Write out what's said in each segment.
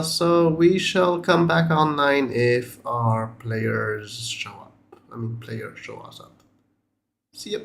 So we shall come back online if our players show up. Players show us up. See ya.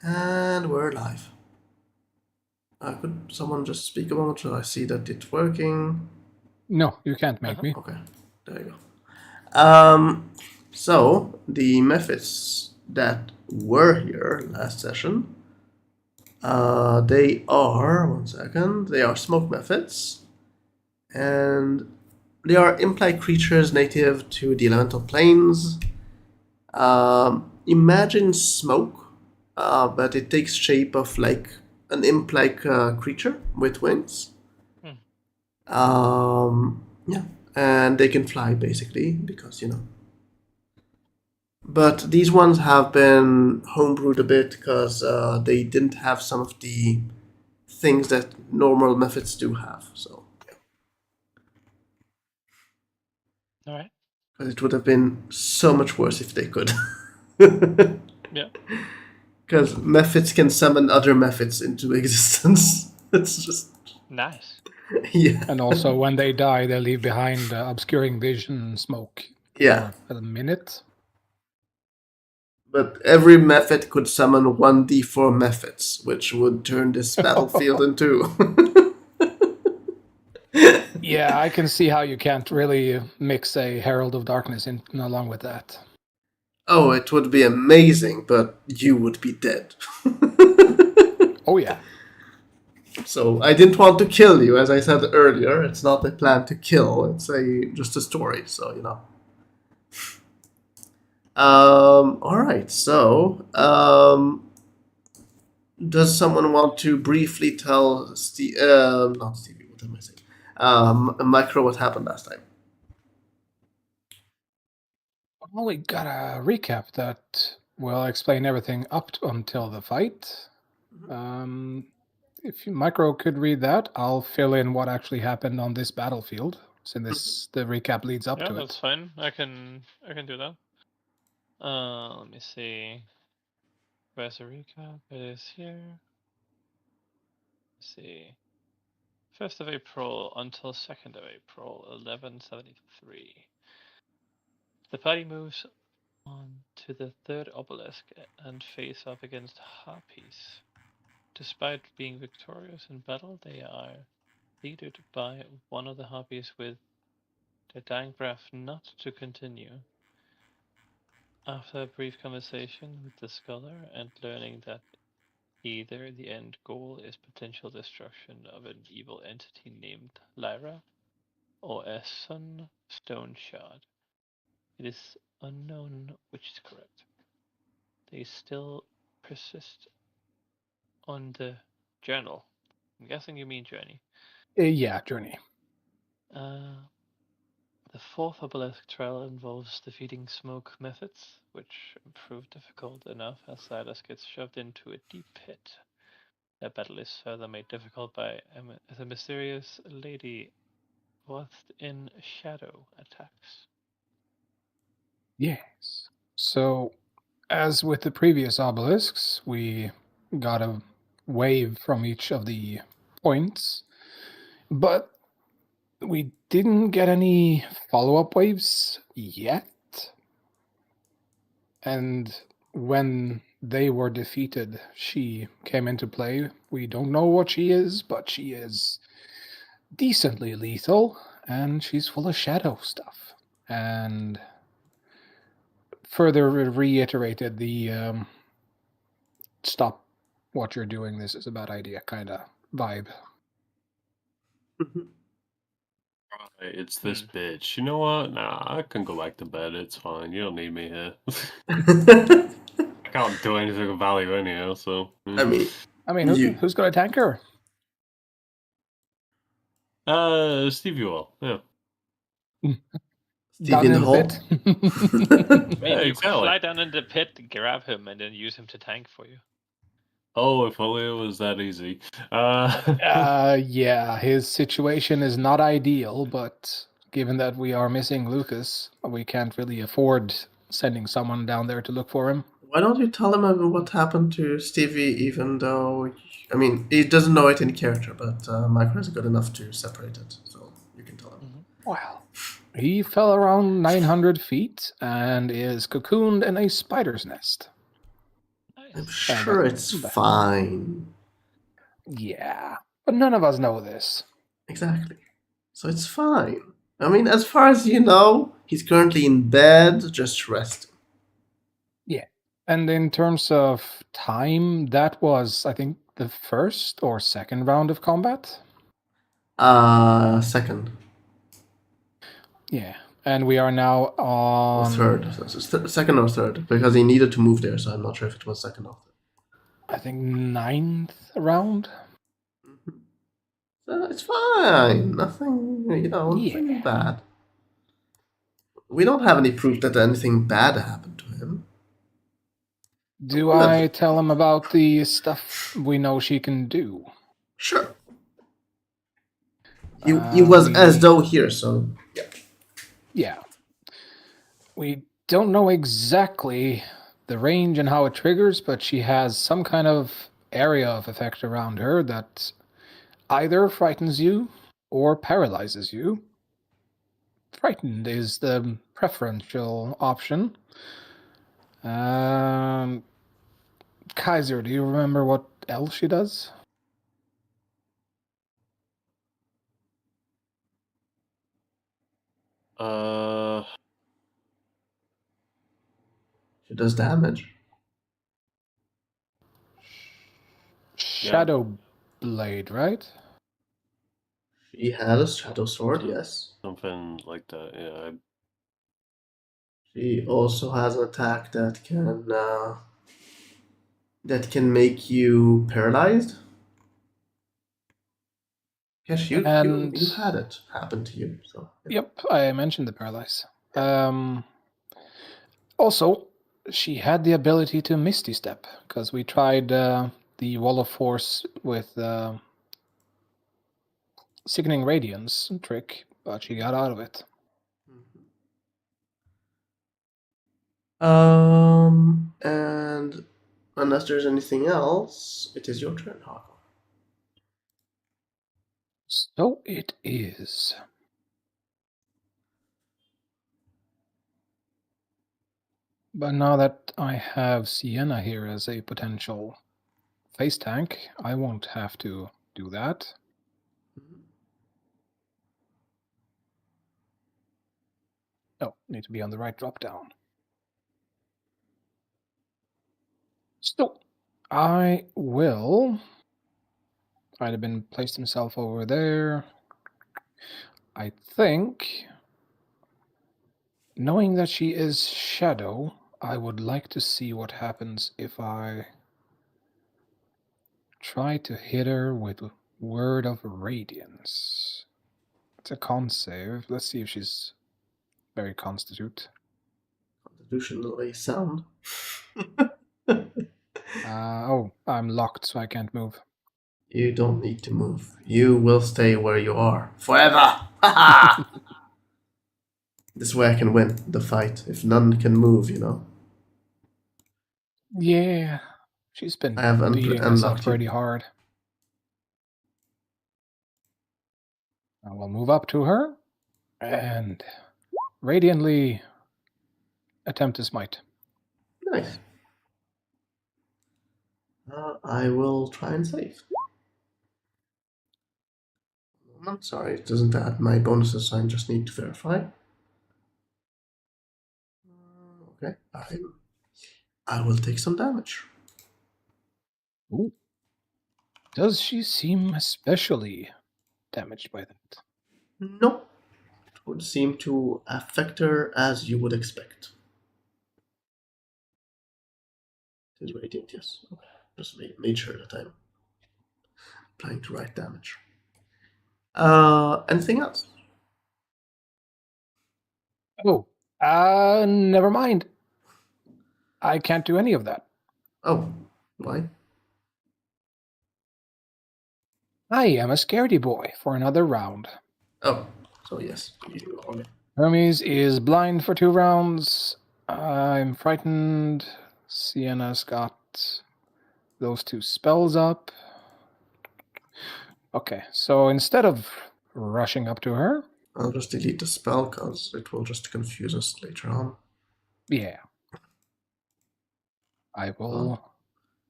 And we're live. Could someone just speak a moment so I see that it's working? No, you can't make me. Okay, there you go. So the methods that were here last session, they are, one second, they are smoke methods, and they are implied creatures native to the elemental planes. Imagine smoke, but it takes shape of like an imp-like creature with wings. Yeah, and they can fly basically because But these ones have been homebrewed a bit because they didn't have some of the things that normal methods do have. So All right. because it would have been so much worse if they could. Yeah. Because methods can summon other methods into existence. It's just Nice. yeah. And also, when they die, they leave behind obscuring vision smoke Yeah. for a minute. But every method could summon 1d4 methods, which would turn this battlefield into. Yeah, I can see how you can't really mix a Herald of Darkness in along with that. Oh, it would be amazing, but you would be dead. Oh yeah. So I didn't want to kill you, as I said earlier. It's not a plan to kill. It's just a story. So All right. So does someone want to briefly tell Steve? Not Stevie. What am I saying? Micro, what happened last time? Well, we got a recap that will explain everything until the fight. If Micro could read that, I'll fill in what actually happened on this battlefield, since the recap leads up Yeah, to that's it. fine. I can do that. Let me see. Where's the recap? It is here. Let's see. 1st of April until 2nd of April, 1173. The party moves on to the third obelisk and face off against Harpies. Despite being victorious in battle, they are leaded by one of the Harpies with the dying breath not to continue. After a brief conversation with the scholar and learning that either the end goal is potential destruction of an evil entity named Lyra, or a sunstone shard, it is unknown which is correct. They still persist on the journal. I'm guessing you mean journey. Yeah, journey. The fourth obelisk trial involves defeating smoke methods, which prove difficult enough as Silas gets shoved into a deep pit. Their battle is further made difficult by the mysterious lady clothed in shadow attacks. Yes. So, as with the previous obelisks, we got a wave from each of the points, but we didn't get any follow up waves yet. And when they were defeated, she came into play. We don't know what she is, but she is decently lethal, and she's full of shadow stuff. And further reiterated the stop what you're doing, this is a bad idea kind of vibe. It's this bitch. You know what? Nah, I can go back to bed. It's fine. You don't need me here. I can't do anything of value anyhow, so. I mean, Who's going to tank her? Stevie will. Yeah. Steve Down in the in the hole. pit. Maybe you could exactly. fly down in the pit, grab him, and then use him to tank for you. Oh, if only it was that easy. Yeah, his situation is not ideal, but given that we are missing Lucas, we can't really afford sending someone down there to look for him. Why don't you tell him about what happened to Stevie, even though, I mean, he doesn't know it in character, but Micro is good enough to separate it, so you can tell him. Well, he fell around 900 feet and is cocooned in a spider's nest. I'm Nice. sure it's fine. Yeah, but none of us know this. Exactly. So it's fine. I mean, as far as you know, he's currently in bed, just resting. Yeah. And in terms of time, that was, I think, the first or second round of combat. Second Yeah. And we are now or on. third. Second or third, because he needed to move there, so I'm not sure if it was second or third. I think, 9th round. So it's fine. Nothing, nothing bad. We don't have any proof that anything bad happened to him. Do Good. I tell him about the stuff we know she can do? Sure. He was as though here, so yeah. Yeah. We don't know exactly the range and how it triggers, but she has some kind of area of effect around her that either frightens you or paralyzes you. Frightened is the preferential option. Kaiser, do you remember what else she does? She does damage. Shadow Blade, right? She had a shadow sword, yes. Something like that, yeah. She also has an attack that can make you paralyzed. Yes, you had it happen to you. So yeah. Yep, I mentioned the paralyze. Also, she had the ability to Misty Step, because we tried the Wall of Force with Sickening Radiance trick, but she got out of it. And unless there's anything else, it is your turn, Hako. So it is. But now that I have Sienna here as a potential face tank, I won't have to do that. Oh, need to be on the right drop down. So, I will. I'd have been placed himself over there. I think, knowing that she is Shadow, I would like to see what happens if I try to hit her with Word of Radiance. It's a con save. Let's see if she's very constitute. Constitutionally sound. Oh, I'm locked, so I can't move. You don't need to move. You will stay where you are forever. Ha This way I can win the fight. If none can move, Yeah, she's been I have beating myself pretty hard. I will move up to her and radiantly attempt to smite. Nice. I will try and save. I'm sorry, it doesn't add my bonuses, so I just need to verify. Okay, I will take some damage. Ooh. Does she seem especially damaged by that? No, it would seem to affect her as you would expect. It is radiant, yes. Okay. Just made sure that I'm applying the right damage. Anything else? Oh, never mind. I can't do any of that. Oh, why? I am a scaredy boy for another round. Oh, so yes, you own it. Hermes is blind for 2 rounds. I'm frightened. Sienna's got those 2 spells up. Okay, so instead of rushing up to her... I'll just delete the spell, because it will just confuse us later on. Yeah. I will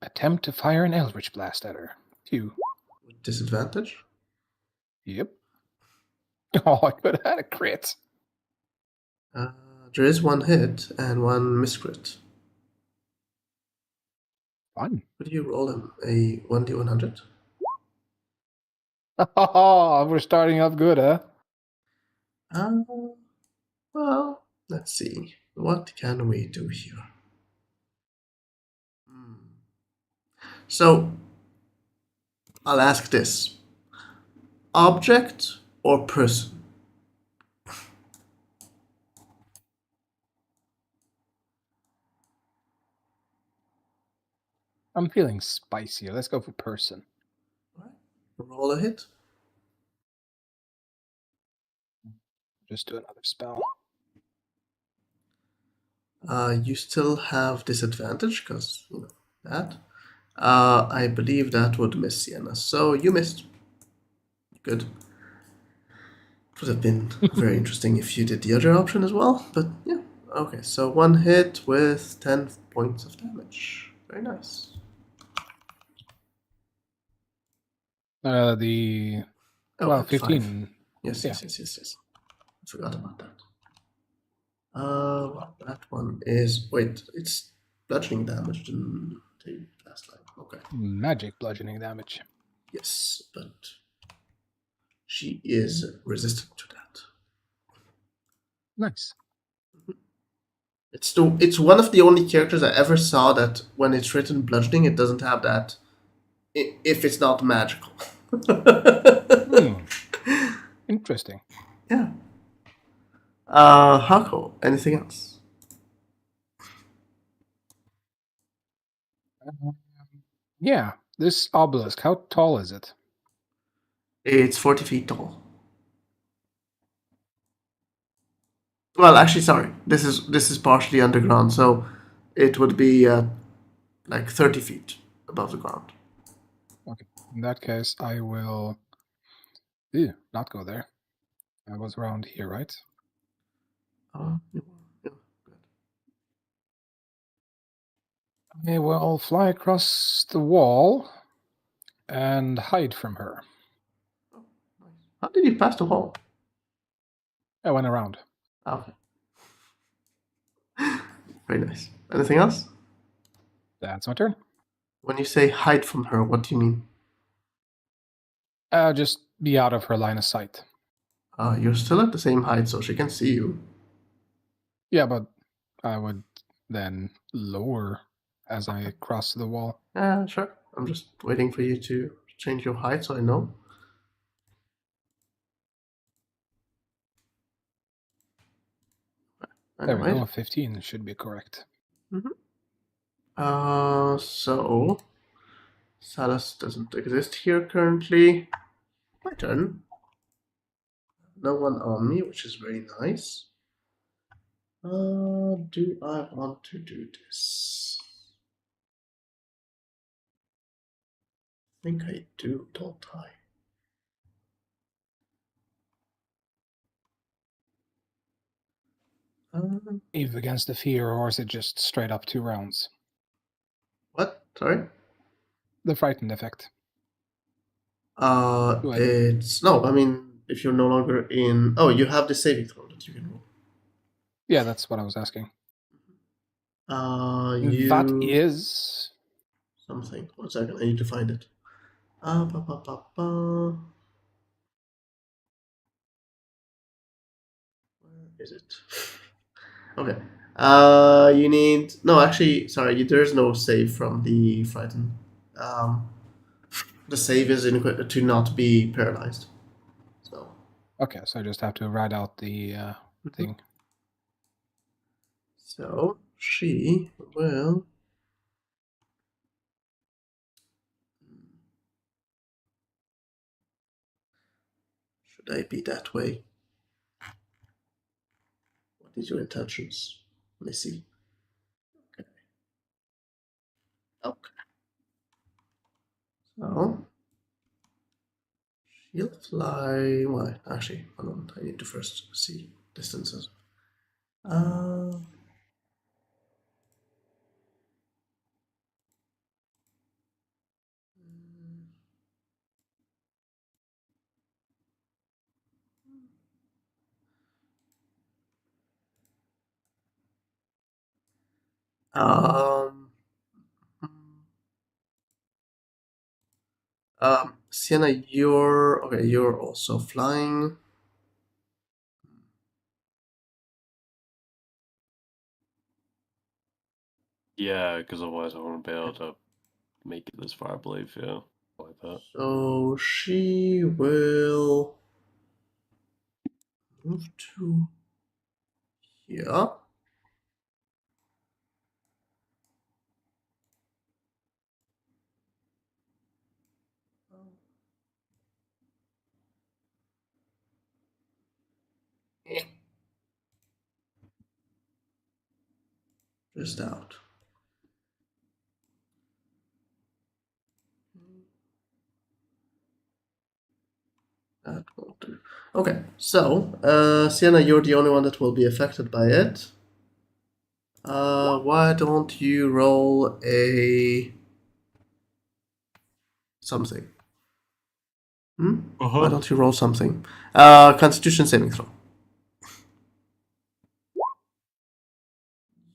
Attempt to fire an Eldritch Blast at her. Phew. With disadvantage. Yep. Oh, I could have had a crit. There is one hit and one miscrit. Fun. What do you roll him? A 1d100? Oh, we're starting off good, huh? Well, let's see. What can we do here? So, I'll ask this. Object or person? I'm feeling spicier. Let's go for person. Right. Roll a hit. Just do another spell. You still have disadvantage because, you know, that. I believe that would miss Sienna. So you missed. Good. It would have been very interesting if you did the other option as well, but yeah. Okay, so one hit with 10 points of damage. Very nice. The Oh, well, and 15. 5. Yes, Yeah. yes. I forgot about that. Well, that one is. Wait, it's bludgeoning damage, didn't take last line. Okay. Magic bludgeoning damage. Yes, but she is resistant to that. Nice. It's one of the only characters I ever saw that when it's written bludgeoning, it doesn't have that. If it's not magical. Interesting. Yeah. Hako, anything else? Yeah, this obelisk, how tall is it? It's 40 feet tall. Well, actually, sorry. This is partially underground, so it would be like 30 feet above the ground. Okay. In that case, I will not go there. I was around here, right? Yeah, good. I will fly across the wall and hide from her. How did you pass the wall? I went around. Okay. Very nice. Anything else? That's my turn. When you say hide from her, what do you mean? Just be out of her line of sight. You're still at the same height, so she can see you. Yeah, but I would then lower as I cross the wall. Yeah, sure. I'm just waiting for you to change your height so I know. There we go. Anyway. 15 should be correct. So Salus doesn't exist here currently. My turn. No one on me, which is very nice. Do I want to do this? I think I do, don't I? Eve against the fear, or is it just straight up 2 rounds? What? Sorry? The frightened effect. It's no. I mean, if you're no longer in. Oh, you have the saving throw that you can roll. Yeah, that's what I was asking. You. That is Something. 1 second, I need to find it. Where is it? Okay. You need no. Actually, sorry. There's no save from the frighten. The save is to not be paralyzed. So. okay. So I just have to write out the thing. So she will. Should I be that way? What is your intentions? Let me see. Okay. So she'll fly. Well, actually, hold on. I need to first see distances. Um, Sienna, you're okay. You're also flying. Yeah, because otherwise I won't be able to make it this far, I believe. Yeah, like that. So she will move to here. Just out. That will do. Okay, so Sienna, you're the only one that will be affected by it. Why don't you roll a something? Why don't you roll something? Constitution saving throw.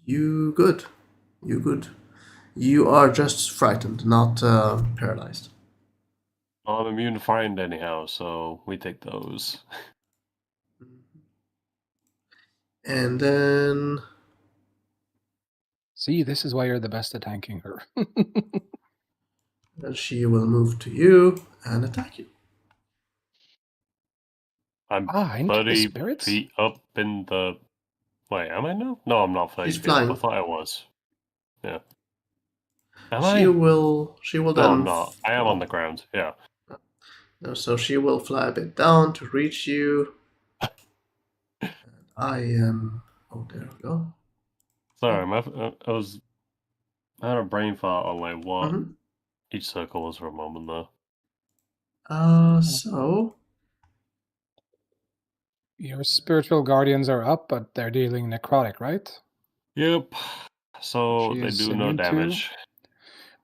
You good? You good? You are just frightened, not paralyzed. I'm immune to frightened anyhow, so we take those. And then See, this is why you're the best at tanking her. she will move to you and attack you. I'm Into the 30 spirits? feet up in the. Wait, am I now? No, I'm not 30 She's feet up. I flying. thought I was. Yeah. Am She I? will. She will No, I'm then. not. I am on the ground. Yeah. No, so she will fly a bit down to reach you. I am. Oh, there we go. Sorry, I was. I had a brain fart on like what Mm-hmm. each circle was for a moment there. So Your spiritual guardians are up, but they're dealing necrotic, right? Yep. So She they is do no immune to. damage.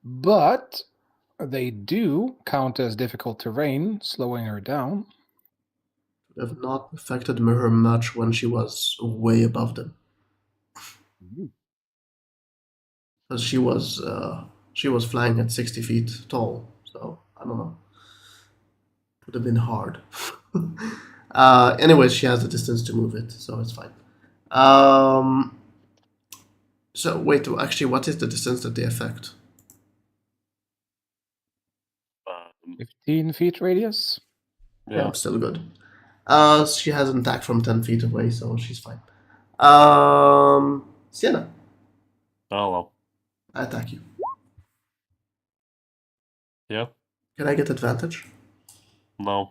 But they do count as difficult terrain, slowing her down. have not affected her much when she was way above them, because she was flying at 60 feet tall. So I don't know. It would have been hard. Anyways, she has the distance to move it, so it's fine. So wait, actually, what is the distance that they affect? 15 feet radius? Yeah, Yeah. I'm still good. She has an attack from 10 feet away, so she's fine. Sienna, Oh well. I attack you. Yeah. Can I get advantage? No.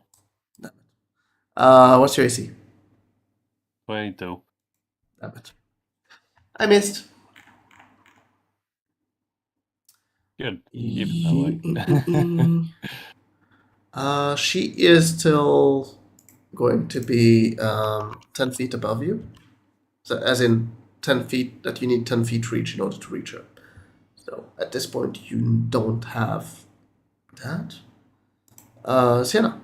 What's your AC? 22. Damn it. I missed. Good. Keep it that way. She is still going to be 10 feet above you. So, as in 10 feet, that you need 10 feet reach in order to reach her. So, at this point, you don't have that. Sienna.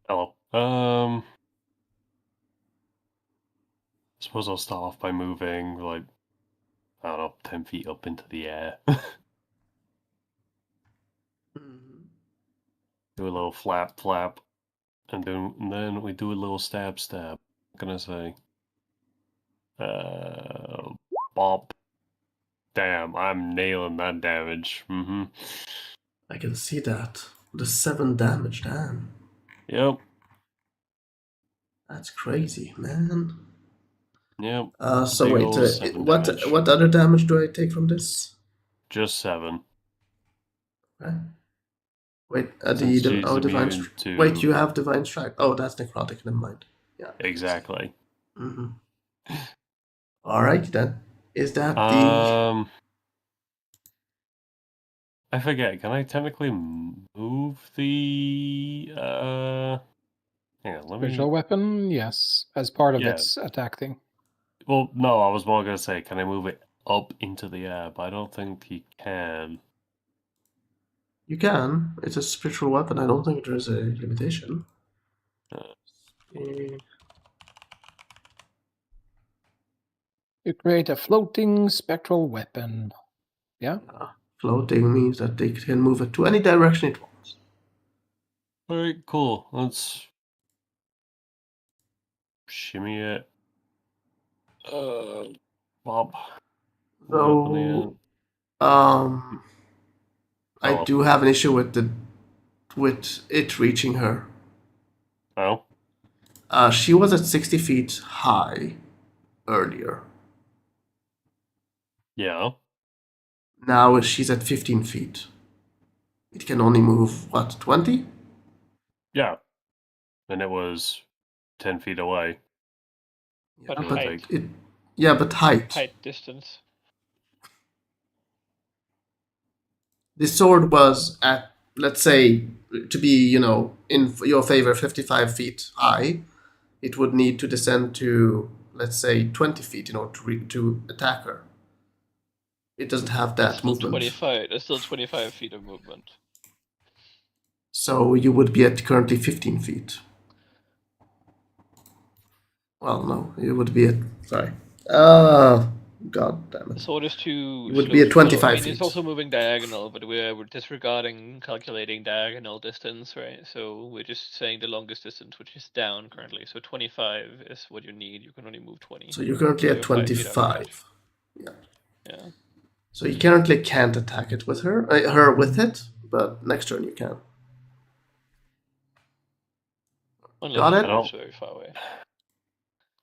Hello. Suppose I'll start off by moving like I don't know, 10 feet up into the air. Do a little flap flap, and then we do a little stab stab. What can I say? Bop. Damn, I'm nailing that damage. I can see that. The 7 damage, damn. Yep. That's crazy, man. Yep. So Big wait, ol' 7 what damage. what other damage do I take from this? Just 7. Okay. Wait, Since she's divine immune to. wait, you have divine strike. Oh, that's necrotic. Never mind. Yeah. Exactly. All right then. Is that the? I forget. Can I technically move the? Hang on. Let me. Visual weapon, yes, as part of Yeah. its attack thing. Well, no. I was more gonna say, can I move it up into the air? But I don't think you can. You can. It's a spiritual weapon. I don't think there's a limitation. Okay. You create a floating spectral weapon. Yeah? Floating means that they can move it to any direction it wants. Alright, cool. Let's shimmy it. Bob. So, I Oh. do have an issue with it reaching her. Oh? She was at 60 feet high earlier. Yeah. Now she's at 15 feet. It can only move, what, 20? Yeah. And it was 10 feet away. But Give or height. take. Yeah, but height. Height distance. The sword was at, let's say, to be, in your favor, 55 feet high. It would need to descend to, let's say, 20 feet in order to attack her. It doesn't have That's that still movement. 25. That's still 25 feet of movement. So you would be at currently 15 feet. Well, no, you would be at, sorry. God damn The it. sword is too You would slow be at to follow. 25 I mean, it's feet. also moving diagonal, but we're disregarding calculating diagonal distance, right? So we're just saying the longest distance, which is down currently. So 25 is what you need. You can only move 20. So you're currently at You're 5 feet off the edge. 25. Yeah. Yeah. So you currently can't attack it with her with it, but next turn you can. Unless Got she it? moves very far away.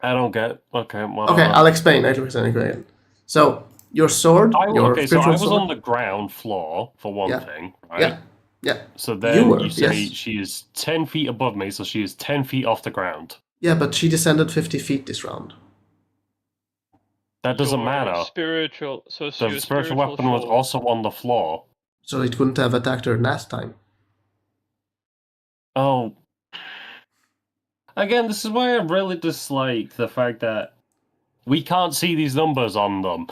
I don't get. Okay, Okay, I'll explain. Again. So your sword, your so I spiritual was sword. on the ground floor for one Yeah. thing, right? Yeah. Yeah. So You then were, you say yes. she is 10 feet above me, so she is 10 feet off the ground. Yeah, but she descended 50 feet this round. That doesn't Your matter. Spiritual. So The your spiritual weapon was sword- also on the floor. So it couldn't have attacked her last time. Oh. Again, this is why I really dislike the fact that we can't see these numbers on them.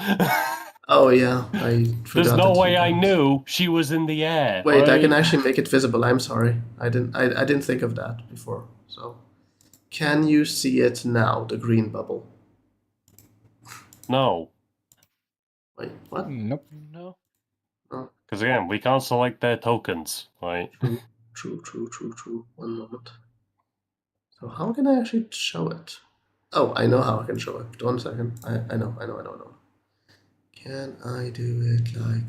Oh yeah, I forgot. There's no that way you I can't. knew she was in the air. Wait, I right? can actually make it visible. I'm sorry. I didn't think of that before. So can you see it now, the green bubble? No. Wait, what? Nope. No. Because again, we can't select their tokens, right? True. 1 moment. So how can I actually show it? Oh, I know how I can show it. 1 second. I know. Can I do it like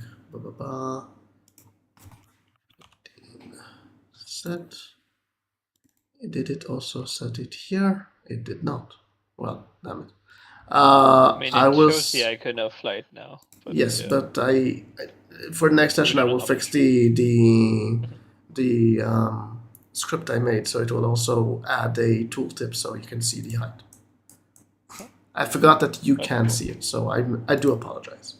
set? Did it also set it here? It did not. Well, damn it. I mean, I it will. shows the icon of flight now. But Yes, yeah. but for next session I don't will know fix much. the script I made, so it will also add a tooltip so you can see the height. I forgot that you That's can cool. see it, so I do apologize.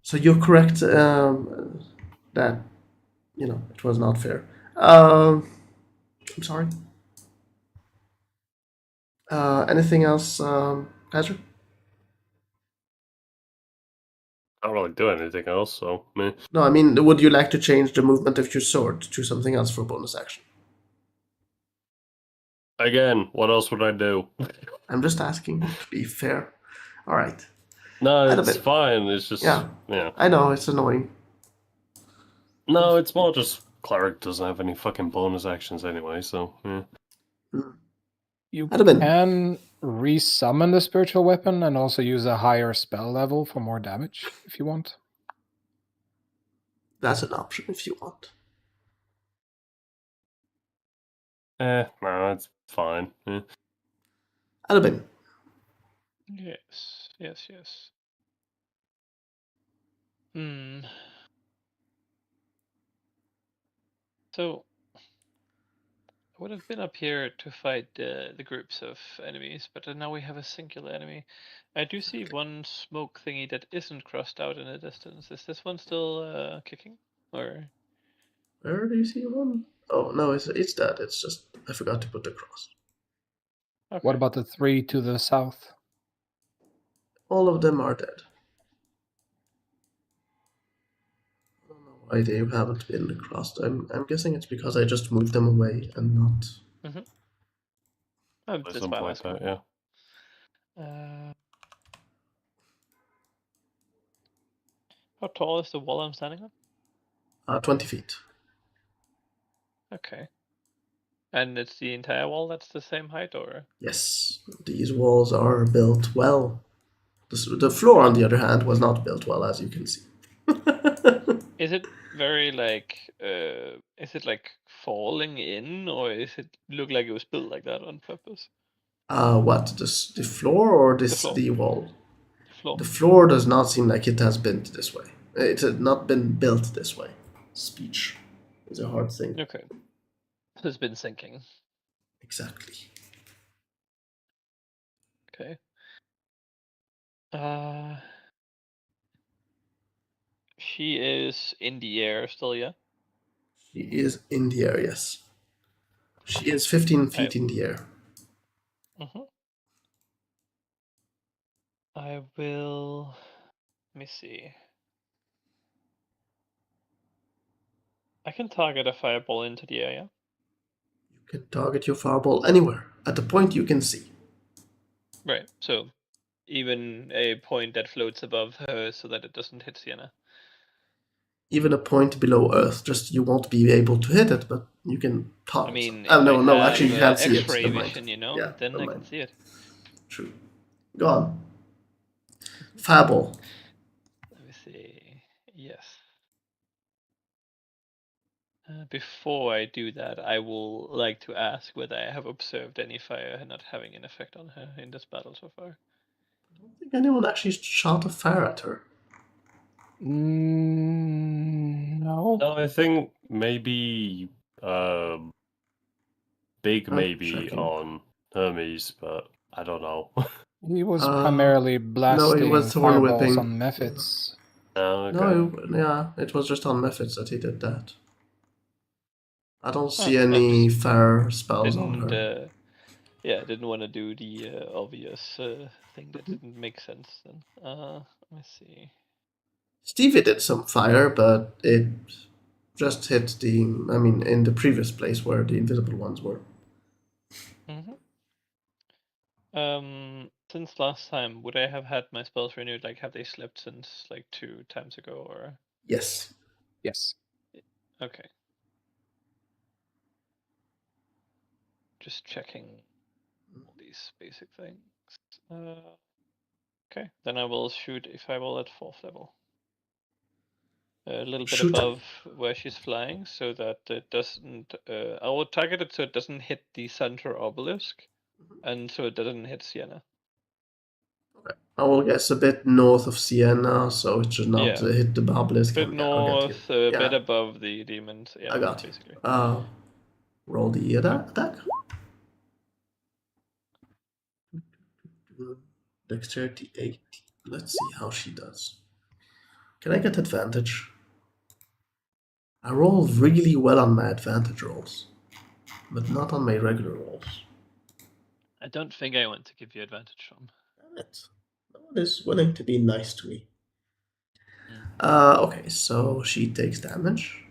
So you're correct that it was not fair. I'm sorry. Anything else, Patrick? I don't really do anything else, so meh. No, I mean, would you like to change the movement of your sword to something else for a bonus action? Again, what else would I do? I'm just asking to be fair. All right. No, I'd it's have been- fine. It's just Yeah. yeah. I know it's annoying. No, it's more just cleric doesn't have any fucking bonus actions anyway, so yeah. You I'd have been. can resummon the spiritual weapon and also use a higher spell level for more damage if you want. That's an option if you want. No, it's fine. Yeah. I'd have been. Yes. So I would have been up here to fight the groups of enemies, but now we have a singular enemy. I do see one smoke thingy that isn't crossed out in the distance. Is this one still kicking? Or Where do you see one? Oh no, it's that. It's just I forgot to put the cross. okay. What about the 3 to the south? All of them are dead. I don't know why they haven't been crossed. I'm guessing it's because I just moved them away and not. Oh, There's that's some why I'm point asking. there, yeah. How tall is the wall I'm standing on? 20 feet. Okay. And it's the entire wall that's the same height, or? Yes, these walls are built well. The floor, on the other hand, was not built well, as you can see. Is it very is it like falling in, or is it look like it was built like that on purpose? What? The floor or The floor. the wall? The floor. The floor does not seem like it has been this way. It has not been built this way. Speech is a hard thing. Okay. So it's been sinking. Exactly. Okay. She is in the air still, yeah? She is in the air, yes. She is 15 feet in the air. I will. Let me see. I can target a fireball into the air, yeah? You can target your fireball anywhere, at a point you can see. Right. So even a point that floats above her so that it doesn't hit Sienna. Even a point below Earth, just you won't be able to hit it, but you can target. I mean, Oh, if I no, have actually you can't see it. X-ray Never mind. vision, you know, Yeah, then never I mind. can see it. True. Go on. Fireball. Let me see. Yes. Before I do that, I will like to ask whether I have observed any fire not having an effect on her in this battle so far. I don't think anyone actually shot a fire at her. No. No, I think maybe Big I'm maybe checking. on Hermes, but I don't know. He was primarily No, it was blasting thorn fireballs whipping. on methods. Oh, okay. No, it was just on methods that he did that. I don't see I any just fire spells on didn't. her. Didn't want to do the obvious thing that didn't make sense. Then. Let me see. Stevie did some fire, but it just hit in the previous place where the invisible ones were. Since last time, would I have had my spells renewed? Like, have they slept since like 2 times ago, or? Yes. Yes. Okay. Just checking all these basic things. Okay, then I will shoot a fireball at 4th level. A little bit Shoot. above where she's flying, so that it doesn't. I will target it so it doesn't hit the center obelisk, and so it doesn't hit Sienna. Okay. I will guess a bit north of Sienna, so it should not hit the obelisk. Bit north, a Yeah. bit above the demons. Yeah, I got you. basically. Roll the attack. Dexterity 8. Let's see how she does. Can I get advantage? I roll really well on my advantage rolls, but not on my regular rolls. I don't think I want to give you advantage from. Damn it. No one is willing to be nice to me. Okay, so she takes damage.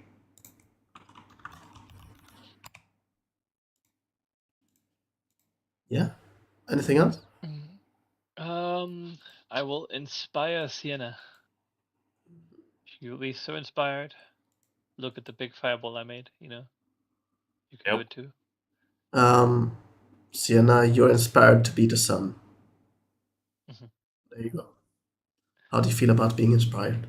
Yeah. Anything else? I will inspire Sienna. She will be so inspired. Look at the big fireball I made, you know. You can do it too. Sienna, you're inspired to be the sun. There you go. How do you feel about being inspired?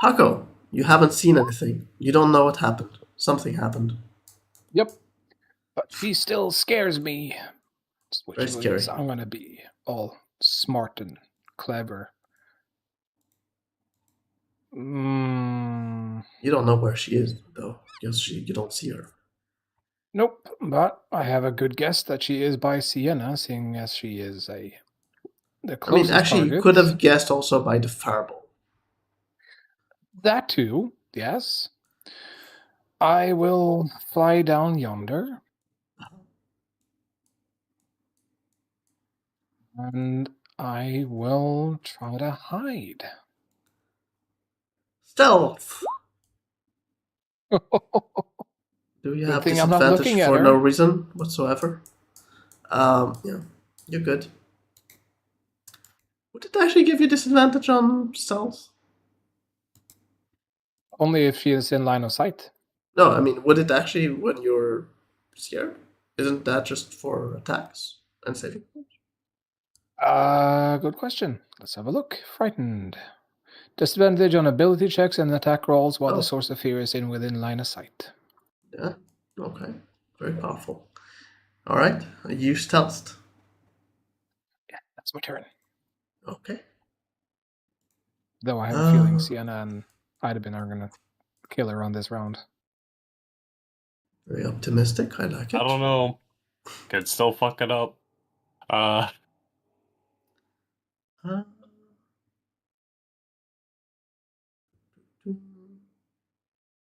Hako, you haven't seen anything. You don't know what happened. Something happened. Yep. But she still scares me. Which Very scary. means I'm gonna be all smart and clever. You don't know where she is, though, because you don't see her. Nope, but I have a good guess that she is by Sienna, seeing as she is the closest actually, target. you could have guessed also by the fireball. That too, yes. I will fly down yonder. And I will try to hide. Stealth. Do you Good have thing I'm not disadvantage looking at for her. no reason whatsoever? Yeah, you're good. Would it actually give you disadvantage on stealth? Only if she is in line of sight. No, I mean, would it actually when you're scared? Isn't that just for attacks and saving? Good question. Let's have a look. Frightened. Disadvantage on ability checks and attack rolls while Oh. the source of fear is within line of sight. Yeah. Okay. Very powerful. All right. You stealthed. That's my turn. Okay. Though I have a feeling Sienna and Idabin are gonna kill her on this round. Very optimistic. I like it. I don't know. Could still fuck it up. Uh,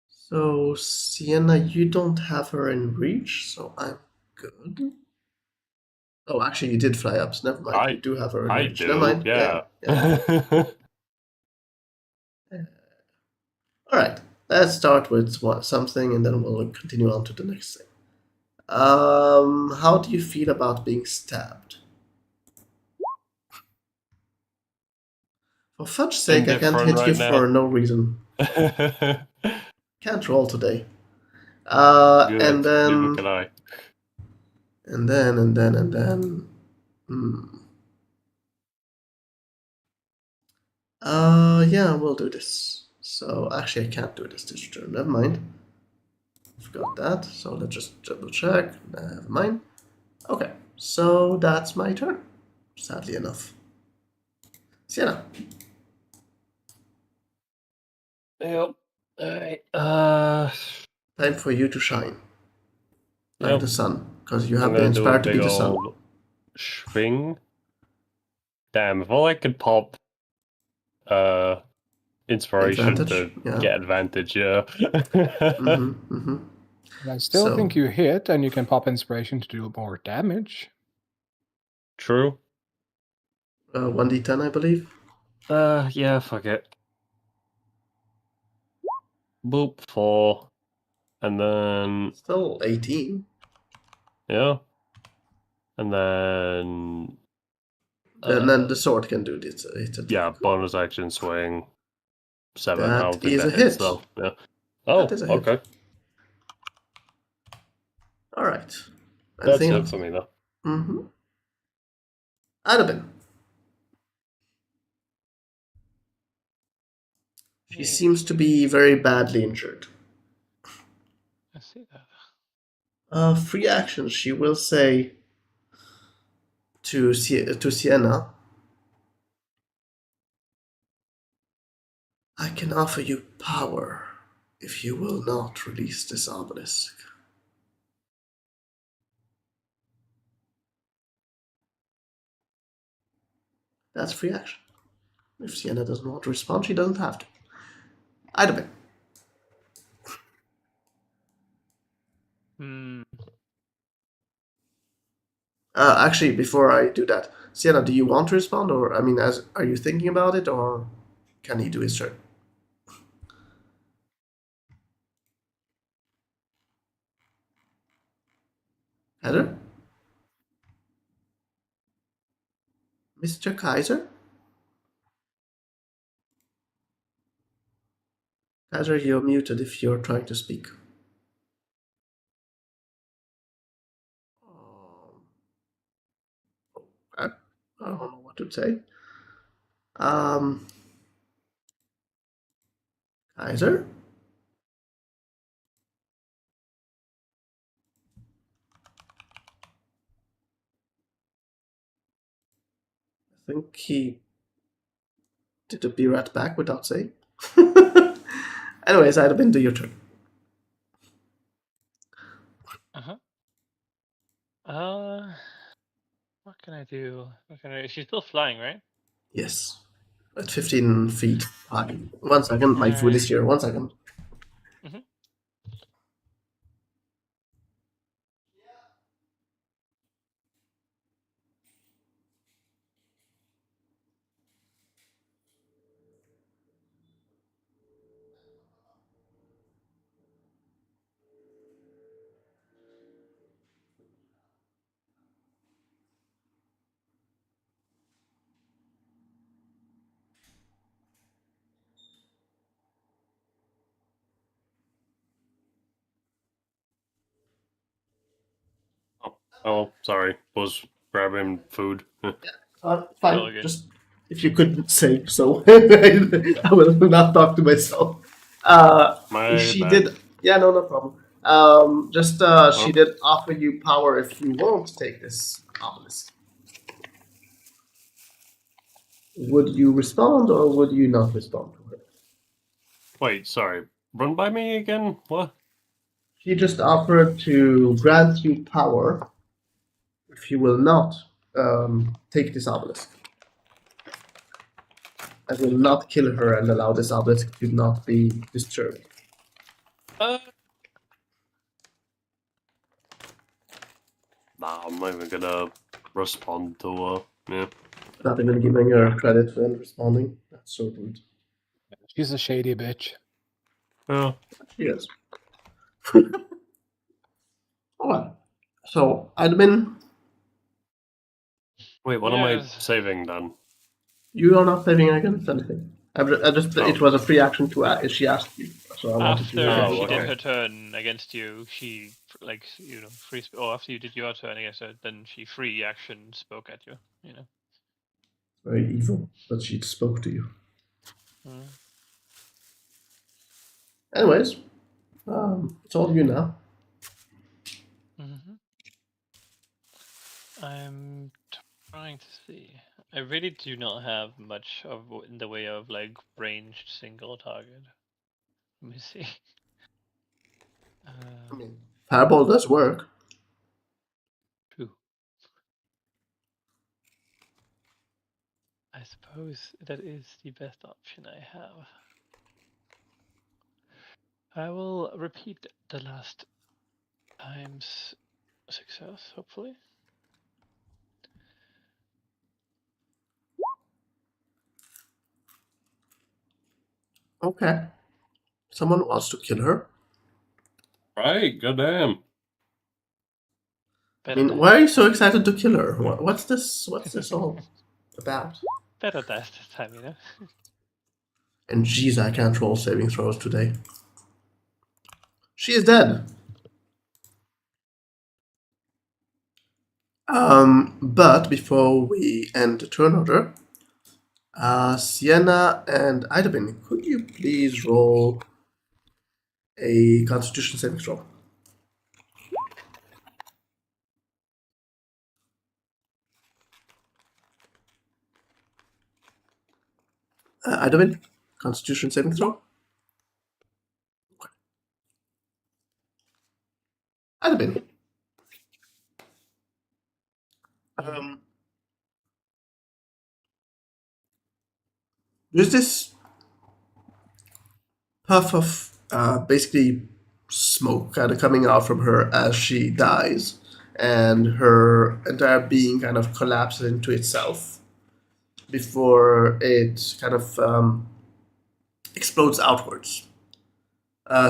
so Sienna, you don't have her in reach, so I'm good. Oh, actually, you did fly up. So never mind. You do have her in I reach. do. Never mind. Yeah. All right. Let's start with something, and then we'll continue on to the next thing. How do you feel about being stabbed? For fudge's sake, I can't hit you for no reason. Can't roll today. Good. And then, Neither can I. and then. Yeah, we'll do this. So actually, I can't do this turn. Never mind. Forgot that. So let's just double check. Never mind. Okay, so that's my turn. Sadly enough. Sienna. Yep. Alright. Time for you to shine. Like the sun. Because you have I'm been gonna do a inspired to be big the sun. old swing. Damn, if all I could pop inspiration Advantage, to yeah. get advantage, yeah. And I still think you hit, and you can pop inspiration to do more damage. True. 1d10, I believe. Yeah, fuck it. Boop, 4. And then... Still 18. Yeah. And then... And then the sword can do this. Yeah, bonus action swing. 7. I That don't think is that a hits, hit. though. Yeah. Oh, That is a hit. okay. Alright. That's it for me, though. Adabin. She seems to be very badly injured. I see that. Free action, she will say to Sienna, I can offer you power if you will not release this obelisk. That's free action. If Sienna doesn't want to respond, she doesn't have to. Idabin. Actually, before I do that, Sienna, do you want to respond, or are you thinking about it, or can he do his turn? Heather, Mr. Kaiser, Kaiser, you're muted if you're trying to speak. I don't know what to say. Kaiser. I think he did a be right back without saying. Anyways, I'd have been to your turn. What can I do? She's still flying, right? Yes. At 15 feet high. 1 second, my food is here. 1 second. Oh, sorry. Was grabbing food. Fine. All good. Just if you could say so, I will not talk to myself. My She bad. did. Yeah, no problem. She Oh, did offer you power if you won't take this obelisk. Would you respond or would you not respond to her? wait, sorry. Run by me again? What? She just offered to grant you power if you will not take this obelisk. I will not kill her and allow this obelisk to not be disturbed. Uh, nah, I'm not even gonna respond to her. Yeah. Not even giving her credit for responding. That's so rude. She's a shady bitch. Yeah. She is. Alright. So, admin, Wait, what am I Yes. saving then? you are not saving against anything. It Oh. was a free action to ask. She asked you, so I wanted to. After Oh, she did okay. her turn against you, she like free. Or after you did your turn against her, then she free action spoke at you. You know. Very evil that she spoke to you. Mm. Anyways, it's all you now. Mm-hmm. I'm trying to see. I really do not have much of in the way of like ranged single target. Let me see. I mean, fireball does work. True. I suppose that is the best option I have. I will repeat the last time's success, hopefully. Okay. Someone wants to kill her. Right, goddamn. I Better mean, die why are you this so time. excited to kill her? What's this? What's this all about? Better die this time, you know. And jeez, I can't roll saving throws today. She is dead. But before we end the turn order, Sienna and Idabin, could you please roll a Constitution saving throw? Idabin, Constitution saving throw. Idabin. Um, there's this puff of basically smoke kind of coming out from her as she dies, and her entire being kind of collapses into itself before it kind of explodes outwards.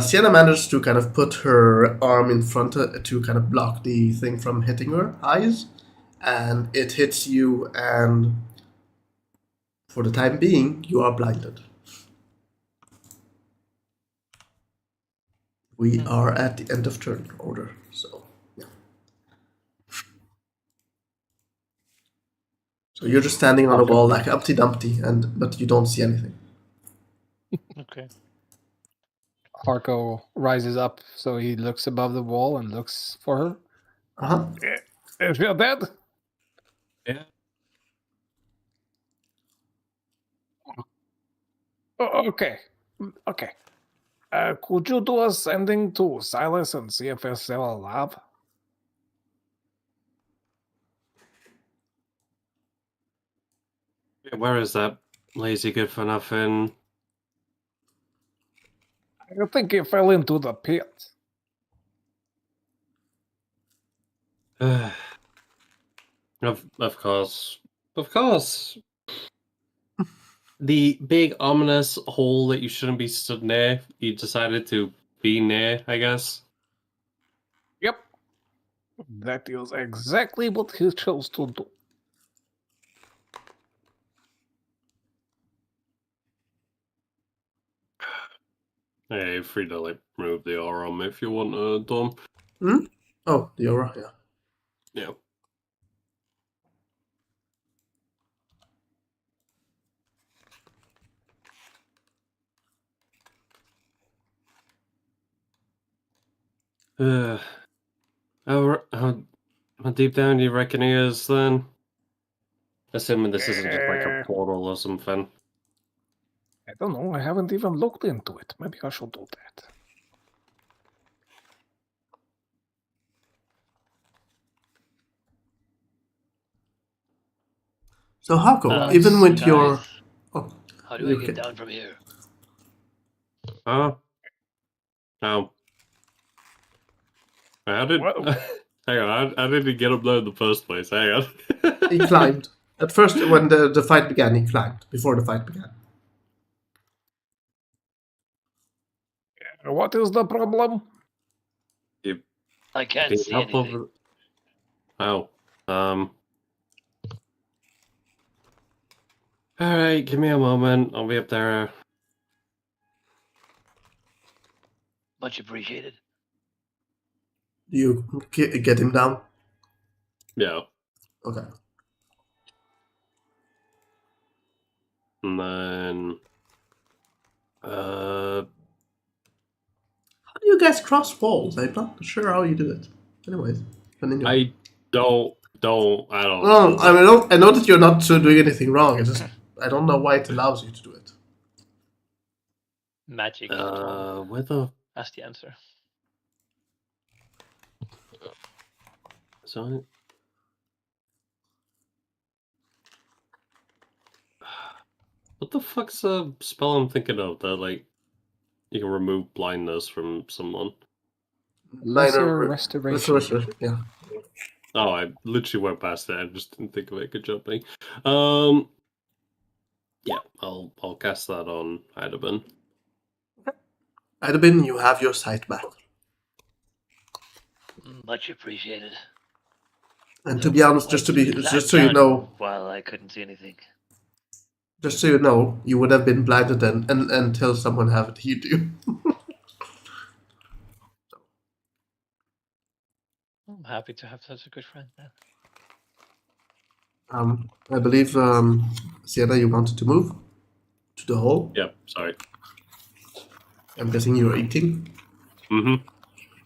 Sienna manages to kind of put her arm in front to kind of block the thing from hitting her eyes, and it hits you, and for the time being, you are blinded. We are at the end of turn order, so yeah. So you're just standing on a wall like Humpty Dumpty, but you don't see anything. Okay. Harko rises up, so he looks above the wall and looks for her. Uh-huh. Is she dead? Yeah. Okay. Okay. Could you do a sending to Silas and see if he's still alive? Where is that lazy good for nothing? I think he fell into the pit. Of course. Of course. The big ominous hole that you shouldn't be stood near, you decided to be near, I guess. Yep. That is exactly what he chose to do. Hey, free to like remove the aura if you want, Dom. Oh, the aura, yeah. Yeah. How deep down do you reckon he is then? Assuming this isn't just like a portal or something. I don't know. I haven't even looked into it. Maybe I should do that. So Hako, even with your... Guys, Oh, how do I get down from here? Huh? No. How did... Well- Hang on, how did he get up there in the first place? Hang on. He climbed. At first, when the fight began, he climbed. Before the fight began. What is the problem? I can't Did he see help anything. over... Oh. Alright, give me a moment. I'll be up there. Much appreciated. Do you get him down? Yeah. Okay. And then... How do you guys cross walls? I'm not sure how you do it. Anyways, continue. I don't No, know. I know that you're not doing anything wrong. It's just I don't know why it allows you to do it. Magic. Tom. Where the... That's the answer. So... What the fuck's the spell I'm thinking of that, like, you can remove blindness from someone? Lesser restoration. Yeah. Oh, I literally went past that. I just didn't think of it. Good job, me. Yeah, I'll cast that on Idabin. Idabin, you have your sight back. Much appreciated. And to be honest, just so you know, While I couldn't see anything. just so you know, you would have been blinded until someone had healed you. I'm happy to have such a good friend, man. I believe, Sienna, you wanted to move to the hall. Yep, sorry. I'm guessing you're eating. Mm-hmm.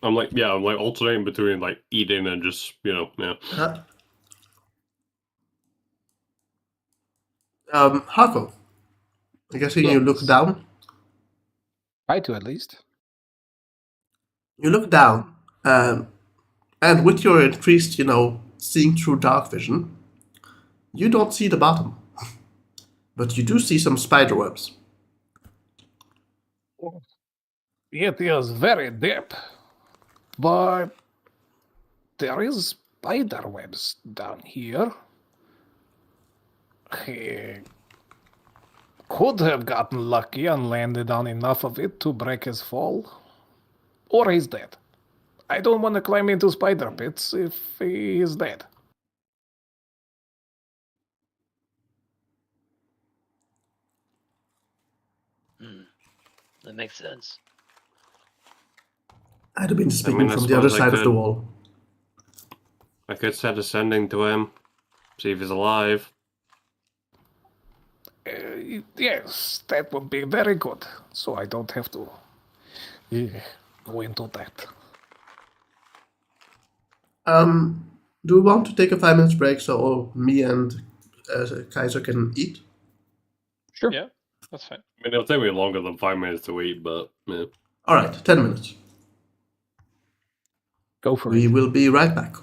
I'm like alternating between like eating and just, yeah. Hako, I'm guessing you look Yes. down. Try to, at least. You look down, and with your increased, seeing through dark vision, you don't see the bottom. But you do see some spider webs. It is very deep, but there is spider webs down here. He could have gotten lucky and landed on enough of it to break his fall. Or he's dead. I don't want to climb into spider pits if he is dead. That makes sense. I'd have been speaking I from the other suppose I side of the could- wall. I could set ascending to him, see if he's alive. Yes, that would be very good. So I don't have to go into that. Do we want to take a 5 minutes break so me and Kaiser can eat? Sure. Yeah, that's fine. I mean, it'll take me longer than 5 minutes to eat, but yeah. All right, 10 minutes. Go for We it. will be right back.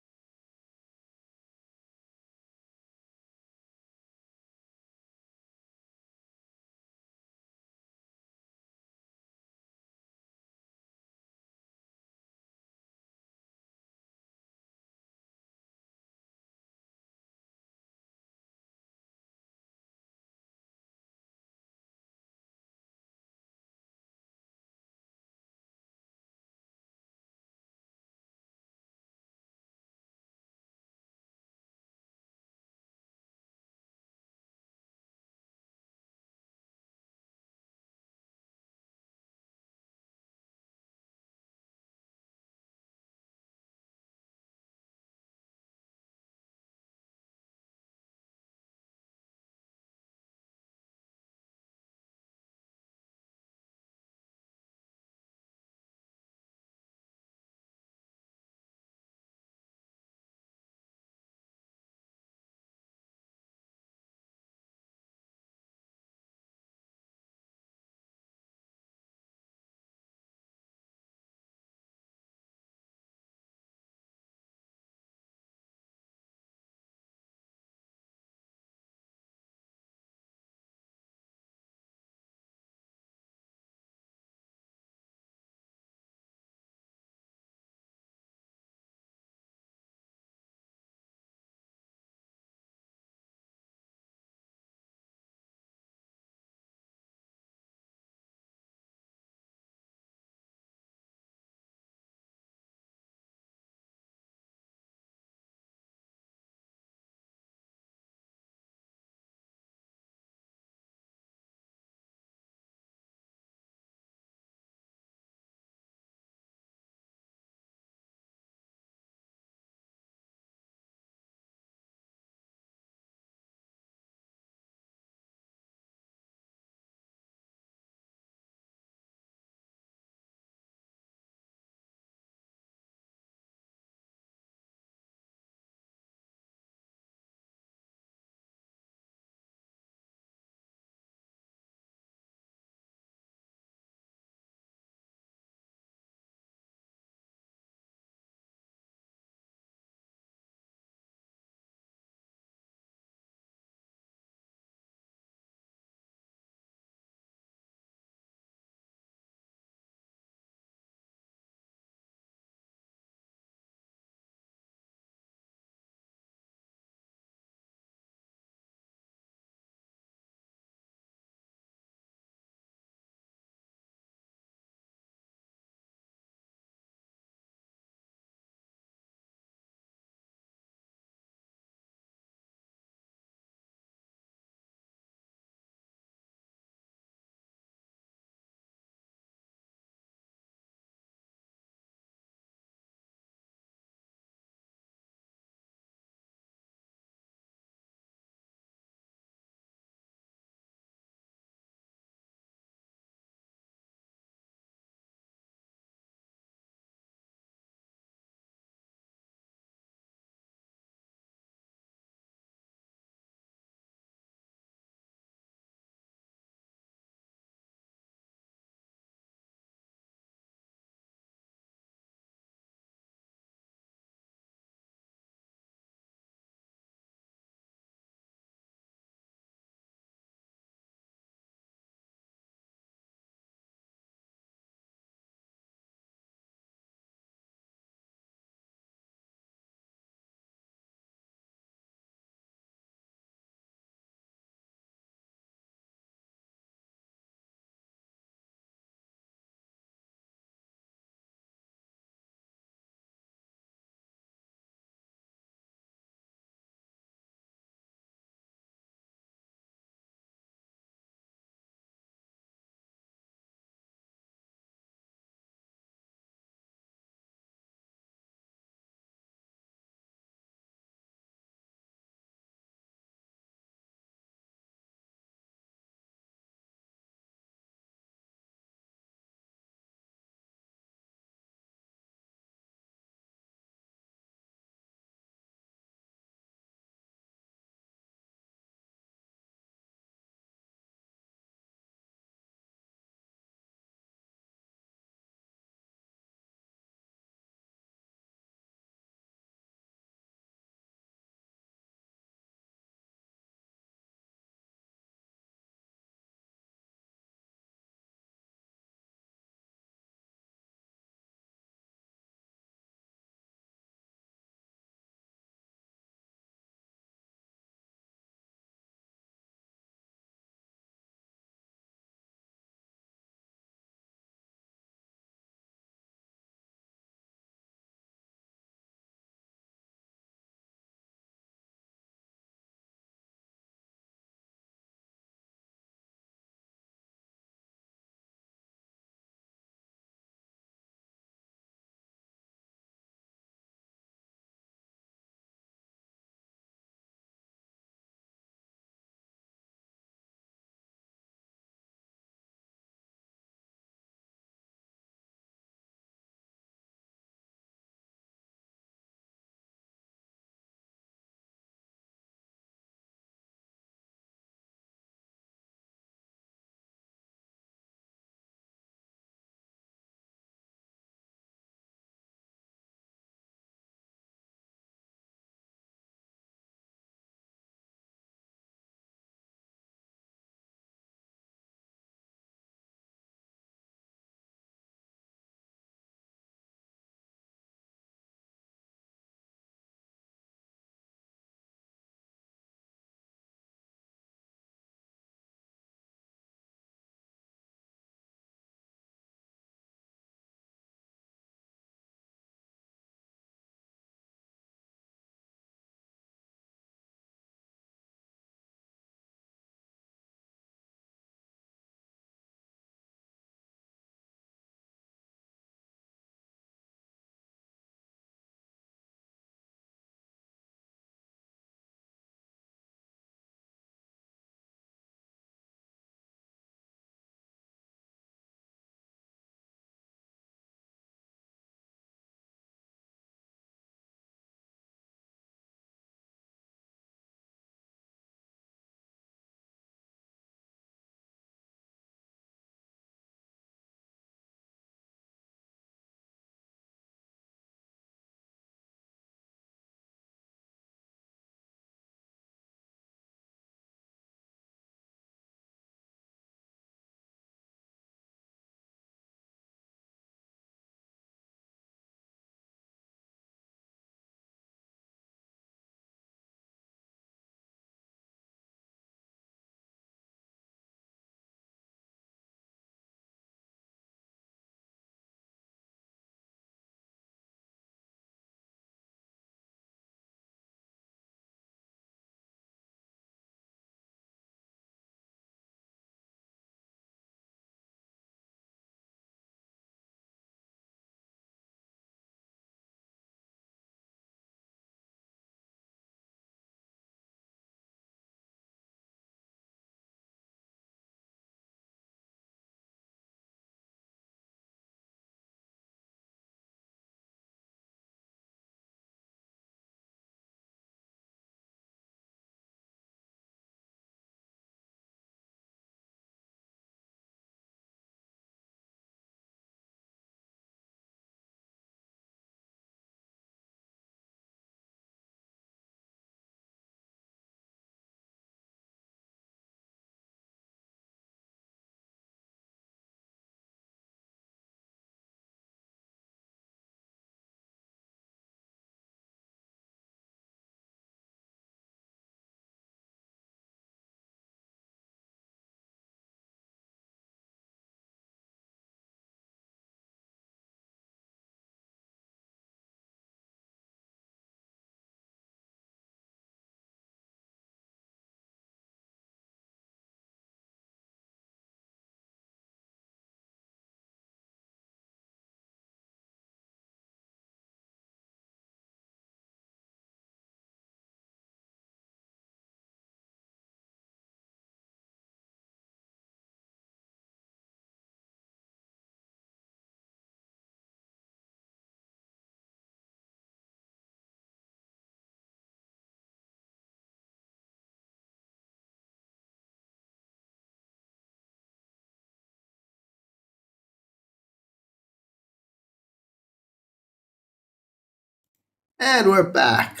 And we're back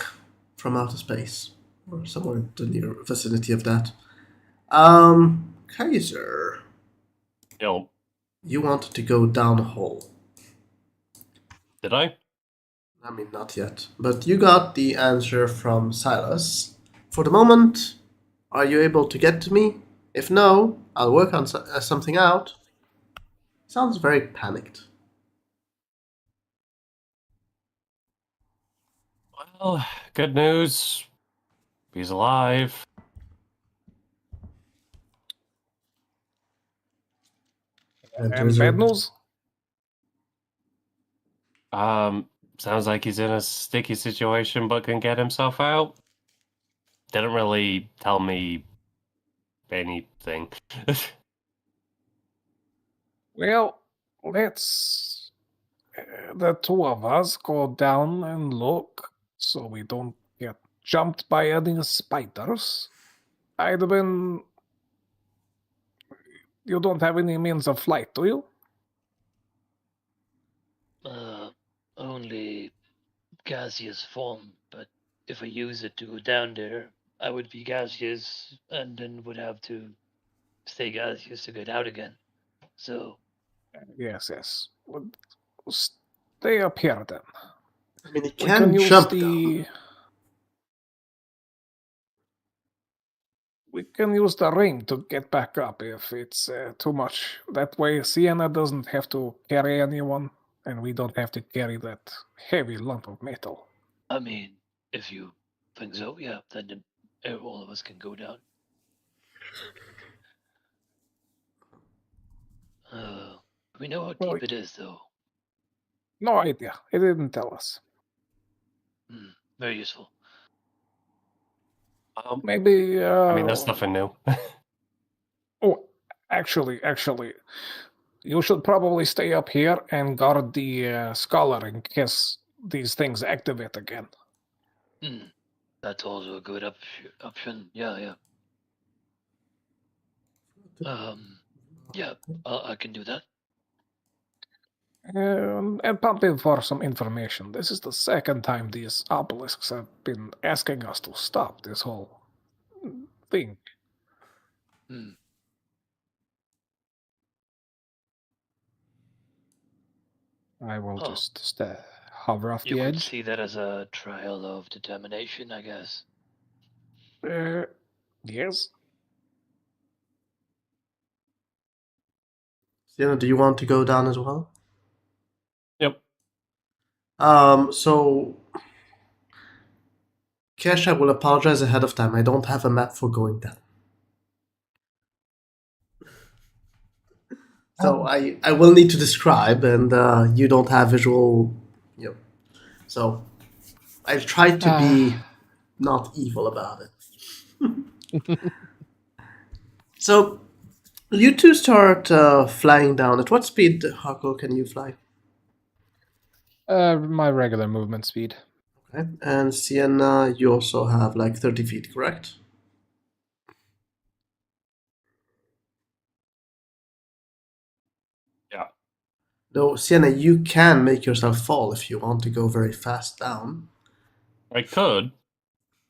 from outer space, or somewhere in the near vicinity of that. Kaiser, Yo, you wanted to go down a hole. did I? I mean, not yet, but you got the answer from Silas. For the moment, are you able to get to me? If no, I'll work on something out. Sounds very panicked. Well, good news. He's alive. And bad news? Sounds like he's in a sticky situation but can get himself out. Didn't really tell me anything. Well, let's the two of us go down and look so we don't get jumped by any spiders. I'd have been. You don't have any means of flight, do you? Only gaseous form, but if I use it to go down there, I would be gaseous and then would have to stay gaseous to get out again. So, Yes. Well, stay up here then. I mean, he We can can use jump the. down. We can use the ring to get back up if it's too much. That way, Sienna doesn't have to carry anyone, and we don't have to carry that heavy lump of metal. I mean, if you think so, yeah, then all of us can go down. We know how Well, deep it is, though. No idea. It didn't tell us. Very useful. Maybe. I mean, that's nothing new. Oh, actually, you should probably stay up here and guard the scholar in case these things activate again. That's also a good option. Yeah. Yeah, I can do that. And pump in for some information. This is the second time these obelisks have been asking us to stop this whole thing. I will just hover off the You could edge. see that as a trial of determination, I guess. Yes. Sienna, do you want to go down as well? Yep. So Cash, I will apologize ahead of time. I don't have a map for going down. So I will need to describe, and you don't have visual. So I tried to be not evil about it. So you two start flying down. At what speed, Huckle, can you fly? My regular movement speed. Okay. And Sienna, you also have like 30 feet, correct? Yeah. Though, Sienna, you can make yourself fall if you want to go very fast down. I could,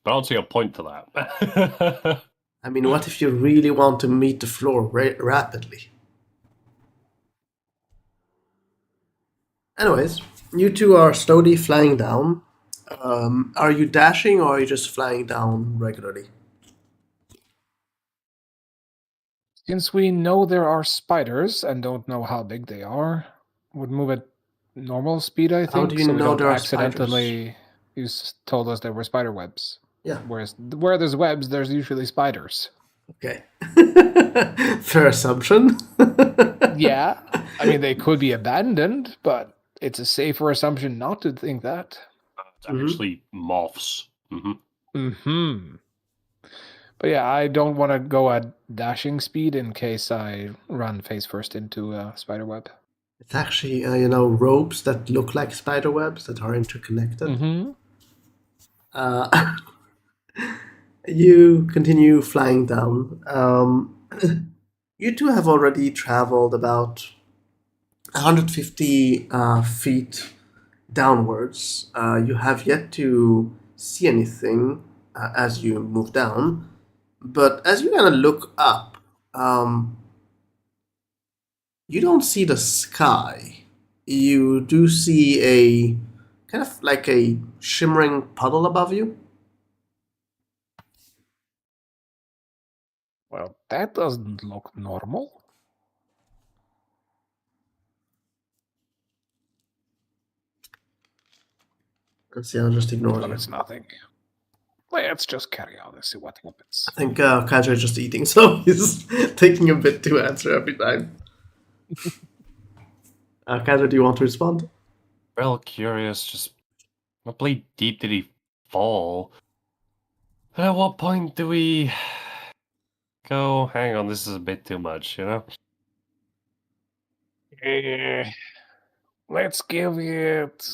but I don't see a point to that. I mean, what if you really want to meet the floor rapidly? Anyways, you two are slowly flying down. Are you dashing or are you just flying down regularly? Since we know there are spiders and don't know how big they are, would move at normal speed, I think. How do you so we know don't there are accidentally. You told us there were spider webs. Yeah. Whereas where there's webs, there's usually spiders. Okay. Fair assumption. Yeah. I mean, they could be abandoned, but it's a safer assumption not to think that. It's actually moths. But yeah, I don't want to go at dashing speed in case I run face first into a spider web. It's actually, ropes that look like spider webs that are interconnected. You continue flying down. You two have already traveled about 150 feet downwards. You have yet to see anything as you move down, but as you kind of look up, you don't see the sky. You do see a kind of like a shimmering puddle above you. Well, that doesn't look normal. And Sienna just ignores But you. it's nothing. Let's just carry on and see what happens. I think Kaja is just eating, so he's taking a bit to answer every time. Kaja, do you want to respond? Real curious, just how deep did he fall? And at what point do we go, hang on, this is a bit too much, you know? Let's give it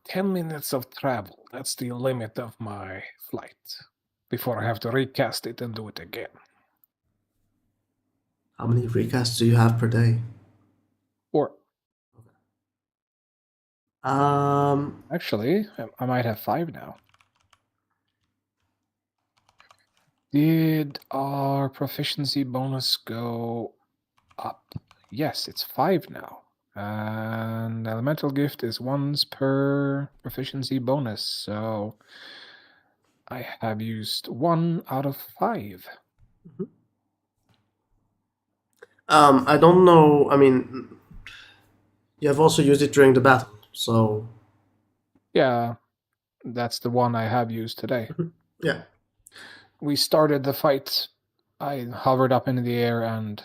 10 minutes of travel. That's the limit of my flight. Before I have to recast it and do it again. How many recasts do you have per day? Or, Um, actually, I might have 5 now. Did our proficiency bonus go up? Yes, it's 5 now. And elemental gift is once per proficiency bonus, so I have used 1 out of 5. I don't know. I mean, you have also used it during the battle, so Yeah, that's the one I have used today. yeah. We started the fight. I hovered up in the air, and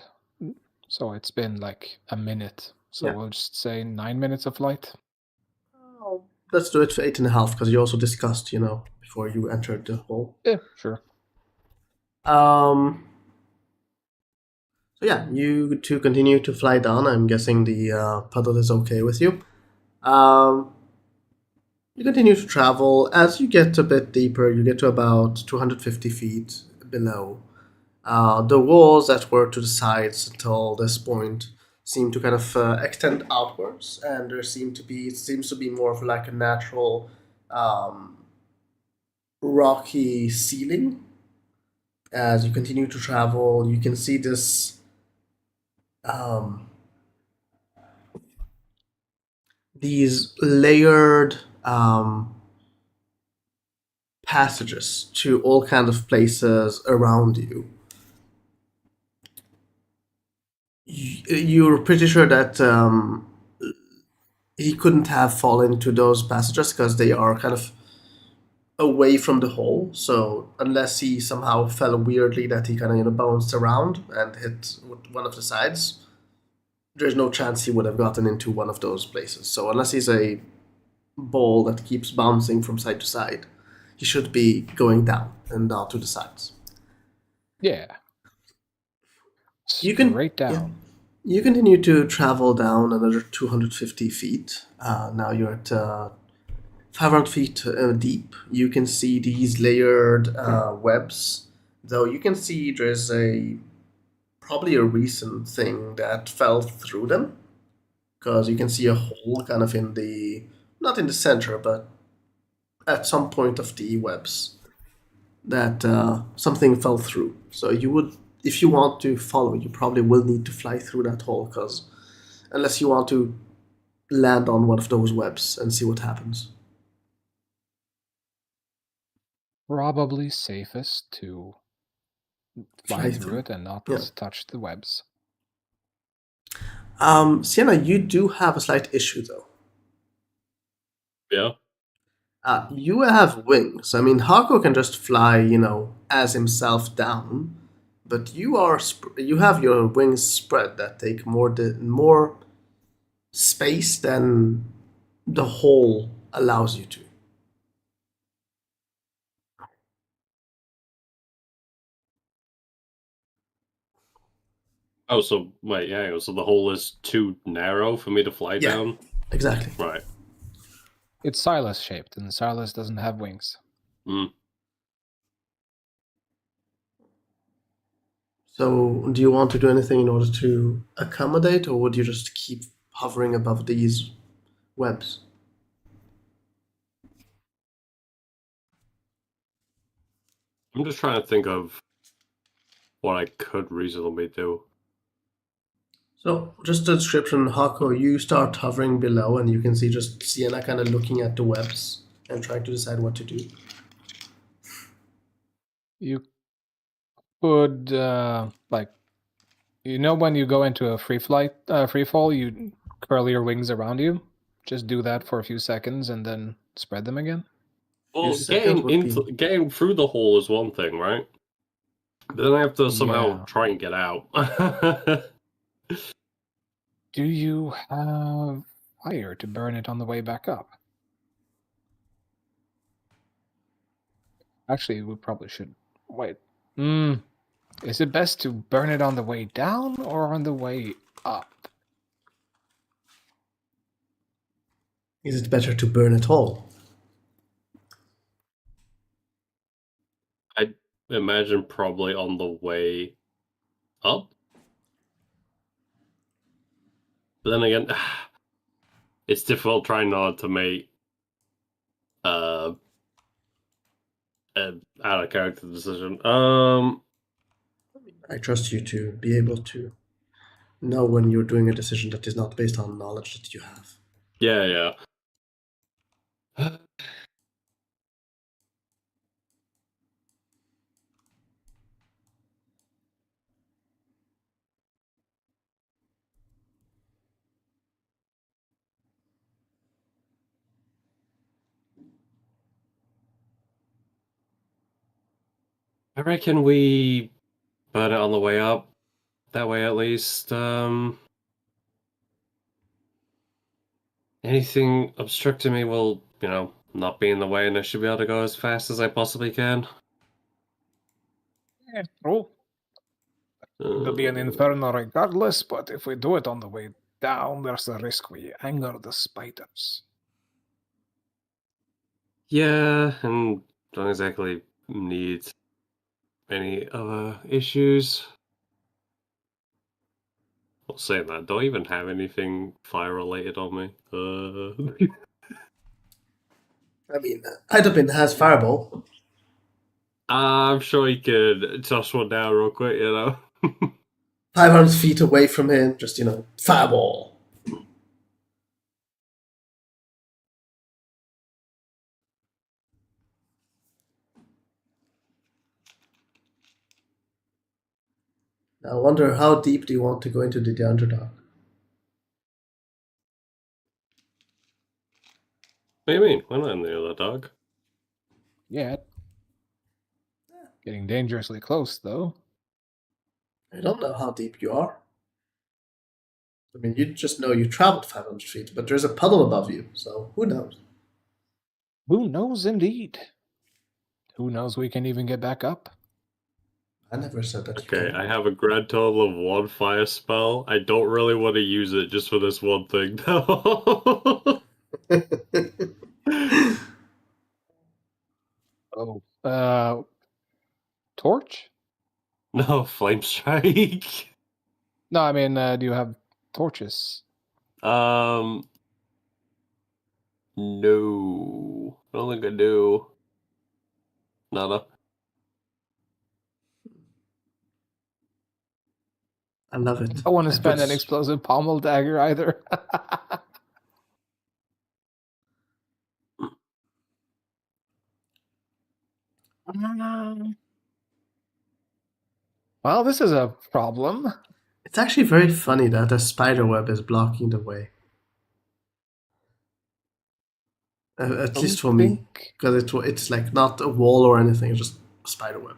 so it's been like a minute. So Yeah. we'll just say 9 minutes of flight. Let's do it for 8.5 because you also discussed, before you entered the hole. Yeah, sure. So yeah, you two continue to fly down. I'm guessing the puddle is okay with you. You continue to travel. As you get a bit deeper, you get to about 250 feet below. The walls that were to the sides until this point seem to kind of extend outwards, and it seems to be more of like a natural rocky ceiling. As you continue to travel, you can see this these layered passages to all kinds of places around you. You're pretty sure that he couldn't have fallen into those passages because they are kind of away from the hole. So unless he somehow fell weirdly that he kind of bounced around and hit one of the sides, there's no chance he would have gotten into one of those places. So unless he's a ball that keeps bouncing from side to side, he should be going down and down to the sides. Yeah. You can Straight down. yeah. You continue to travel down another 250 feet. Now you're at 500 feet deep. You can see these layered webs, though you can see there's probably a recent thing that fell through them, because you can see a hole kind of not in the center, but at some point of the webs that something fell through. So if you want to follow, you probably will need to fly through that hole, because unless you want to land on one of those webs and see what happens. Probably safest to fly Fly through through. it and not Yeah. touch the webs. Sienna, you do have a slight issue though. Yeah. You have wings. I mean, Hako can just fly, as himself down, but you have your wings spread that take more space than the hole allows you to. Oh, so wait, yeah, so the hole is too narrow for me to fly Yeah. down? Exactly. Right. It's Silas shaped, and Silas doesn't have wings. Mm. So, do you want to do anything in order to accommodate, or would you just keep hovering above these webs? I'm just trying to think of what I could reasonably do. So, just a description, Hako, you start hovering below and you can see just Sienna kind of looking at the webs and trying to decide what to do. You could like, you know, when you go into a free fall, you curl your wings around you. Just do that for a few seconds and then spread them again. Well, seconds would be- getting through the hole is one thing, right? Then I have to somehow Yeah. try and get out. Do you have fire to burn it on the way back up? Actually, we probably should wait. Is it best to burn it on the way down or on the way up? Is it better to burn it all? I imagine probably on the way up. But then again, it's difficult trying not to make an out of character decision. I trust you to be able to know when you're doing a decision that is not based on knowledge that you have. Yeah. I reckon we burn it on the way up. That way, at least, anything obstructing me will, not be in the way, and I should be able to go as fast as I possibly can. Yeah, true. There'll be an inferno regardless, but if we do it on the way down, there's a risk we anger the spiders. Yeah, and don't exactly need any other issues. Well, saying that, don't even have anything fire related on me. I mean, Idopin has Fireball. I'm sure he could toss one down real quick, 500 feet away from him, just, Fireball. I wonder how deep do you want to go into the Underdark? What do you mean? We're not in the other dog. Yeah. Getting dangerously close, though. I don't know how deep you are. I mean, you just know you traveled 500 feet, but there's a puddle above you, so who knows? Who knows, indeed? Who knows we can even get back up? I never said that Okay, you I have a grand total of 1 fire spell. I don't really want to use it just for this one thing, though. can. Oh, torch? No, flame strike. No, I mean, do you have torches? No. I don't think I do. Nada. I love it. I don't want to I spend put- an explosive pommel dagger either. Well, this is a problem. It's actually very funny that a spider web is blocking the way. At least for me, because it's like not a wall or anything; it's just a spider web.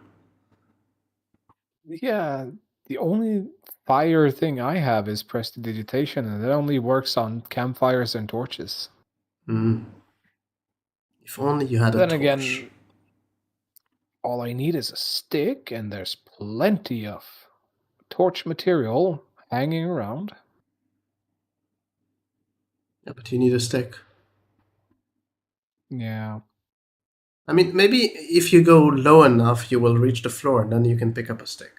Yeah, the only fire thing I have is prestidigitation, and it only works on campfires and torches. Mm. If only you had a Then torch. again, all I need is a stick, and there's plenty of torch material hanging around. Yeah, but you need a stick. Yeah. I mean, maybe if you go low enough, you will reach the floor, and then you can pick up a stick.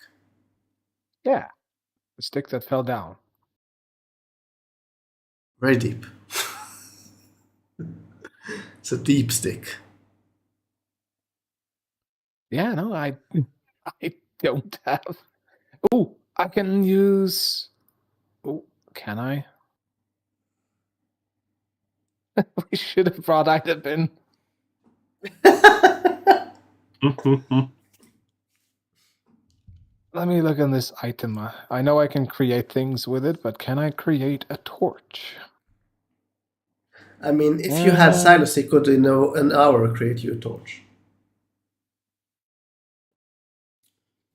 Yeah. The stick that fell down. Very deep. It's a deep stick. Yeah, no, I don't have. Oh, I can use. Oh, can I? We should have brought item in. Let me look on this item. I know I can create things with it, but can I create a torch? I mean, if you had Silas, he could in an hour create you a torch.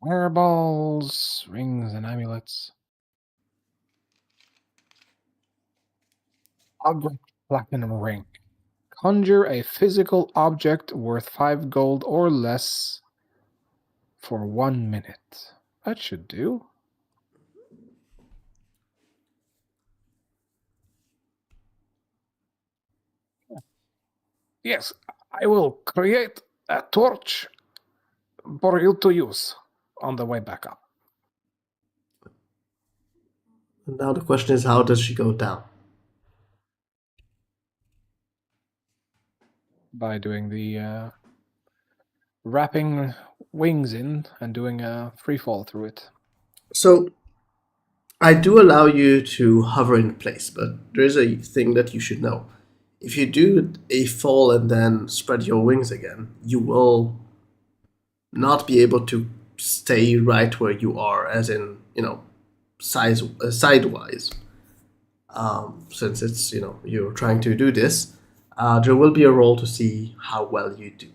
Wearables, rings, and amulets. Object platinum ring. Conjure a physical object worth 5 gold or less for 1 minute. That should do. Yes, I will create a torch for you to use on the way back up. And now the question is, how does she go down? By doing the wrapping wings in and doing a free fall through it. So, I do allow you to hover in place, but there is a thing that you should know. If you do a fall and then spread your wings again, you will not be able to stay right where you are, as in, sidewise. Since it's, you're trying to do this, there will be a roll to see how well you do.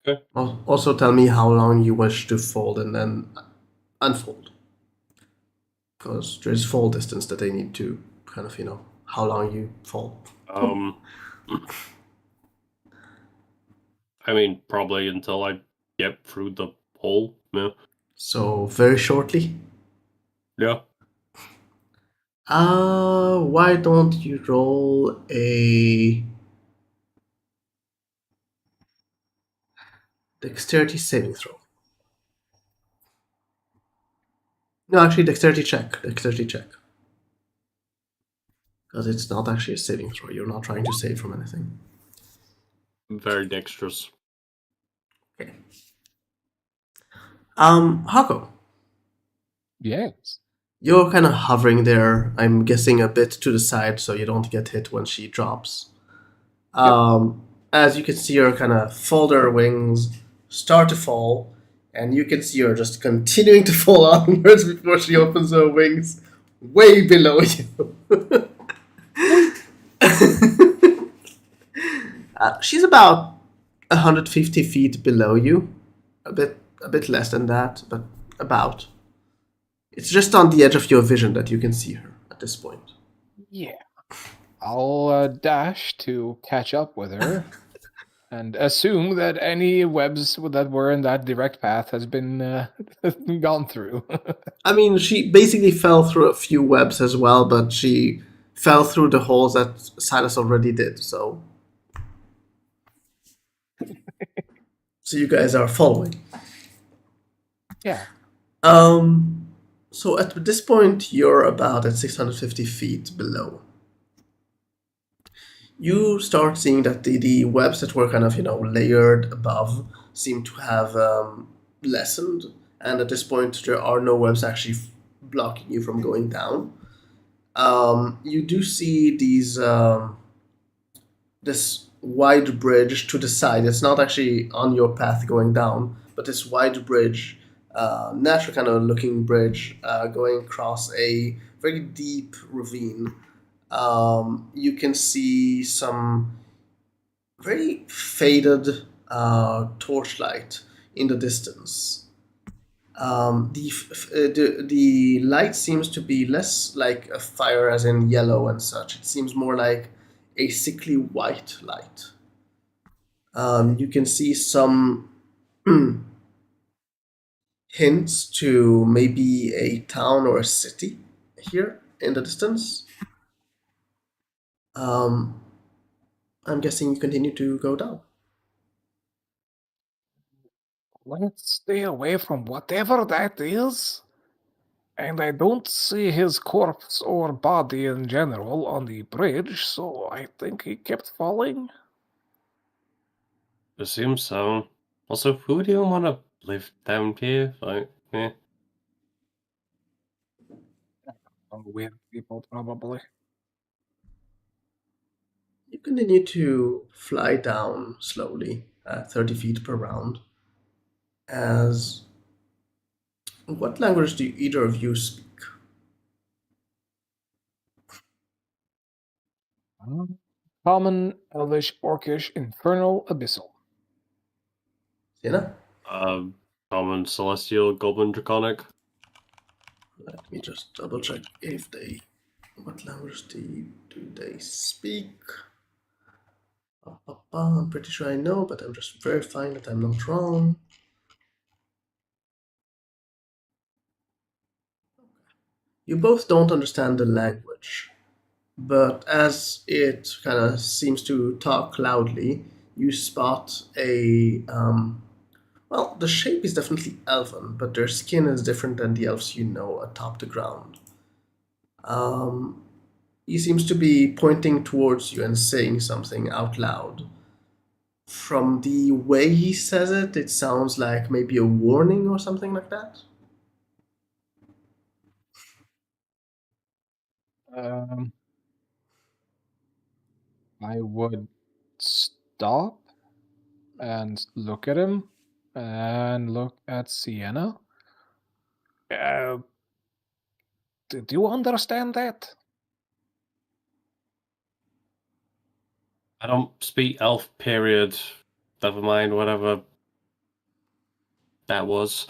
Okay. Also, tell me how long you wish to fold and then unfold. Because there's fall distance that they need to kind of, how long you fall. I mean, probably until I get through the hole. Yeah. So, very shortly. Yeah. Why don't you roll a dexterity saving throw? No, actually, dexterity check. Dexterity check. Because it's not actually a saving throw. You're not trying to save from anything. Very dexterous. Okay. Hako, Yes. you're kind of hovering there. I'm guessing a bit to the side so you don't get hit when she drops. As you can see her kind of fold her wings, start to fall, and you can see her just continuing to fall onwards before she opens her wings way below you. She's about 150 feet below you, a bit less than that, but about. It's just on the edge of your vision that you can see her at this point. Yeah. I'll dash to catch up with her and assume that any webs that were in that direct path has been gone through. I mean, she basically fell through a few webs as well, but she fell through the holes that Silas already did, so. So you guys are following. Yeah. So at this point, you're about at 650 feet below. You start seeing that the webs that were kind of, layered above seem to have lessened. And at this point, there are no webs actually blocking you from going down. You do see this wide bridge to the side. It's not actually on your path going down, but this wide bridge, natural kind of looking bridge, going across a very deep ravine. You can see some very faded torchlight in the distance. The light seems to be less like a fire as in yellow and such. It seems more like a sickly white light. You can see some hints to maybe a town or a city here in the distance. I'm guessing you continue to go down. Let's stay away from whatever that is. And I don't see his corpse or body in general on the bridge, so I think he kept falling. assume so. Also, who do you want to live down here? Like, Weird people, probably. You continue to fly down slowly at 30 feet per round. As what language do either of you speak? Common, Elvish, Orcish, Infernal, Abyssal. Sienna? Common, Celestial, Goblin, Draconic. Let me just double check if they. What language do they speak? I'm pretty sure I know, but I'm just verifying that I'm not wrong. You both don't understand the language, but as it kind of seems to talk loudly, you spot a. Well, the shape is definitely elven, but their skin is different than the elves you know atop the ground. He seems to be pointing towards you and saying something out loud. From the way he says it, it sounds like maybe a warning or something like that. I would stop and look at him and look at Sienna. Do you understand that? I don't speak elf, period. Never mind, whatever that was.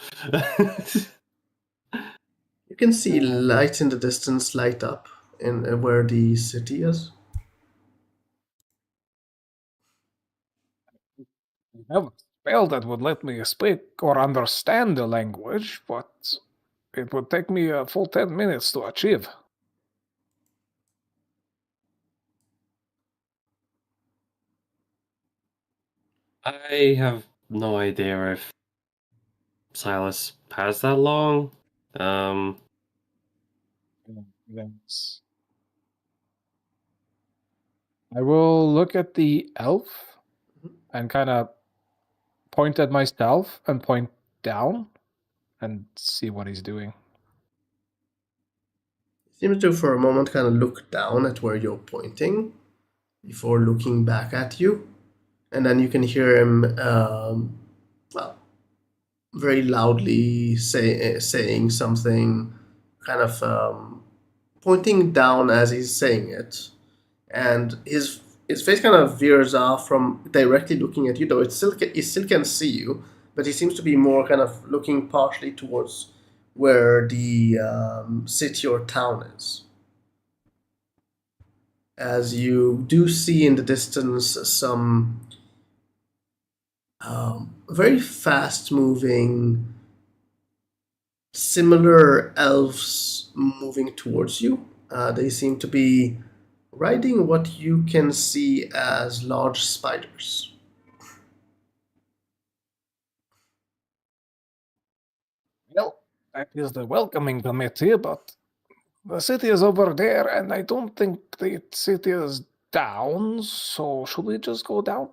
You can see lights in the distance light up in where the city is. I have a spell that would let me speak or understand the language, but it would take me a full 10 minutes to achieve. I have no idea if Silas has that long. That's... I will look at the elf and kind of point at myself and point down and see what he's doing. Seems to, for a moment, kind of look down at where you're pointing before looking back at you. And then you can hear him, well, very loudly saying something, kind of pointing down as he's saying it. And his face kind of veers off from directly looking at you, though he still can see you, but he seems to be more kind of looking partially towards where the city or town is. As you do see in the distance some very fast moving, similar elves moving towards you. They seem to be riding what you can see as large spiders. Well, that is the welcoming committee, but the city is over there, and I don't think the city is down, so should we just go down?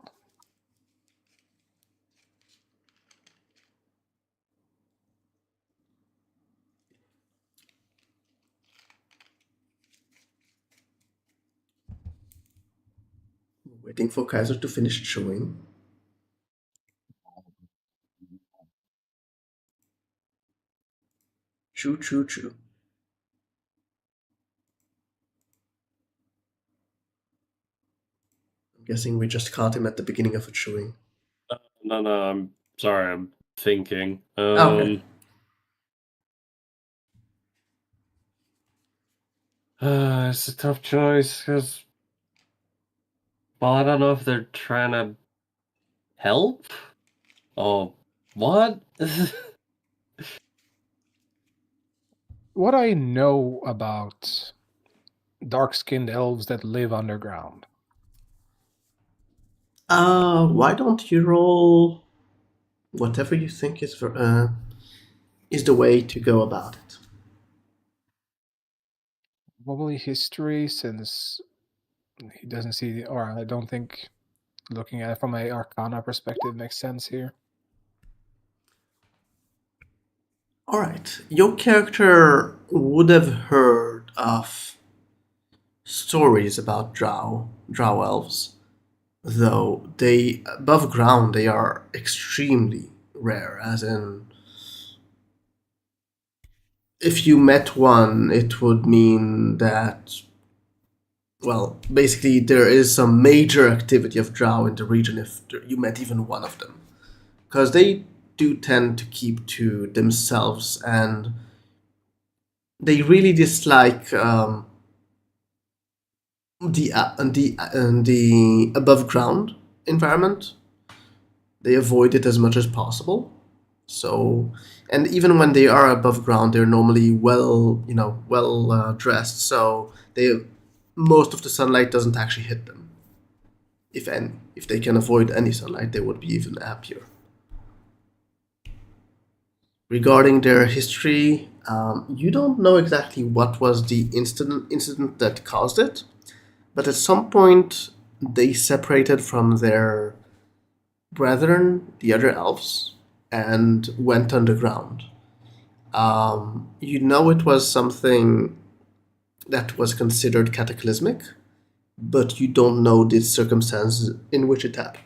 Waiting for Kaiser to finish chewing. Chew, chew, chew. I'm guessing we just caught him at the beginning of a chewing. No, I'm sorry, I'm thinking. Okay. It's a tough choice because, well, I don't know if they're trying to help. Oh, what? What I know about dark-skinned elves that live underground. Why don't you roll whatever you think is the way to go about it? Probably history, since he doesn't see, or I don't think looking at it from a Arcana perspective makes sense here. All right, your character would have heard of stories about drow elves, though they above ground they are extremely rare. As in, if you met one, it would mean that, well, basically there is some major activity of drow in the region if you met even one of them, because they do tend to keep to themselves and they really dislike the above ground environment. They avoid it as much as possible. So, and even when they are above ground, they're normally well dressed. So most of the sunlight doesn't actually hit them. If any, if they can avoid any sunlight, they would be even happier. Regarding their history, you don't know exactly what was the incident that caused it, but at some point they separated from their brethren, the other elves, and went underground. You know it was something that was considered cataclysmic, but you don't know the circumstances in which it happened.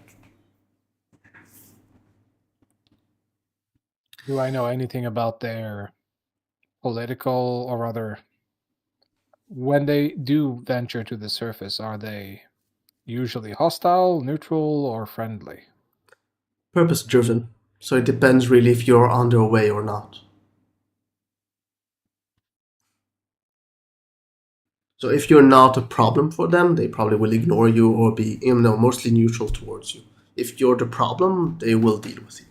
Do I know anything about their political, or rather, when they do venture to the surface, are they usually hostile, neutral, or friendly? Purpose driven, so it depends really if you're on their way or not. So if you're not a problem for them, they probably will ignore you or be, mostly neutral towards you. If you're the problem, they will deal with you.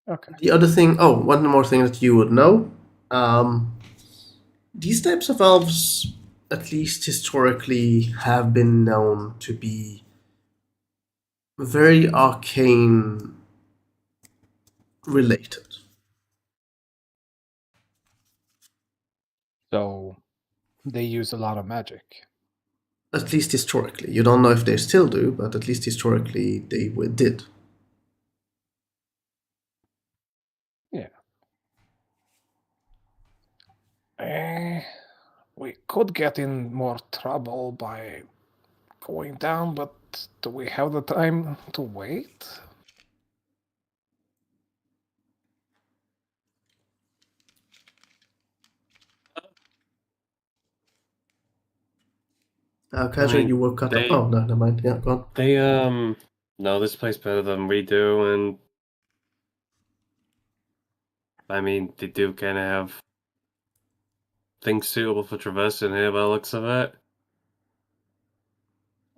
Okay. The other thing, one more thing that you would know. These types of elves, at least historically, have been known to be very arcane related. So they use a lot of magic. At least historically. You don't know if they still do, but at least historically they did. Yeah. We could get in more trouble by going down, but do we have the time to wait? Kaja, you were cut off. Oh, no, never mind. Yeah, go on. They know this place better than we do, and I mean they do kind of have things suitable for traversing here by the looks of it.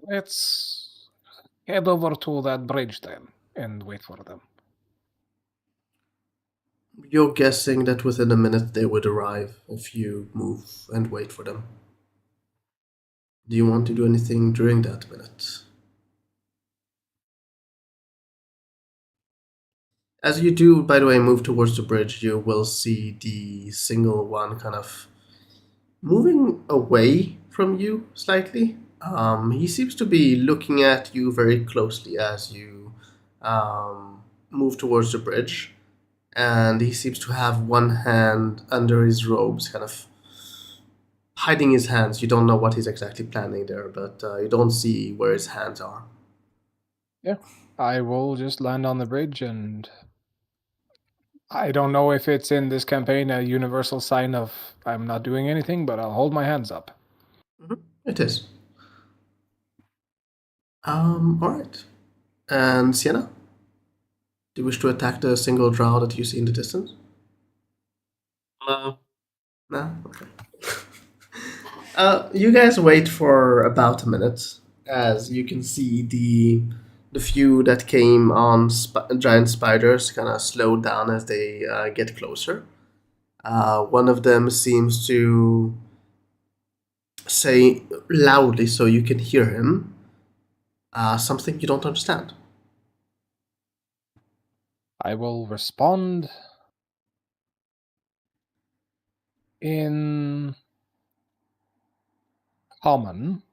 Let's head over to that bridge then and wait for them. You're guessing that within a minute they would arrive if you move and wait for them. Do you want to do anything during that minute? As you do, by the way, move towards the bridge, you will see the single one kind of moving away from you slightly. He seems to be looking at you very closely as you move towards the bridge, and he seems to have one hand under his robes, kind of hiding his hands. You don't know what he's exactly planning there, but you don't see where his hands are. Yeah, I will just land on the bridge, and I don't know if it's in this campaign a universal sign of I'm not doing anything, but I'll hold my hands up. It is. All right. And Sienna, do you wish to attack the single drow that you see in the distance? No. No? Okay. You guys wait for about a minute, as you can see the few that came on giant spiders kind of slow down as they get closer. One of them seems to say loudly so you can hear him something you don't understand. I will respond in common.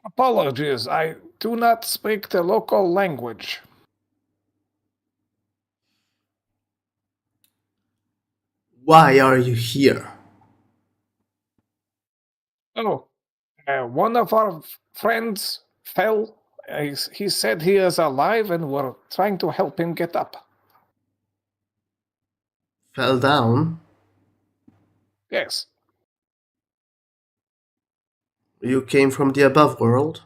Apologies, I do not speak the local language. Why are you here? Oh, one of our friends fell. He said he is alive and we're trying to help him get up. Fell down? Yes, You came from the above world?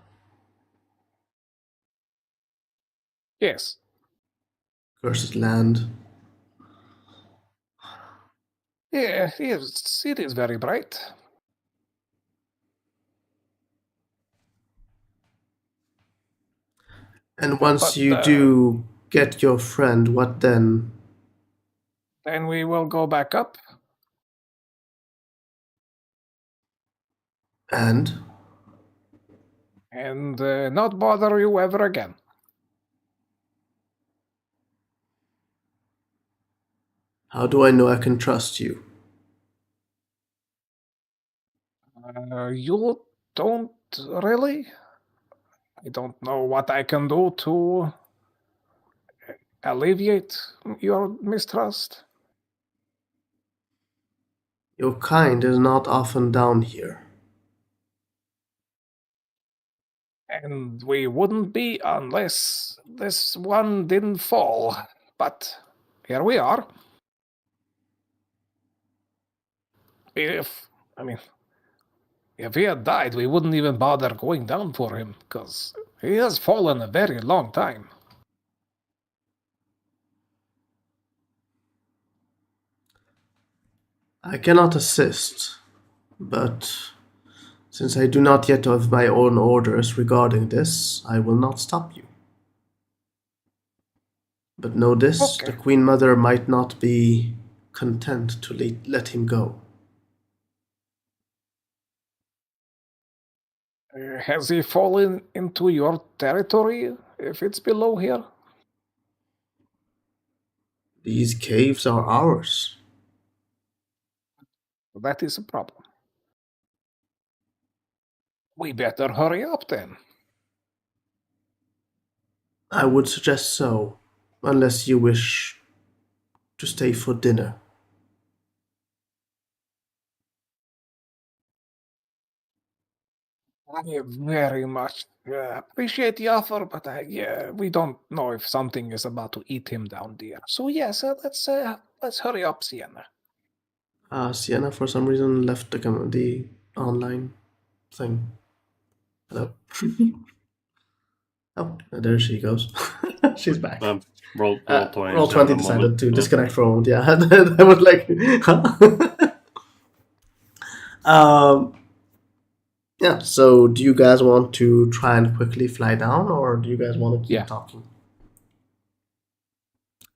yes. Cursed land. Yeah, it is very bright. And once But you do get your friend, what then? then we will go back up. And? And not bother you ever again. How do I know I can trust you? You don't really? I don't know what I can do to alleviate your mistrust. Your kind is not often down here. And we wouldn't be unless this one didn't fall. But here we are. If, I mean, if he had died, we wouldn't even bother going down for him, because he has fallen a very long time. I cannot assist, but since I do not yet have my own orders regarding this, I will not stop you. But know this, Okay. the Queen Mother might not be content to let him go. Has he fallen into your territory, if it's below here? These caves are ours. That is a problem. We better hurry up then. I would suggest so, unless you wish to stay for dinner. I very much appreciate the offer, but we don't know if something is about to eat him down there. So yes, let's hurry up, Sienna. Sienna, for some reason, left the online thing. Hello? Oh, there she goes. She's back. Roll 20. Roll 20 at the decided moment. to Yeah. disconnect for a moment. Yeah, I was like, huh? Yeah, so do you guys want to try and quickly fly down, or do you guys want to keep Yeah. talking?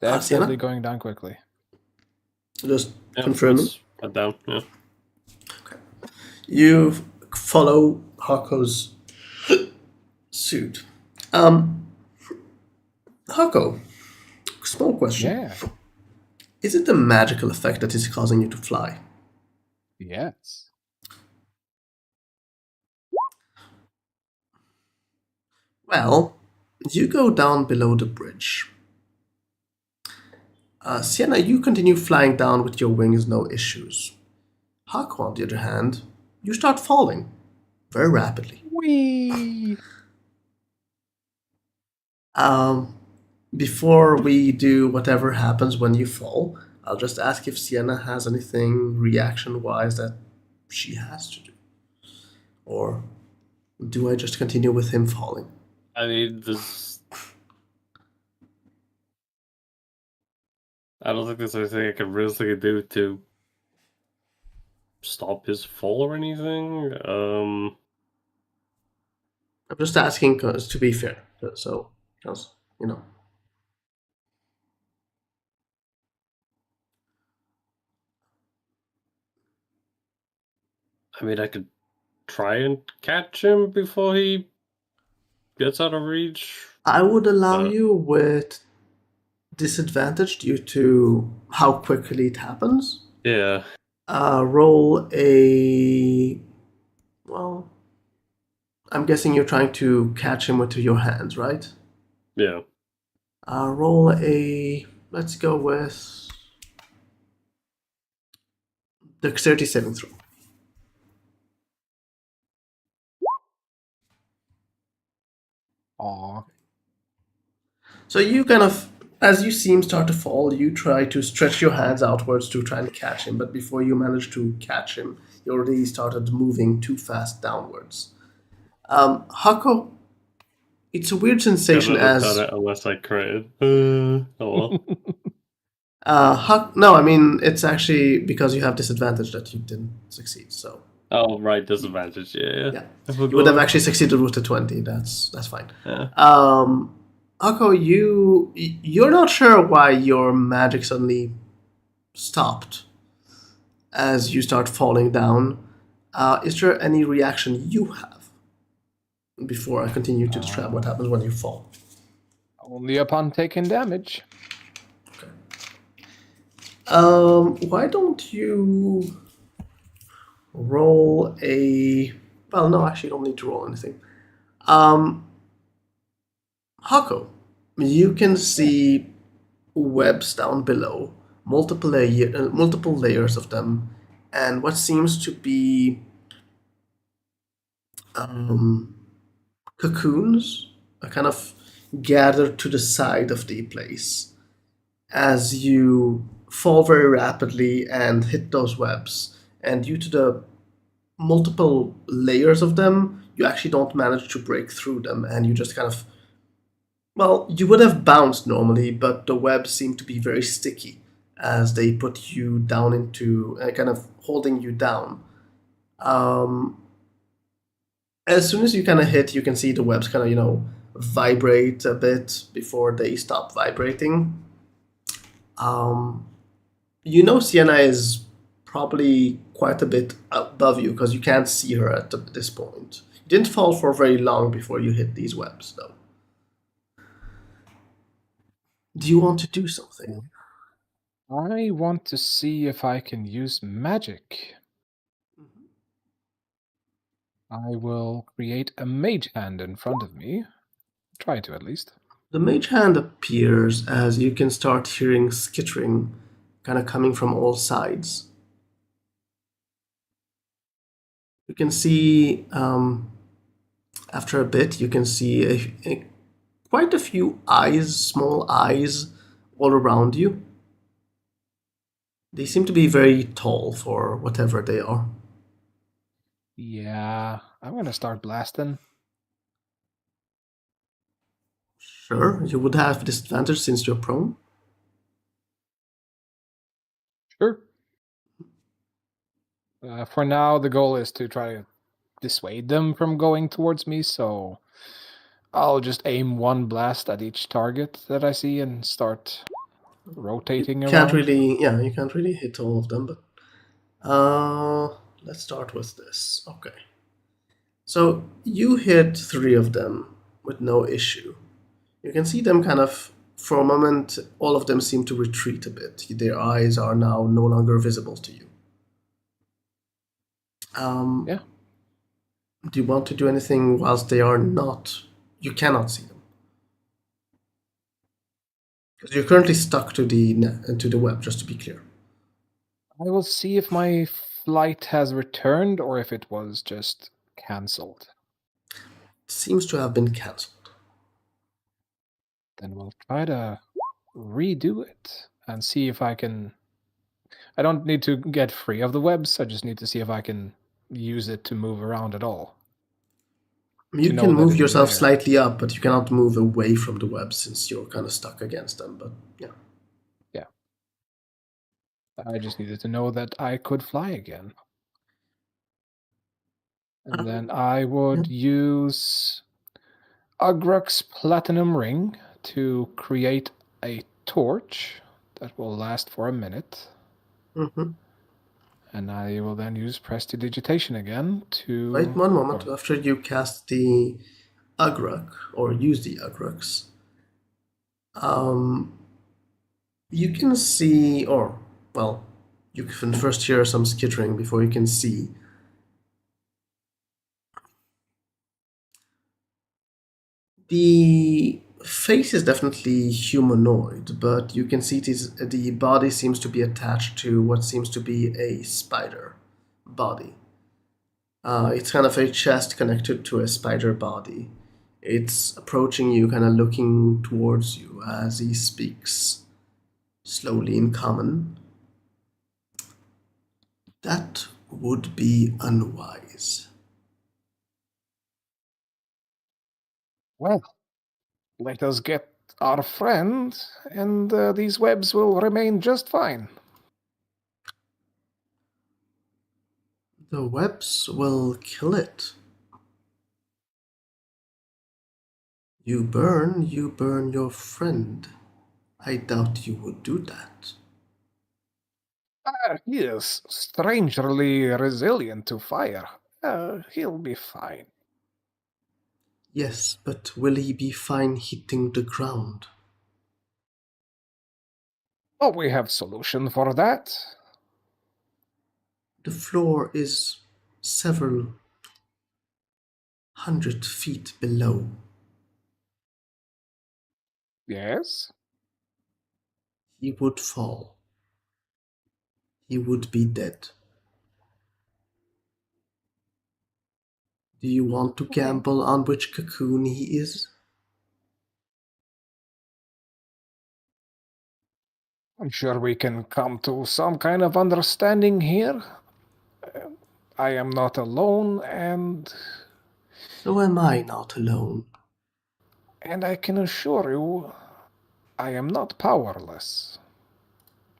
Definitely Sienna? going down quickly. Just Yeah, confirming. let's head down. Yeah. You follow Hako's suit. Hako, small question. Yeah. Is it the magical effect that is causing you to fly? Yes. Well, you go down below the bridge. Sienna, you continue flying down with your wings, no issues. Hako, on the other hand, you start falling very rapidly. Whee! Before we do whatever happens when you fall, I'll just ask if Sienna has anything reaction-wise that she has to do. Or do I just continue with him falling? I mean, this. I don't think there's anything I can realistically do to stop his fall or anything. I'm just asking to be fair. So, because, you know. I mean, I could try and catch him before he gets out of reach. I would allow you with disadvantage due to how quickly it happens. Yeah. Roll a Well, I'm guessing you're trying to catch him with your hands, right? Yeah. Roll a. Let's go with dexterity saving throw. Aw. So you kind of, as you see him start to fall, you try to stretch your hands outwards to try and catch him, but before you manage to catch him, you already started moving too fast downwards. Hako, it's a weird sensation Couldn't have done as it unless I critted. Oh no, I mean it's actually because you have disadvantage that you didn't succeed. So well. Oh, right, disadvantage. Yeah. yeah, I you would have forgot. actually succeeded with the 20. That's fine. Yeah. Hako, you're not sure why your magic suddenly stopped as you start falling down. Is there any reaction you have before I continue to describe what happens when you fall? Only upon taking damage. Why don't you roll a? Well, no, actually, you don't need to roll anything. Hako, you can see webs down below, multiple layers of them, and what seems to be cocoons are kind of gathered to the side of the place as you fall very rapidly and hit those webs. And due to the multiple layers of them, you actually don't manage to break through them, and you just kind of, well, you would have bounced normally, but the webs seem to be very sticky as they put you down into kind of holding you down. As soon as you kind of hit, you can see the webs kind of, vibrate a bit before they stop vibrating. Sienna is probably quite a bit above you because you can't see her at this point. You didn't fall for very long before you hit these webs, though. Do you want to do something? I want to see if I can use magic. I will create a mage hand in front of me. Try to, at least. The mage hand appears as you can start hearing skittering kind of coming from all sides. You can see, after a bit, you can see quite a few eyes, small eyes, all around you. They seem to be very tall for whatever they are. Yeah, I'm gonna start blasting. Sure, you would have disadvantage since you're prone. Sure. For now, the goal is to try to dissuade them from going towards me, so I'll just aim one blast at each target that I see and start rotating You around. can't really hit all of them, but let's start with this. Okay. So you hit 3 of them with no issue. You can see them kind of, for a moment, all of them seem to retreat a bit. Their eyes are now no longer visible to you. Yeah. Do you want to do anything whilst they are not? You cannot see them. Because you're currently stuck to the web, just to be clear. I will see if my flight has returned or if it was just cancelled. It seems to have been cancelled. Then we'll try to redo it and see if I can. I don't need to get free of the webs, I just need to see if I can use it to move around at all. You know can that move it's yourself there. slightly up, but you cannot move away from the web since you're kind of stuck against them. But yeah. Yeah. I just needed to know that I could fly again. And then I would use Agruk's Platinum Ring to create a torch that will last for a minute. Mm-hmm. And I will then use Prestidigitation again to... Wait one moment. After you cast the Agruk, or use the Agruks, you can see, or, well, you can first hear some skittering before you can see. The face is definitely humanoid, but you can see the body seems to be attached to what seems to be a spider body. It's kind of a chest connected to a spider body. It's approaching you, kind of looking towards you as he speaks slowly in common. That would be unwise. Well, let us get our friend, and these webs will remain just fine. The webs will kill it. You burn your friend. I doubt you would do that. He is strangely resilient to fire. He'll be fine. Yes, but will he be fine hitting the ground? Oh, we have solution for that. The floor is several 100 feet below. Yes? He would fall. He would be dead. Do you want to gamble on which cocoon he is? I'm sure we can come to some kind of understanding here. I am not alone, and So am I not alone. I can assure you, I am not powerless.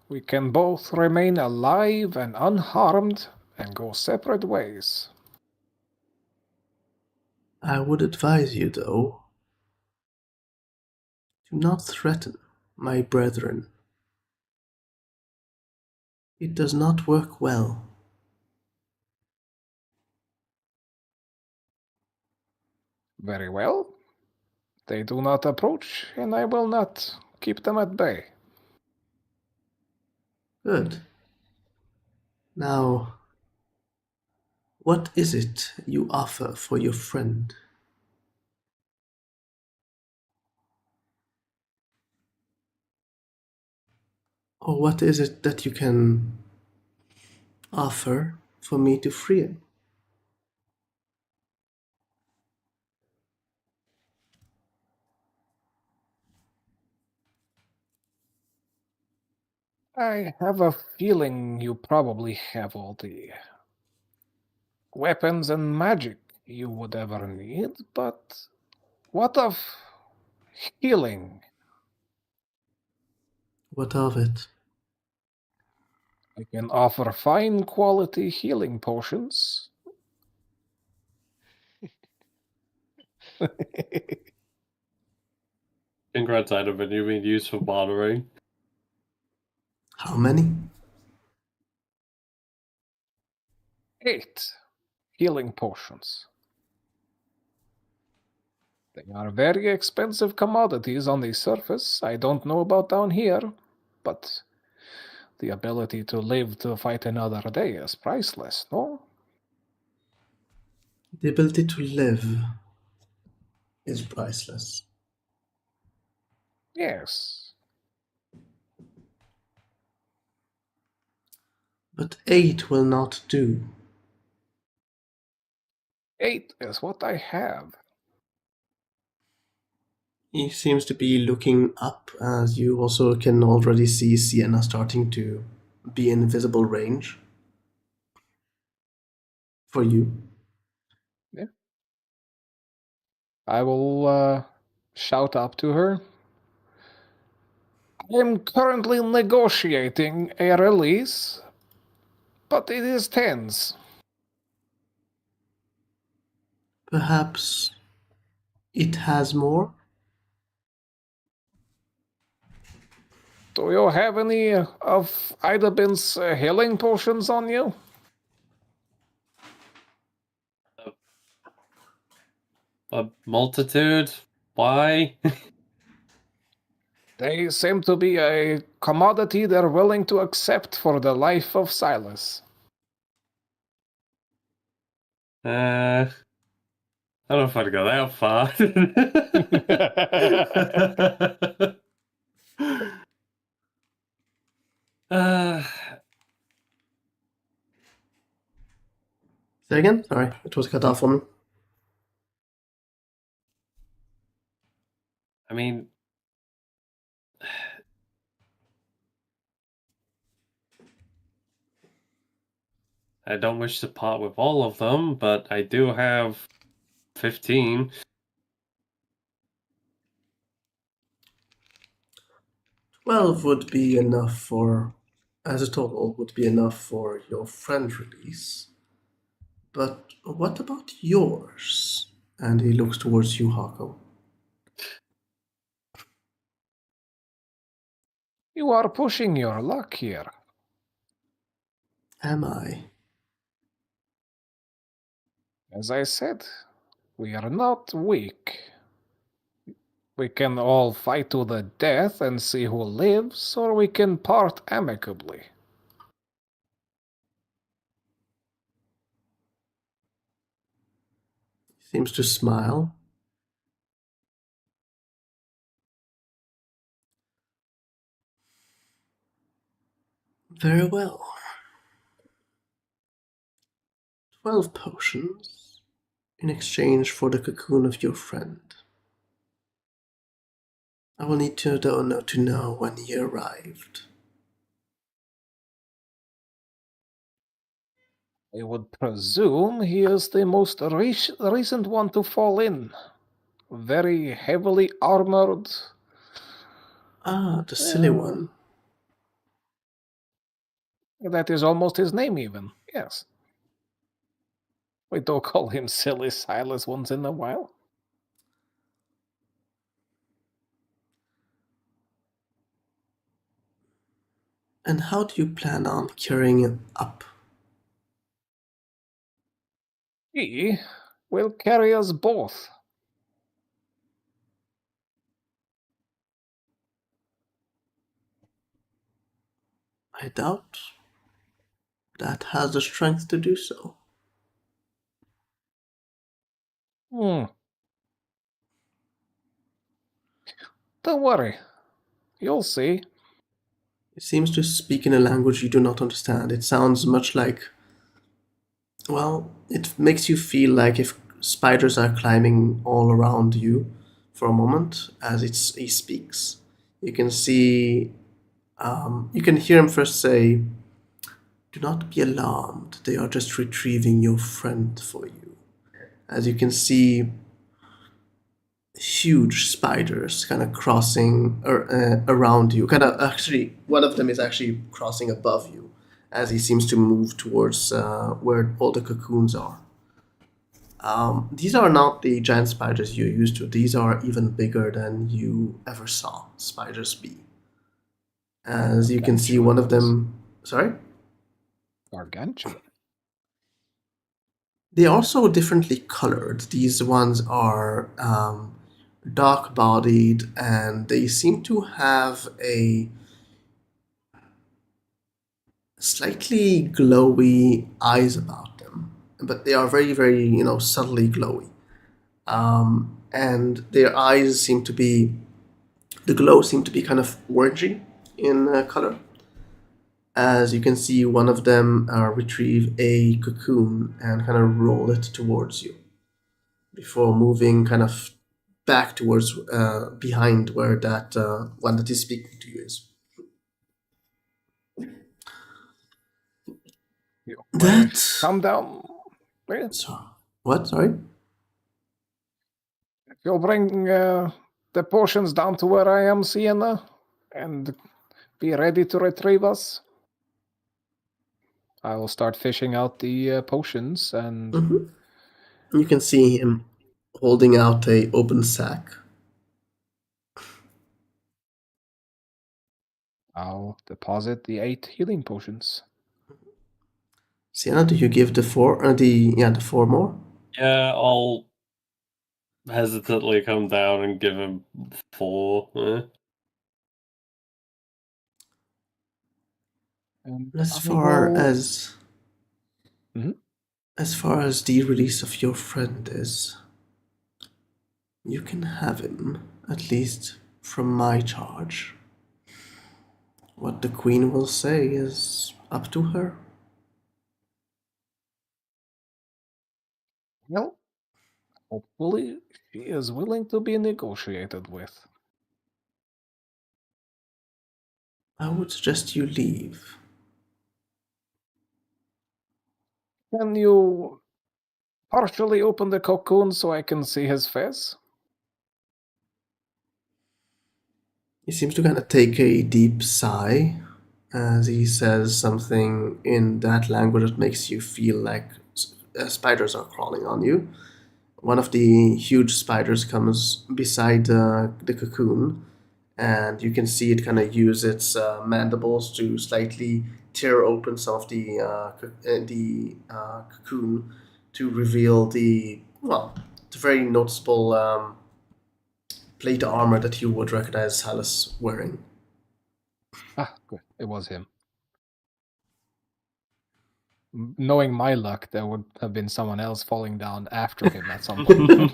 We can both remain alive and unharmed and go separate ways. I would advise you, though, do not threaten my brethren. It does not work well. Very well. They do not approach, and I will not keep them at bay. Good. Now, what is it you offer for your friend? Or what is it that you can offer for me to free him? I have a feeling you probably have all the weapons and magic you would ever need, but what of healing? What of it? I can offer fine quality healing potions. Congrats, Adam, and you've been used for bartering. How many? 8 healing potions. They are very expensive commodities on the surface. I don't know about down here, but the ability to live to fight another day is priceless, no? The ability to live is priceless. Yes. But 8 will not do. 8 is what I have. He seems to be looking up, as you also can already see Sienna starting to be in visible range for you. Yeah. I will shout up to her. I'm currently negotiating a release, but it is tense. Perhaps it has more? Do you have any of Idabin's healing potions on you? A multitude? Why? They seem to be a commodity they're willing to accept for the life of Silas. I don't know if I'd go that far. uh, Say again? Sorry, it was cut off for me. I mean, I don't wish to part with all of them, but I do have 15. 12 would be enough for, as a total, would be enough for your friend release. But what about yours? And he looks towards you, Hako. You are pushing your luck here. Am I? As I said, we are not weak. We can all fight to the death and see who lives, or we can part amicably. Seems to smile. Very well. 12 potions in exchange for the cocoon of your friend. I will need to know when he arrived. I would presume he is the most recent one to fall in. Very heavily armored. Ah, the silly one. That is almost his name, even. Yes. We do call him Silly Silas once in a while. And how do you plan on carrying him up? He will carry us both. I doubt that has the strength to do so. Don't worry. You'll see. It seems to speak in a language you do not understand. It sounds much like, well, it makes you feel like if spiders are climbing all around you for a moment as he speaks. You can see, you can hear him first say, "Do not be alarmed. They are just retrieving your friend for you." As you can see, huge spiders kind of crossing around you. Kind of actually, one of them is actually crossing above you as he seems to move towards where all the cocoons are. These are not the giant spiders you're used to. These are even bigger than you ever saw spiders be. As you can see, one of them. Sorry? Gargantuan. They are also differently colored. These ones are dark bodied and they seem to have a slightly glowy eyes about them, but they are very, very, subtly glowy. And their eyes seem to be, the glow seem to be kind of orangey in color. As you can see, one of them retrieve a cocoon and kind of roll it towards you before moving kind of back towards behind where that one that is speaking to you is. That. Calm down. So, what? Sorry? You'll bring the potions down to where I am, Sienna, and be ready to retrieve us. I will start fishing out the potions, and You can see him holding out a open sack. I'll deposit the 8 healing potions. Sienna, do you give the four more? Yeah, I'll hesitantly come down and give him 4. And As I far will- as Mhm. as far as the release of your friend is, You can have him, at least from my charge. What the Queen will say is up to her. Well, hopefully she is willing to be negotiated with. I would suggest you leave. Can you partially open the cocoon so I can see his face? He seems to kind of take a deep sigh as he says something in that language that makes you feel like spiders are crawling on you. One of the huge spiders comes beside the cocoon, and you can see it kind of use its mandibles to slightly tear open some of the cocoon to reveal the very noticeable plate armor that you would recognize Silas wearing. Ah, good. It was him. Knowing my luck, there would have been someone else falling down after him at some point.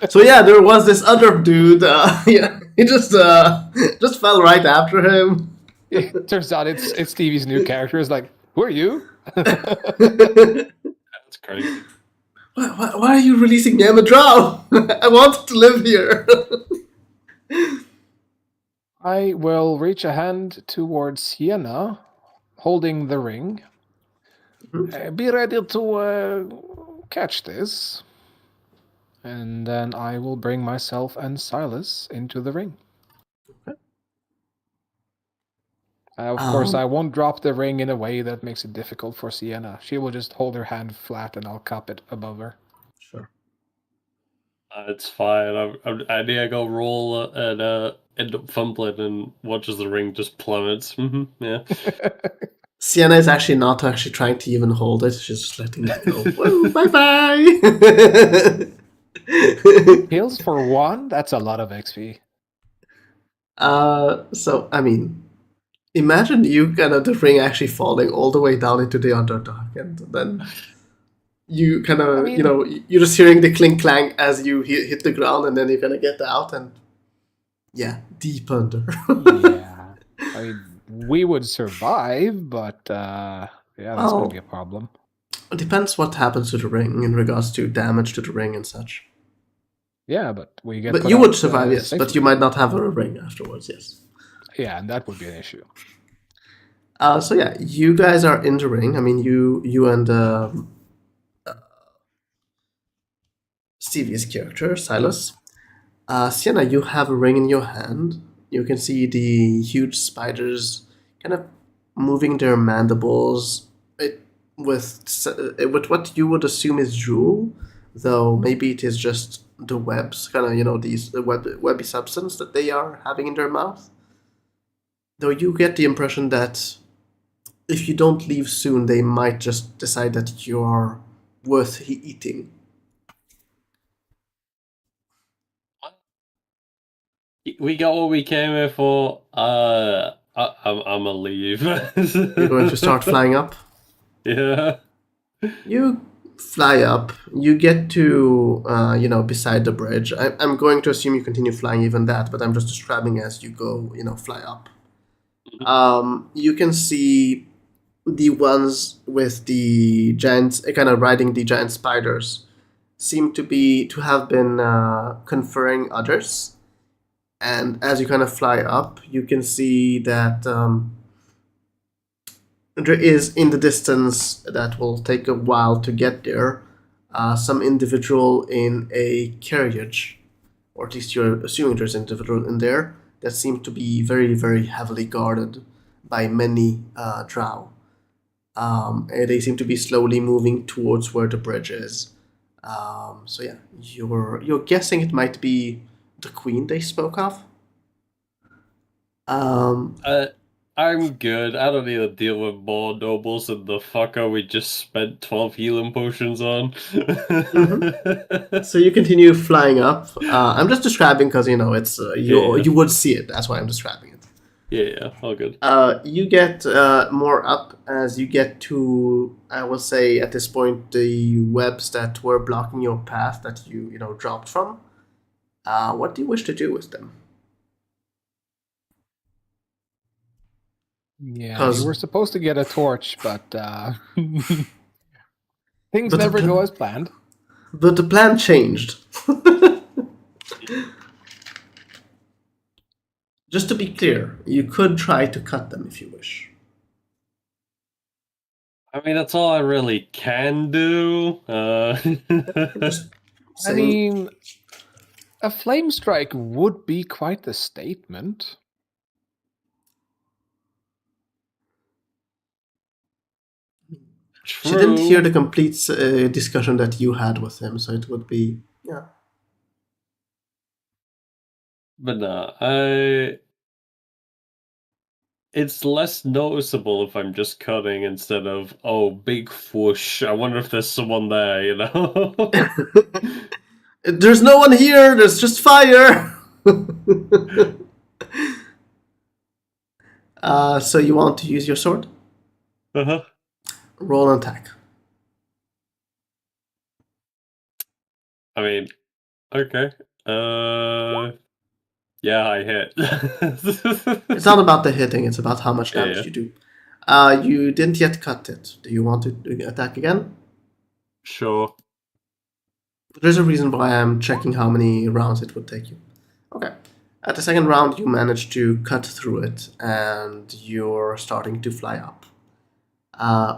So yeah, there was this other dude. Yeah, he just fell right after him. It turns out it's Stevie's new character. Is like, who are you? That's crazy. Why are you releasing me? I'm a drow. I wanted to live here. I will reach a hand towards Sienna, holding the ring. Be ready to catch this. And then I will bring myself and Silas into the ring. Of course, I won't drop the ring in a way that makes it difficult for Sienna. She will just hold her hand flat and I'll cup it above her. Sure. It's fine. I need to go roll and end up fumbling and watches the ring just plummets. Yeah. Sienna is actually not actually trying to even hold it. She's just letting it go. Whoa, bye bye. Kills for 1? That's a lot of XP. So I mean, imagine you kind of the ring actually falling all the way down into the Underdark, and then you kind of you're just hearing the clink clank as you hit the ground, and then you kind of get out and deep under. Yeah, I mean, we would survive, but that's going to be a problem. It depends what happens to the ring in regards to damage to the ring and such. Yeah, but we get. But you would survive, yes. Safely. But you might not have a ring afterwards, yes. Yeah, and that would be an issue. So yeah, you guys are in the ring. I mean, you and Stevie's character, Silas. Sienna, you have a ring in your hand. You can see the huge spiders kind of moving their mandibles with what you would assume is jewel, though maybe it is just the webs, kind of these webby substance that they are having in their mouth. Though you get the impression that if you don't leave soon, they might just decide that you are worth eating. We got what we came here for. I'm gonna leave. You're going to start flying up? Yeah. You fly up. You get to, beside the bridge. I'm going to assume you continue flying even that, but I'm just describing as you go, fly up. You can see the ones with the giants, kind of riding the giant spiders, seem to have been conferring others. And as you kind of fly up, you can see that there is in the distance, that will take a while to get there, some individual in a carriage, or at least you're assuming there's an individual in there that seem to be very, very heavily guarded by many drow. And they seem to be slowly moving towards where the bridge is. So yeah, you're guessing it might be the queen they spoke of. I'm good. I don't need to deal with more nobles than the fucker we just spent 12 healing potions on. So you continue flying up. I'm just describing because it's you would see it. That's why I'm describing it. Yeah, all good. You get more up as you get to, I will say at this point, the webs that were blocking your path that you dropped from. What do you wish to do with them? Yeah, 'Cause- you were supposed to get a torch, but things But the never go pl- as planned. But the plan changed. Just to be clear, you could try to cut them if you wish. I mean, that's all I really can do. Just I saying. mean, a flame strike would be quite the statement. She didn't hear True. the complete discussion that you had with him, so it would be yeah. But it's less noticeable if I'm just cutting instead of, oh, big whoosh. I wonder if there's someone there, you know? There's no one here. There's just fire. So you want to use your sword? Uh-huh. Roll an attack. I mean, okay. Yeah, I hit. It's not about the hitting. It's about how much damage Yeah. you do. You didn't yet cut it. Do you want to attack again? Sure. There's a reason why I'm checking how many rounds it would take you. Okay. At the second round, you manage to cut through it, and you're starting to fly up.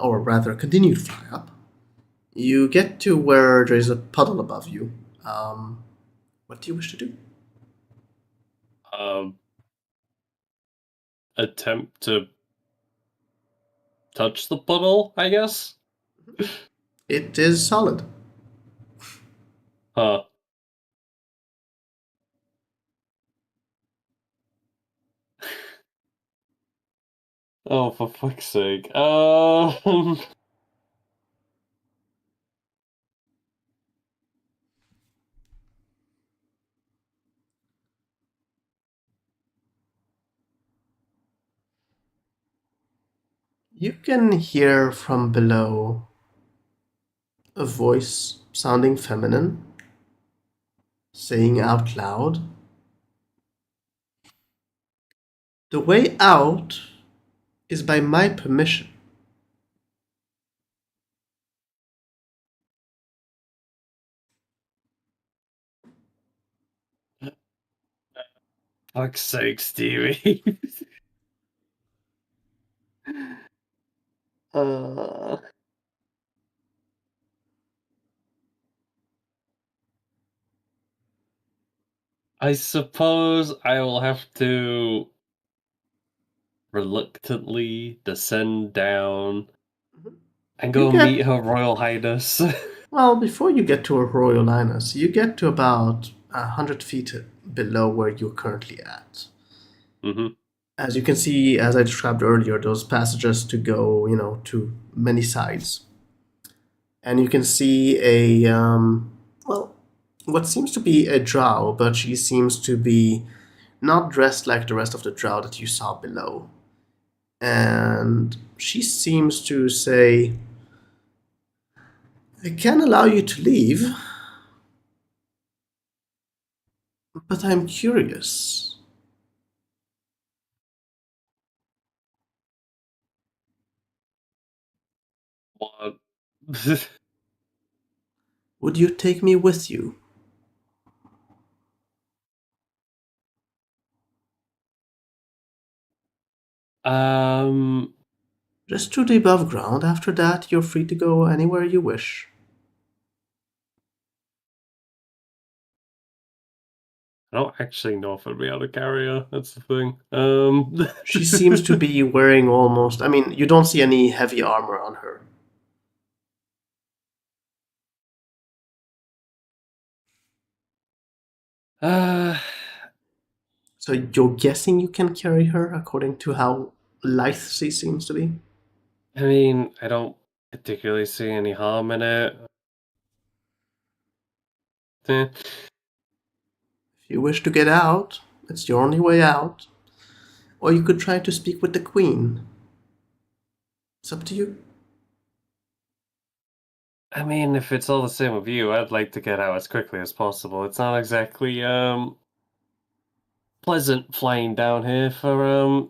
Or rather, continue to fly up. You get to where there is a puddle above you. What do you wish to do? Attempt to touch the puddle, I guess? It is solid. Huh. Oh, for fuck's sake. You can hear from below a voice sounding feminine, saying out loud, "The way out is by my permission." Fuck's sake, Stevie. uh... I suppose I will have to reluctantly descend down and You go get meet Her Royal Highness. Well, before you get to a Royal Highness, you get to about 100 feet below where you're currently at. Mm-hmm. As you can see, as I described earlier, those passages to go, to many sides. And you can see well, what seems to be a drow, but she seems to be not dressed like the rest of the drow that you saw below. And she seems to say, "I can allow you to leave, but I'm curious. What? Would you take me with you?" um, Just to the above ground. After that, you're free to go anywhere you wish. I don't actually know if I'd be able to carry her. That's the thing. She seems to be wearing almost. I mean, you don't see any heavy armor on her. Uh, So you're guessing you can carry her according to how lithe she seems to be? I mean, I don't particularly see any harm in it. Eh. If you wish to get out, it's your only way out. Or you could try to speak with the queen. It's up to you. I mean, if it's all the same with you, I'd like to get out as quickly as possible. It's not exactly pleasant flying down here for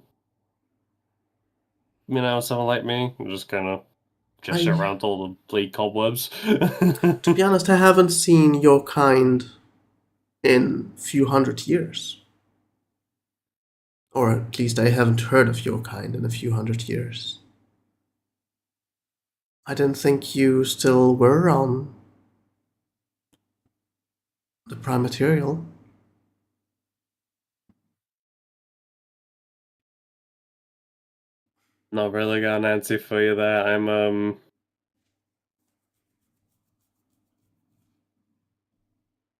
someone like me. I'm just kind of gesture around all the bleed cobwebs. To be honest, I haven't seen your kind in a few hundred years. Or at least I haven't heard of your kind in a few hundred years. I didn't think you still were on the prime material. Not really got an answer for you there.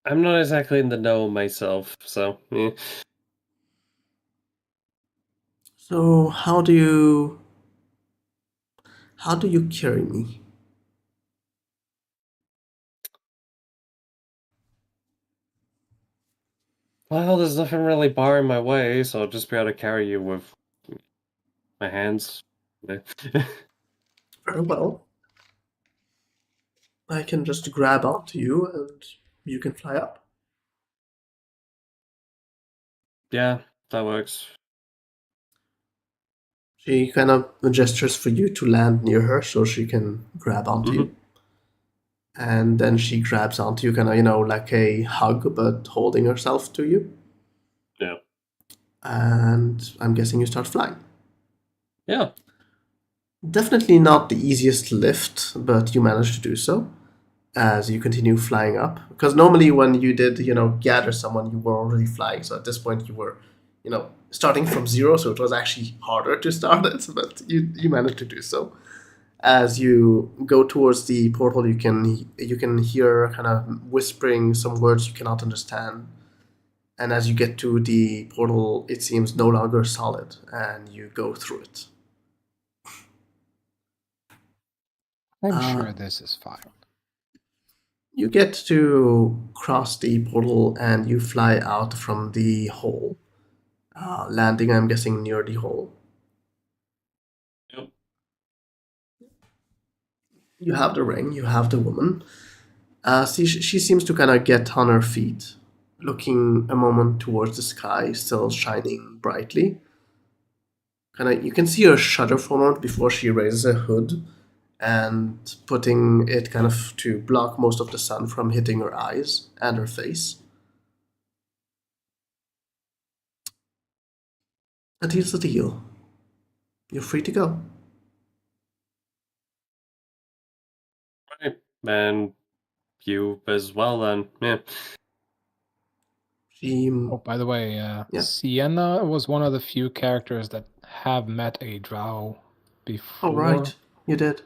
I'm not exactly in the know myself, so yeah. So how do you carry me? Well, there's nothing really barring my way, so I'll just be able to carry you with my hands. Very well. I can just grab onto you and you can fly up. Yeah, that works. She kind of gestures for you to land near her so she can grab onto you. And then she grabs onto you, kind of, like a hug, but holding herself to you. Yeah. And I'm guessing you start flying. Yeah. Definitely not the easiest lift, but you manage to do so as you continue flying up. Because normally when you did, gather someone, you were already flying. So at this point you were, starting from zero. So it was actually harder to start it, but you managed to do so. As you go towards the portal, you can hear kind of whispering some words you cannot understand. And as you get to the portal, it seems no longer solid, and you go through it. I'm sure this is fine. You get to cross the portal and you fly out from the hole, landing, I'm guessing, near the hole. Yep. You have the ring, you have the woman. She seems to kind of get on her feet, looking a moment towards the sky, still shining brightly. Kind of, you can see her shudder for a moment before she raises her hood and putting it kind of to block most of the sun from hitting her eyes and her face. A deal's a deal. You're free to go. Right. And you as well then. Yeah. She, Oh, by the way, Yeah. Sienna was one of the few characters that have met a drow before. Oh, right. You did.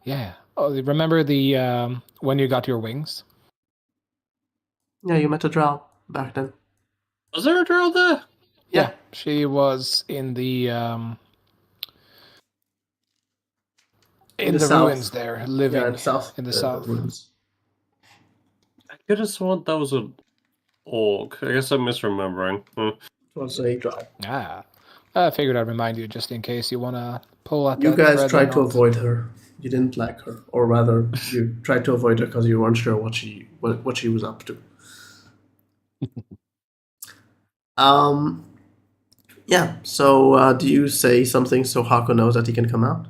Yeah. Oh, remember the when you got your wings? Yeah, you met a drow back then. Was there a drow there? Yeah. She was in the in the south. ruins there, living Yeah, in the south. in the south. Ruins. I could have sworn that was an orc. I guess I'm misremembering. It was a drow. Ah, I figured I'd remind you just in case you want to pull at You that guys thread or tried to not. avoid her. You didn't like her, or rather, you tried to avoid her because you weren't sure what she was up to. Yeah. So, do you say something so Hako knows that he can come out,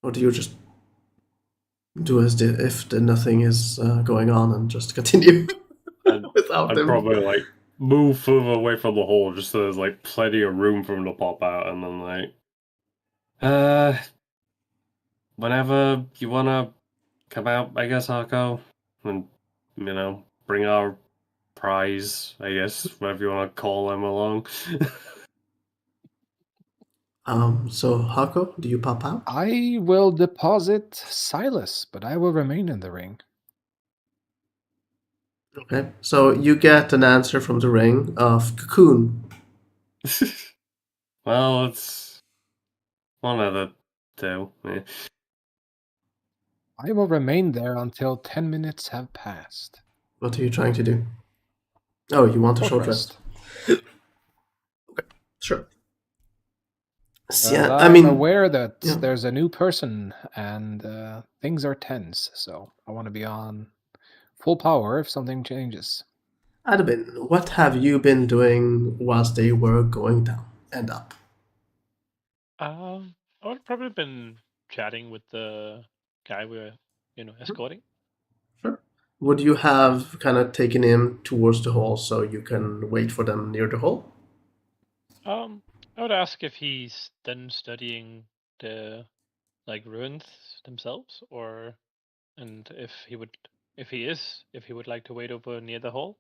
or do you just do as if nothing is going on and just continue without I'd them? probably like move further away from the hole just so there's like plenty of room for him to pop out, and then whenever you wanna come out, I guess Hako, and bring our prize, I guess, whatever you wanna call them along. So Hako, do you pop out? I will deposit Silas, but I will remain in the ring. Okay. So you get an answer from the ring of Cocoon. Well, it's one of the two. Yeah. I will remain there until 10 minutes have passed. What are you trying to do? Oh, you want a Short short rest? rest. Okay, sure. Yeah, I I'm mean, aware that yeah. there's a new person and things are tense, so I want to be on full power if something changes. Adabin, what have you been doing whilst they were going down and up? I would have probably been chatting with the guy we were, escorting. Sure. Would you have kind of taken him towards the hall so you can wait for them near the hall? I would ask if he's done studying the ruins themselves, and if he would like to wait over near the hall.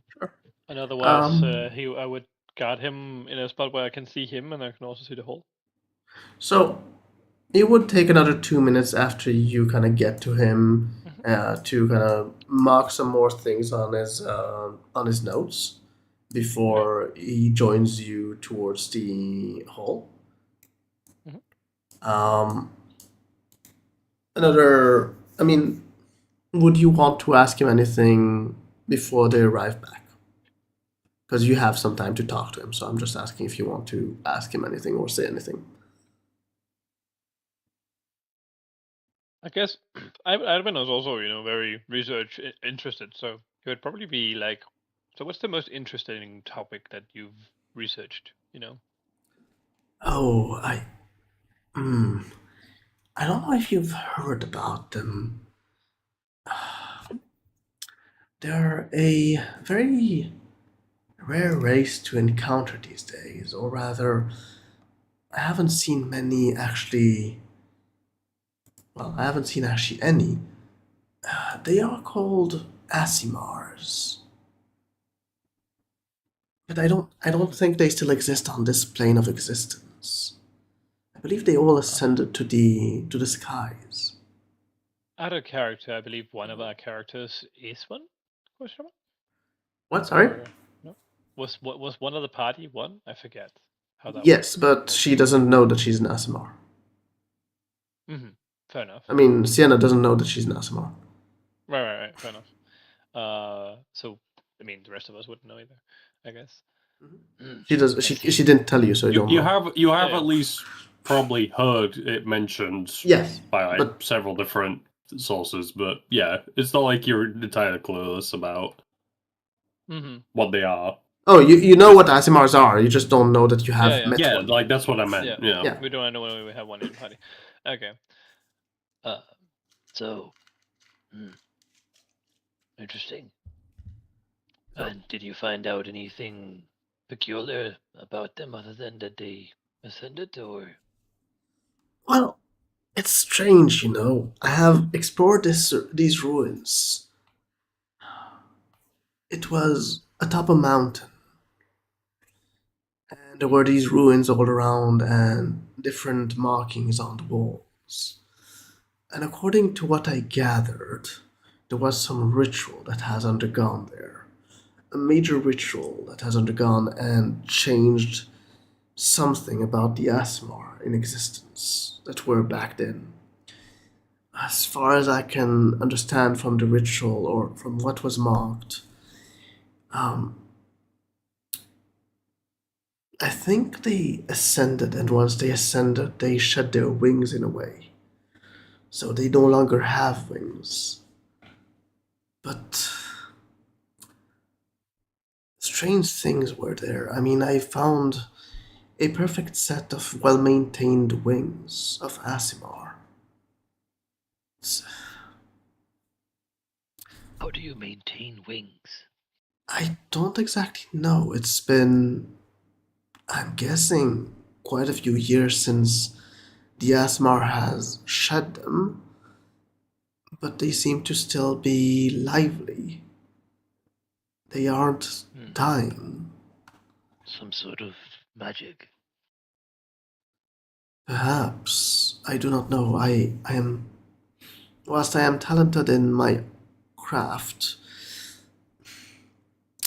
Sure. And otherwise, Um, I would guard him in a spot where I can see him and I can also see the hall. so it would take another 2 minutes after you kind of get to him to kind of mark some more things on his notes Okay. before he joins you towards the hall. Mhm. Um, I mean, would you want to ask him anything before they arrive back? Because you have some time to talk to him, so I'm just asking if you want to ask him anything or say anything. I guess Ivan was also, very research interested, so he would probably be like, so what's the most interesting topic that you've researched, Oh, hmm, I don't know if you've heard about them. They're a very rare race to encounter these days, or rather, I haven't seen many actually. Well, I haven't seen actually any. They are called Asimars, but I don't think they still exist on this plane of existence. I believe they all ascended to the skies. Out of character, I believe one of our characters is one? Question mark? What? Sorry. Or no? Was one of the party one? I forget how that Yes, works. but she doesn't know that she's an Asimar. Mm-hmm. Fair enough. I mean, Sienna doesn't know that she's an Asimar. Right. Fair enough. So I mean, the rest of us wouldn't know either, I guess. She does. I She see. didn't tell you, so you You, don't you know. have Yeah. at least probably heard it mentioned Yes, by like but several different sources, but yeah, it's not like you're entirely clueless about Mm-hmm. what they are. oh, you know what Asimars are. You just don't know that you have Yeah. met Yeah, one. like that's what I meant. Yeah. Yeah. Yeah. We don't know when we have one in the party. Okay. Uh, so, interesting. So, And did you find out anything peculiar about them other than that they ascended, or? well, it's strange, you know. I have explored these ruins. It was atop a mountain, and there were these ruins all around and different markings on the walls. And according to what I gathered, there was some ritual that has undergone there. A major ritual that has undergone and changed something about the Asmar in existence that were back then. As far as I can understand from the ritual or from what was marked, um, I think they ascended, and once they ascended, they shed their wings in a way. So they no longer have wings. But strange things were there. I mean, I found a perfect set of well maintained wings of Asimar. It's- How do you maintain wings? I don't exactly know. It's been, I'm guessing, quite a few years since the Asmar has shed them, but they seem to still be lively. They aren't dying. Some sort of magic. Perhaps. I do not know. I am. Whilst I am talented in my craft,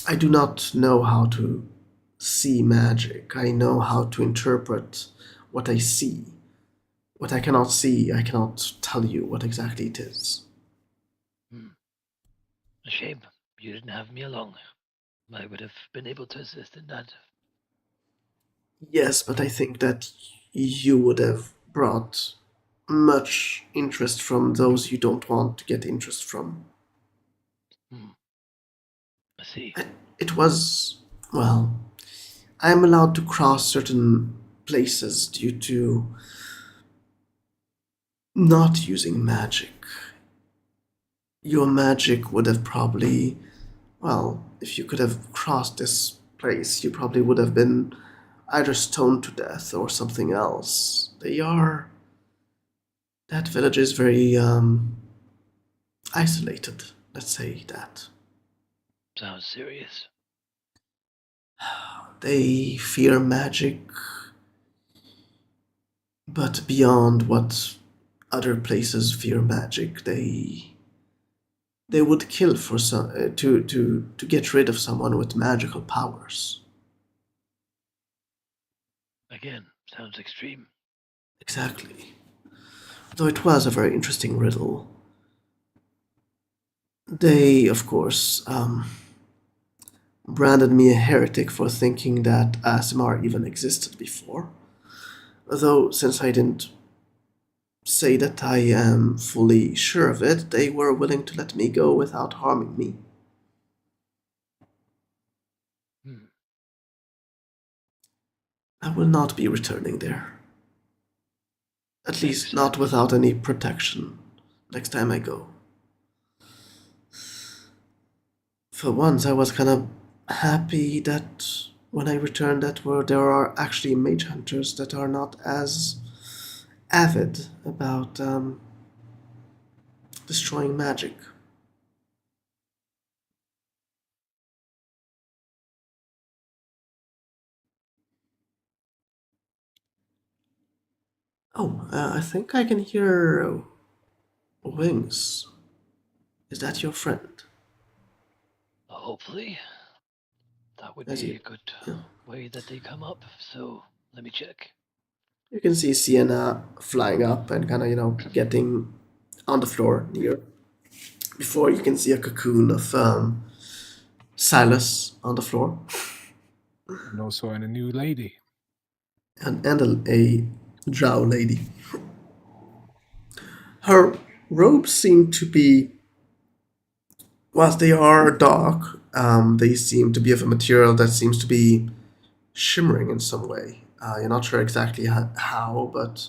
I do not know how to see magic. I know how to interpret what I see. What I cannot see, I cannot tell you what exactly it is. A shame you didn't have me along. I would have been able to assist in that. Yes, but I think that you would have brought much interest from those you don't want to get interest from. I see. It was, well, I am allowed to cross certain places due to not using magic. Your magic would have probably, well, if you could have crossed this place, you probably would have been either stoned to death or something else. That village is very isolated, let's say that. Sounds serious. They fear magic, but beyond what other places fear magic, they would kill for to get rid of someone with magical powers. Again, sounds extreme. Exactly. Though it was a very interesting riddle. They, of course, branded me a heretic for thinking that ASMR even existed before. Though, since I didn't say that I am fully sure of it, they were willing to let me go without harming me. I will not be returning there. At least not without any protection next time I go. For once, I was kind of happy that when I returned that there are actually mage hunters that are not as avid about destroying magic. Oh, I think I can hear wings. Is that your friend? Hopefully. That would As be you, a good yeah. way that they come up, so let me check. You can see Sienna flying up and kind of, getting on the floor near. Before you can see a cocoon of Silas on the floor. And also a new lady. And a drow lady. Her robes seem to be, whilst they are dark, they seem to be of a material that seems to be shimmering in some way. You're not sure exactly how, but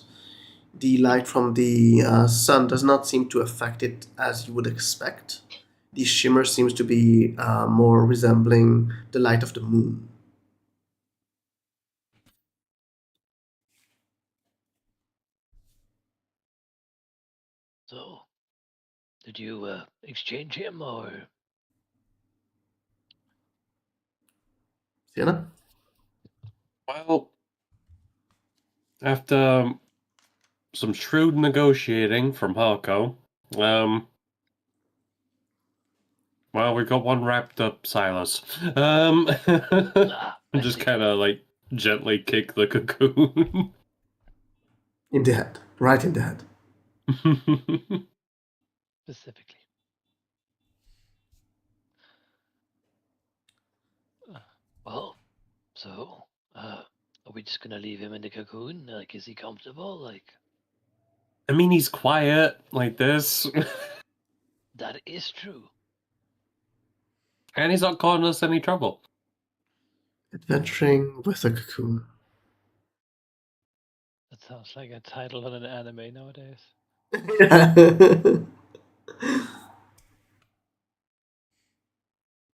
the light from the sun does not seem to affect it as you would expect. The shimmer seems to be more resembling the light of the moon. So, did you exchange him or? Sienna? Well, after some shrewd negotiating from Harko, well, we got one wrapped up, Silas. I Just see. kind of like gently kick the cocoon. In the head. Right in the head. Specifically. Well, so, are we just gonna leave him in the cocoon? Like, is he comfortable? Like, I mean, he's quiet like this. that is true. And he's not causing us any trouble. Adventuring with a cocoon. That sounds like a title on an anime nowadays.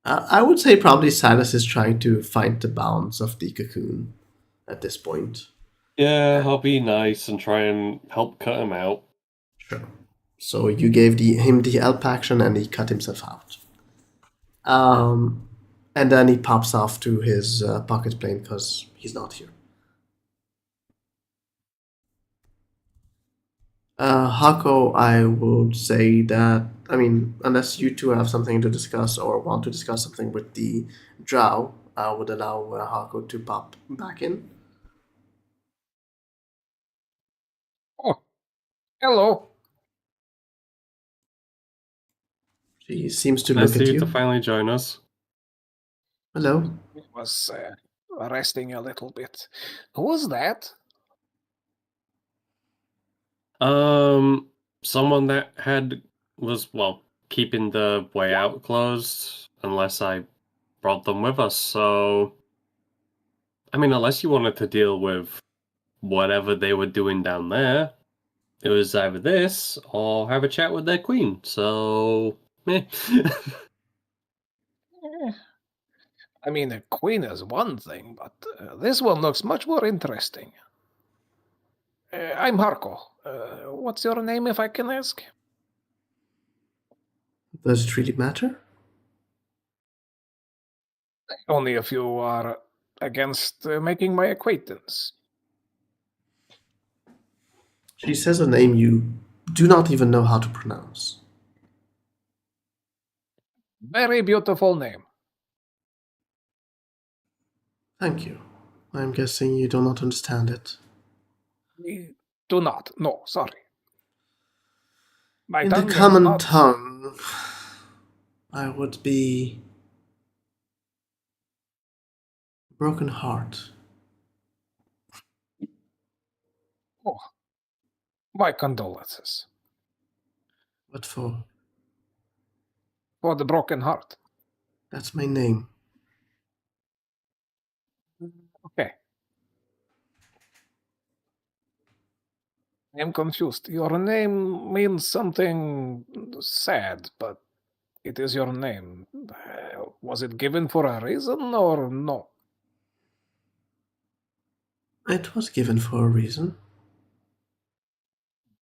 I would say probably Silas is trying to find the bounds of the cocoon at this point. Yeah, I'll be nice and try and help cut him out. Sure. So you gave him the help action and he cut himself out. And then he pops off to his pocket plane because he's not here. Hako, I would say that, I mean, unless you two have something to discuss or want to discuss something with the drow, I would allow Hako to pop back in. Oh, hello. She seems to Nice look of at you to you. finally join us. Hello. Was resting a little bit. Who was that? Someone that was keeping the way out closed unless I brought them with us. So, I mean, unless you wanted to deal with whatever they were doing down there, it was either this or have a chat with their queen. So, meh. I mean, a queen is one thing, but this one looks much more interesting. I'm Harko. What's your name, if I can ask? Does it really matter? Only if you are against making my acquaintance. She says a name you do not even know how to pronounce. Very beautiful name. Thank you. I'm guessing you do not understand it. We do not. No, sorry. My In the tongue is common not... tongue, I would be broken heart. Oh, my condolences What for? for the broken heart. That's my name. Okay. I'm confused. Your name means something sad, but it is your name. Was it given for a reason or no? It was given for a reason.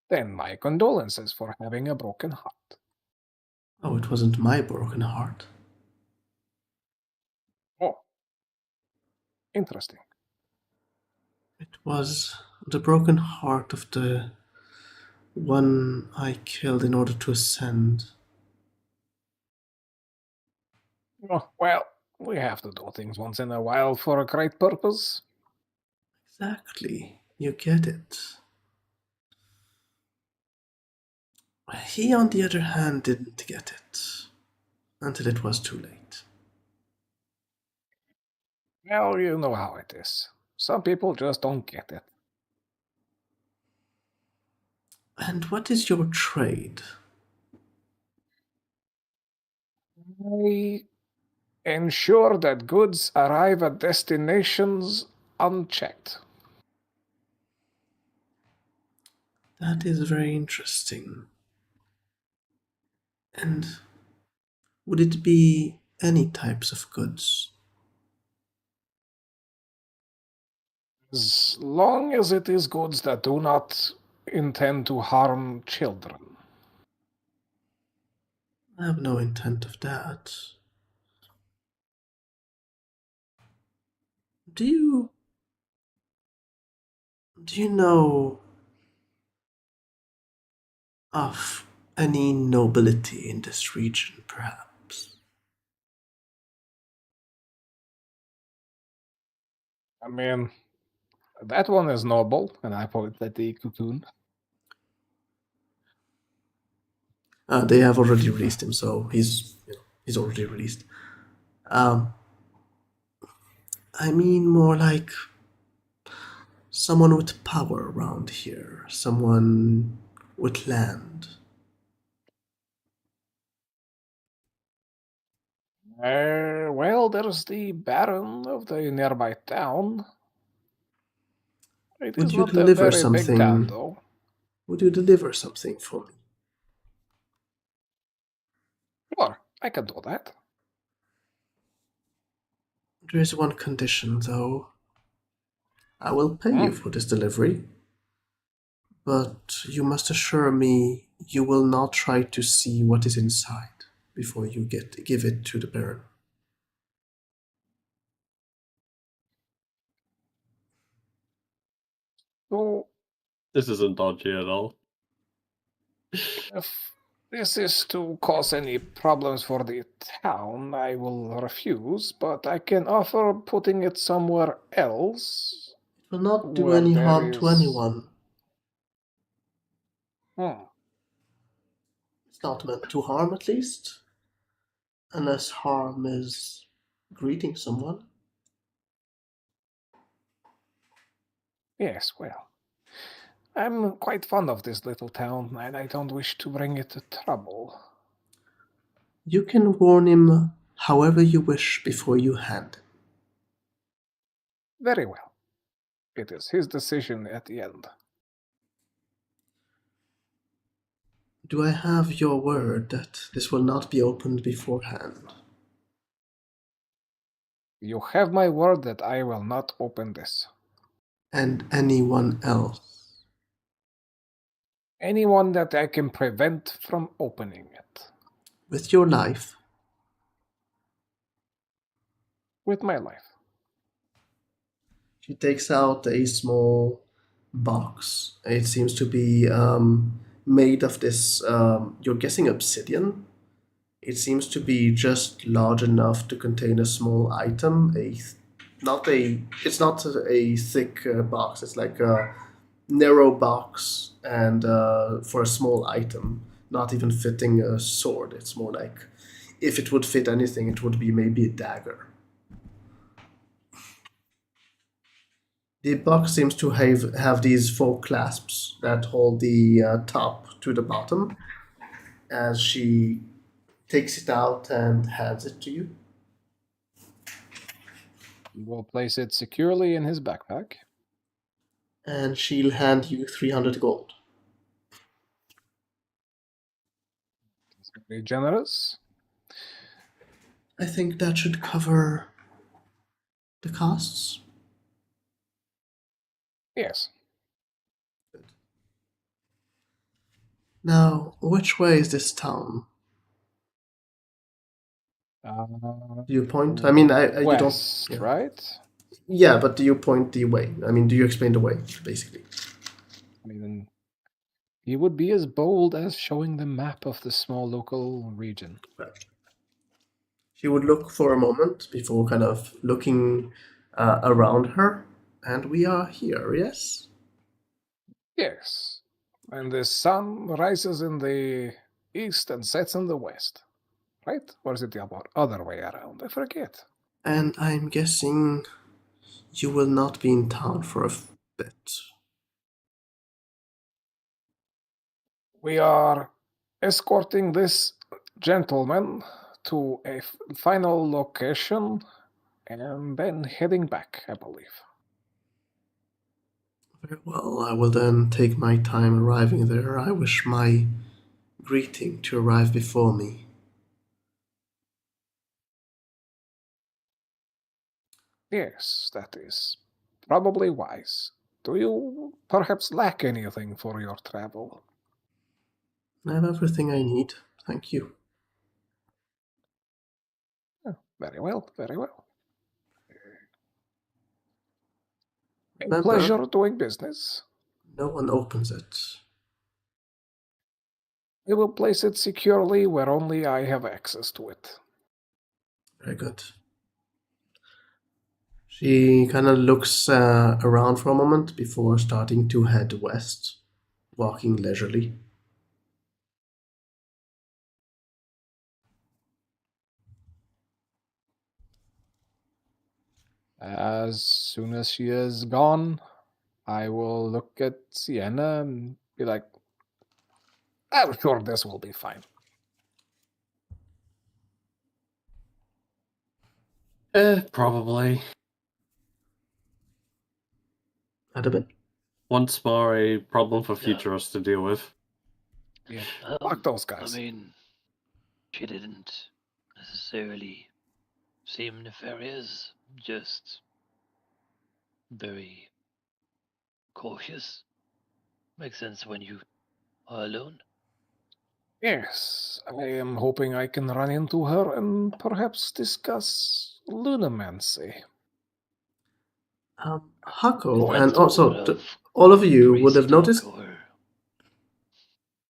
Then my condolences for having a broken heart. Oh, it wasn't my broken heart. Oh, interesting. It was the broken heart of the one I killed in order to ascend. Oh, well, we have to do things once in a while for a great purpose. Exactly. You get it. He, on the other hand, didn't get it. Until it was too late. Well, you know how it is. Some people just don't get it. And what is your trade? I ensure that goods arrive at destinations unchecked. That is very interesting. And would it be any types of goods? As long as it is goods that do not intend to harm children. I have no intent of that. Do you know of any nobility in this region, perhaps? I mean, that one is noble, and I point at the cocoon. They have already released him, so he's already released. I mean more like someone with power around here, someone with land. Well, there's the Baron of the nearby town. It Would is you not a deliver very big town, something? though. Would you deliver something for me? Sure, I can do that. There is one condition, though. I will pay you for this delivery, but you must assure me you will not try to see what is inside before you give it to the Baron. So, This isn't dodgy at all. if this is to cause any problems for the town, I will refuse, but I can offer putting it somewhere else. It will not do Where any there harm to is... anyone. Hmm. It's not meant to harm, at least. Unless harm is greeting someone. Yes, well, I'm quite fond of this little town, and I don't wish to bring it to trouble. You can warn him however you wish before you hand him. Very well. It is his decision at the end. Do I have your word that this will not be opened beforehand? You have my word that I will not open this. And anyone else? Anyone that I can prevent from opening it. With your life? With my life. She takes out a small box. It seems to be made of this, you're guessing obsidian. It seems to be just large enough to contain a small item. It's not a thick box. It's like a narrow box, and for a small item, not even fitting a sword. It's more like if it would fit anything, it would be maybe a dagger. The box seems to have these 4 clasps that hold the top to the bottom. As she takes it out and hands it to you. We'll place it securely in his backpack. And she'll hand you 300 gold. It's very generous. I think that should cover the costs. Yes. Now, which way is this town? Do you point? I mean, you west, don't. Yeah. right? Yeah, but do you point the way? I mean, do you explain the way, basically? I mean, he would be as bold as showing the map of the small local region. Right. She would look for a moment before kind of looking around her, and we are here, yes? Yes. And the sun rises in the east and sets in the west. Right? Or is it the other way around? I forget. And I'm guessing you will not be in town for a bit. We are escorting this gentleman to a final location and then heading back, I believe. Very well, I will then take my time arriving there. I wish my greeting to arrive before me. Yes, that is probably wise. Do you perhaps lack anything for your travel? I have everything I need, thank you. Oh, very well, very well. A Remember, pleasure doing business. no one opens it. We will place it securely where only I have access to it. Very good. She kind of looks around for a moment before starting to head west, walking leisurely. As soon as she is gone, I will look at Sienna and be like, I'm sure this will be fine. Probably. Had bit. Once more, a problem for Yeah. future us to deal with. Yeah, fuck those guys. I mean, she didn't necessarily seem nefarious, just very cautious. Makes sense when you are alone. Yes, I am hoping I can run into her and perhaps discuss lunamancy. Hako, What and also sort of all of you would crazy have noticed. talk or-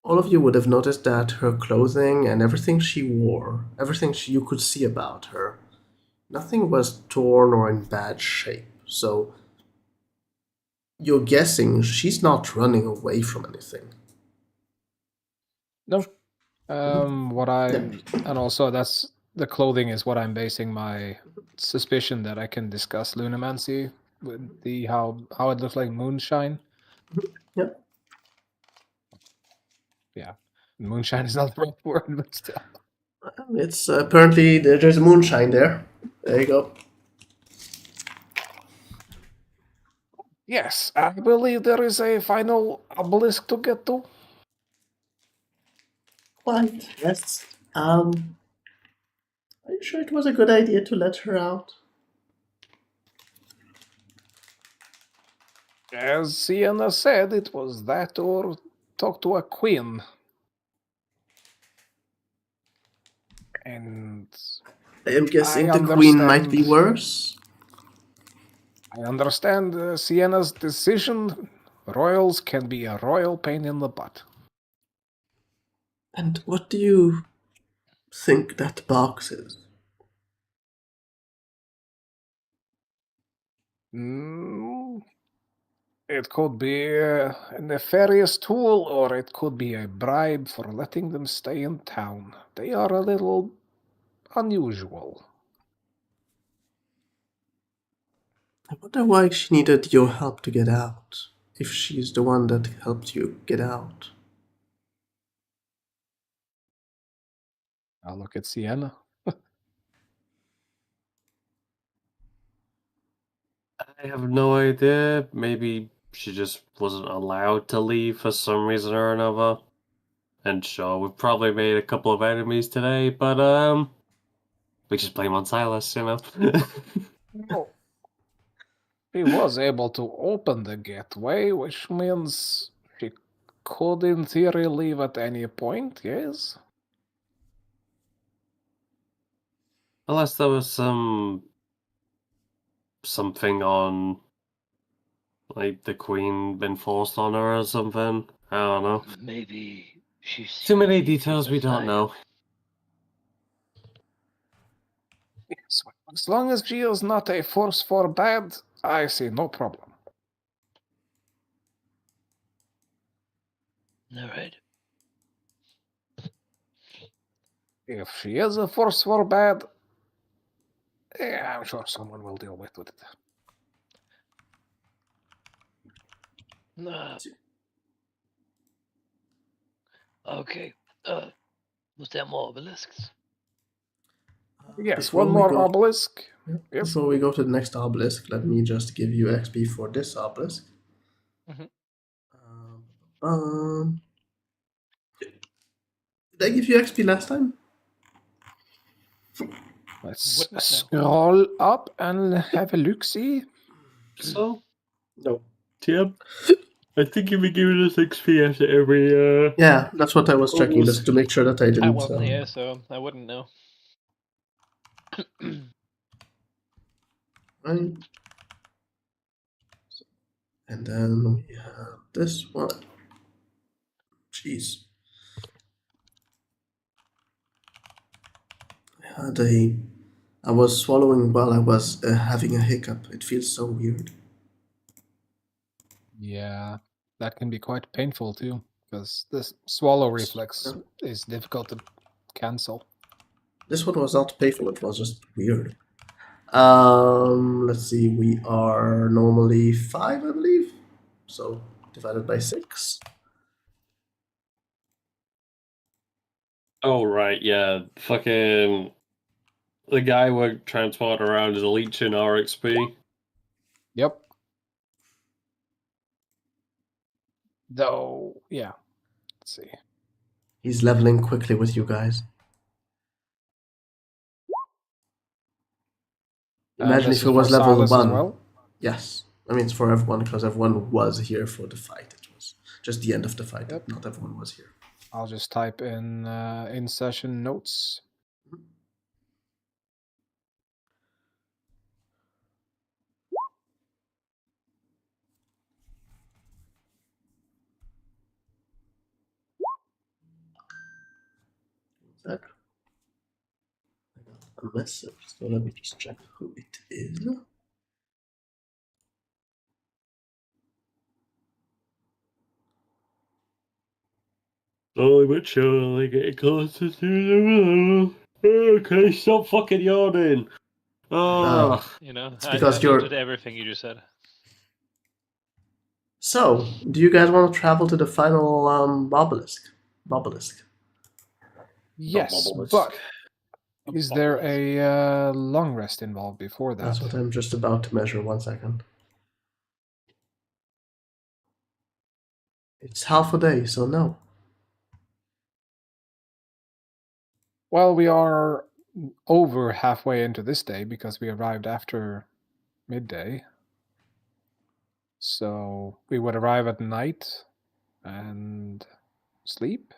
All of you would have noticed that her clothing and everything she wore, you could see about her, nothing was torn or in bad shape. So you're guessing she's not running away from anything. No. What I Yeah. and also that's the clothing is what I'm basing my suspicion that I can discuss lunamancy with the how it looks like moonshine. Yeah. Yeah, moonshine is not the right word, but still. It's apparently there's moonshine there. There you go. Yes, I believe there is a final obelisk to get to. Quite. Yes. Are you sure it was a good idea to let her out? As Sienna said, it was that or talk to a queen. And I am guessing I the queen might be understand. worse. I understand Sienna's decision. Royals can be a royal pain in the butt. And what do you think that box is? Mm, it could be a nefarious tool, or it could be a bribe for letting them stay in town. They are a little unusual. I wonder why she needed your help to get out, if she's the one that helped you get out. I'll look at Sienna. I have no idea. Maybe she just wasn't allowed to leave for some reason or another. And sure, we've probably made a couple of enemies today, but we just blame on Silas, you know. No. She was able to open the gateway, which means she could, in theory, leave at any point, yes? Unless there was something on, like, the Queen been forced on her or something. I don't know. Maybe she's Too many secretly details we don't suicide. know. Yes, as long as she is not a force for bad, I see no problem. All right. If she is a force for bad, I'm sure someone will deal with it. Okay. Was there more obelisks? Yes, Before one we more go- obelisk. Yes. Before we go to the next obelisk, let me just give you XP for this obelisk. Mhm. Um, did I give you XP last time? Let's Wouldn't know. scroll up and have a look-see. So, No. Tim, I think you've been giving us XP after every, Yeah, that's what I was checking, just obelisk. to make sure that I didn't. I wasn't here, so I wouldn't know. Right. And then we have this one. Jeez. I was swallowing while I was having a hiccup. It feels so weird. Yeah, that can be quite painful too, because this swallow Yes. reflex Yeah. is difficult to cancel. This one was not painful, it was just weird. Let's see, we are normally 5, I believe. So divided by 6. Oh, right, yeah. Fucking. The guy we're transporting around is leeching our XP. Yep. Though, yeah. Let's see. He's leveling quickly with you guys. Imagine This if is it for was level Silas as 1. well. Yes. I mean, it's for everyone because everyone was here for the fight. It was just the end of the fight. Yep. Not everyone was here. I'll just type in session notes. That a message. So let me just check who it is. Slowly but surely getting closer to the middle. Okay, stop fucking yawning. Oh, You know, It's I because you're. understood everything you just said. So, do you guys want to travel to the final obelisk obelisk. Yes, obelisk. but is there a long rest involved before that? That's what I'm just about to measure. 1 second. It's half a day, so no. Well, we are over halfway into this day because we arrived after midday. So we would arrive at night and sleep.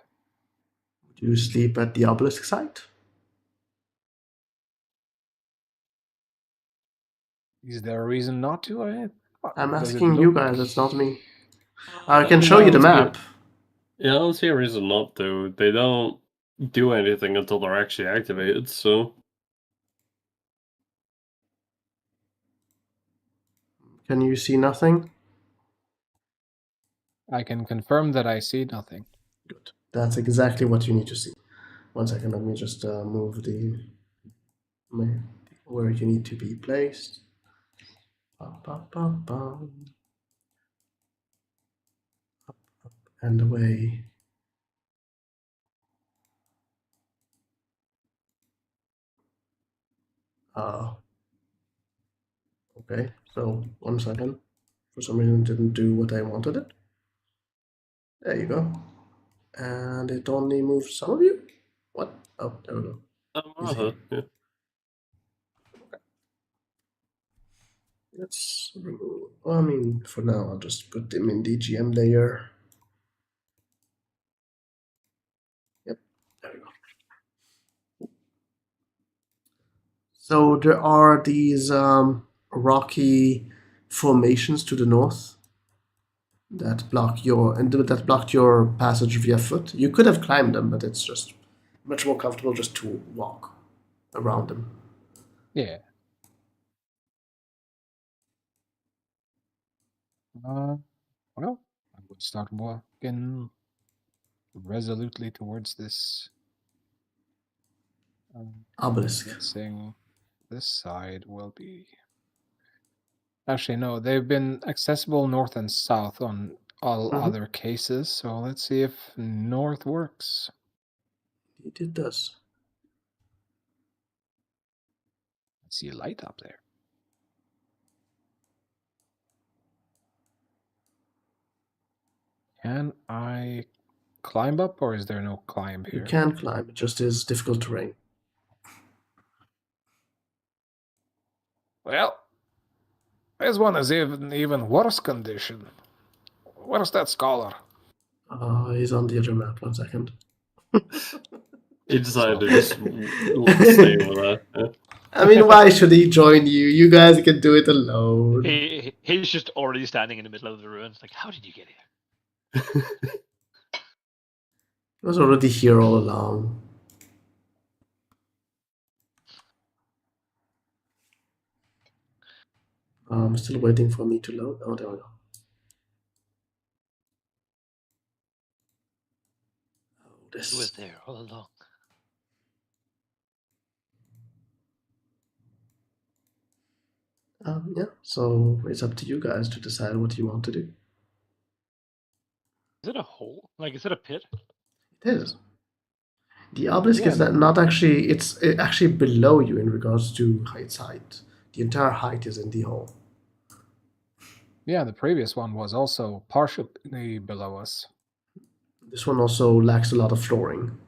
Do you sleep at the obelisk site? Is there a reason not to? I'm Does it asking you look- guys, it's not me. I can mean, show you the don't see- map. Yeah, I don't see a reason not to. They don't do anything until they're actually activated, so. Can you see nothing? I can confirm that I see nothing. Good. That's exactly what you need to see. 1 second, let me just move where you need to be placed. And away. Okay, so 1 second. For some reason it didn't do what I wanted it. There you go. And it only moved some of you? What? Oh, there we go. He's here. Yeah. Let's remove. Well, I mean, for now, I'll just put them in the GM layer. Yep, there we go. So there are these rocky formations to the north that blocked your passage via foot. You could have climbed them, but it's just much more comfortable just to walk around them. Yeah. Well, I would start walking resolutely towards this. Obelisk. Guessing this side will be. Actually, no, they've been accessible north and south on all other cases, so let's see if north works. It does. I see a light up there. Can I climb up, or is there no climb You here? can climb, it just is difficult terrain. Well, this one is even worse condition. Where's that scholar? He's on the other map. 1 second. He decided to just stay over there. Yeah. I mean, why should he join you? You guys can do it alone. He's just already standing in the middle of the ruins. Like, how did you get here? He was already here all along. I'm still waiting for me to load. Oh, there we go. Oh, He was there all along. Yeah, so it's up to you guys to decide what you want to do. Is it a hole? Like, is it a pit? It is. The obelisk Yeah. is that not actually, it's actually below you in regards to its height. The entire height is in the hole. Yeah, the previous one was also partially below us. This one also lacks a lot of flooring.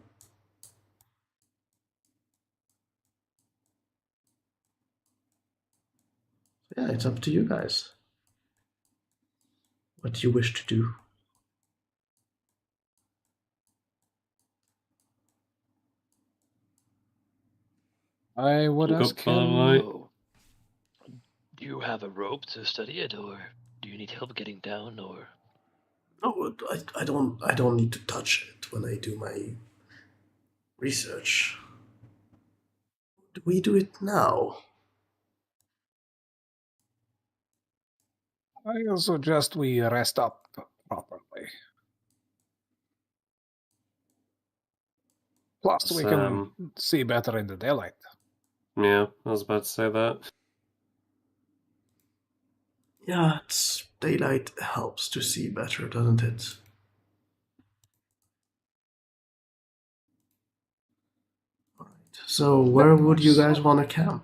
Yeah, it's up to you guys. What you wish to do. I would Look ask up for the him. light. So, do you have a rope to study it, or do you need help getting down, or? No, I don't need to touch it when I do my research. Do we do it now? I suggest we rest up properly. Plus, we can see better in the daylight. Yeah, I was about to say that. Yeah, daylight helps to see better, doesn't it? So where would you course. guys want to camp?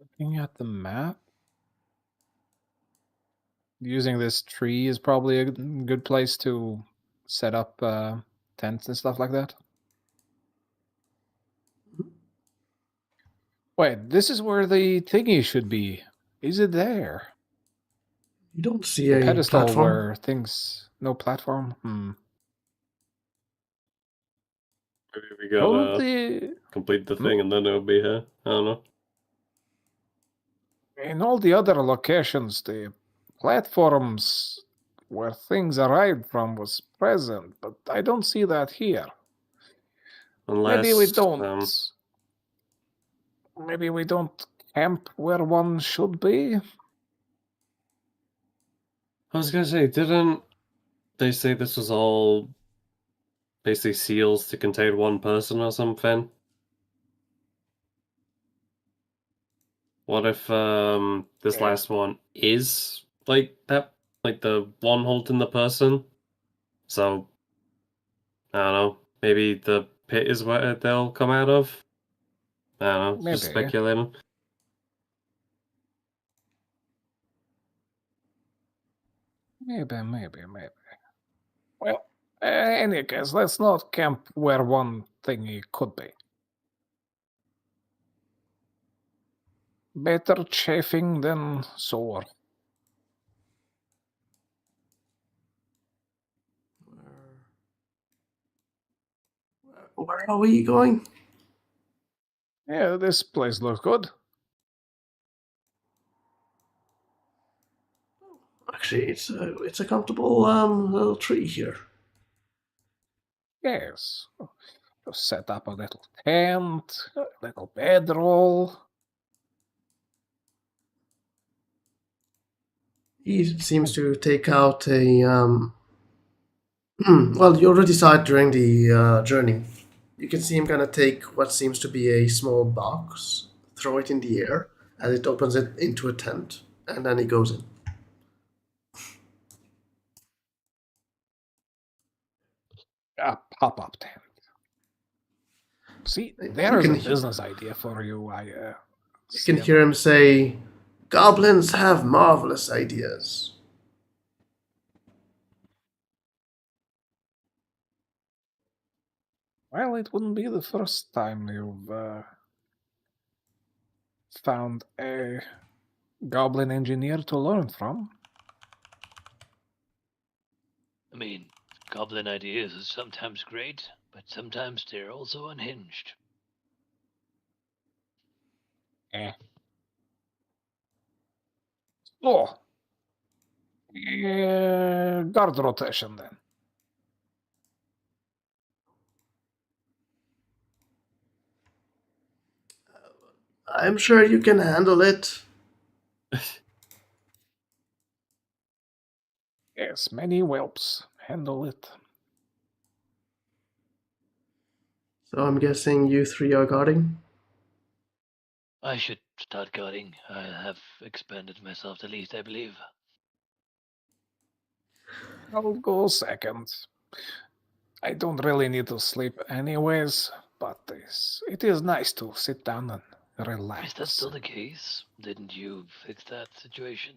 Looking at the map, using this tree is probably a good place to set up tents and stuff like that. Wait, this is where the thingy should be. Is it there? You don't see The a pedestal platform. where things... No platform? Maybe we Don't gotta the... complete the thing and then it'll be here. I don't know. In all the other locations, the platforms where things arrived from was present, but I don't see that here. Unless Maybe we don't. Maybe we don't camp where one should be. I was gonna say, didn't they say this was all basically seals to contain one person or something? What if this Yeah. last one is like that, like the one holding the person? So I don't know. Maybe the pit is where they'll come out of. I don't know. Just Maybe. speculating. Maybe. Well, any case, let's not camp where one thingy could be. Better chafing than sore. Where are we going? Yeah, this place looks good. Actually, it's a comfortable little tree here. Yes. Just set up a little tent, a little bedroll. He seems to take out a well, you already saw it during the journey. You can see him kind of take what seems to be a small box, throw it in the air, and it opens it into a tent, and then he goes in. A pop-up tent. See, You there is can a he- business idea for you. You See can it. hear him say, "Goblins have marvelous ideas." Well, it wouldn't be the first time you've found a goblin engineer to learn from. I mean, goblin ideas are sometimes great, but sometimes they're also unhinged. Oh, guard rotation then. I'm sure you can handle it. Yes, many whelps handle it. So I'm guessing you three are guarding. I should start guarding. I have expanded myself the least, I believe. I'll go second. I don't really need to sleep anyways, but it is nice to sit down and relax. Is that still the case? Didn't you fix that situation?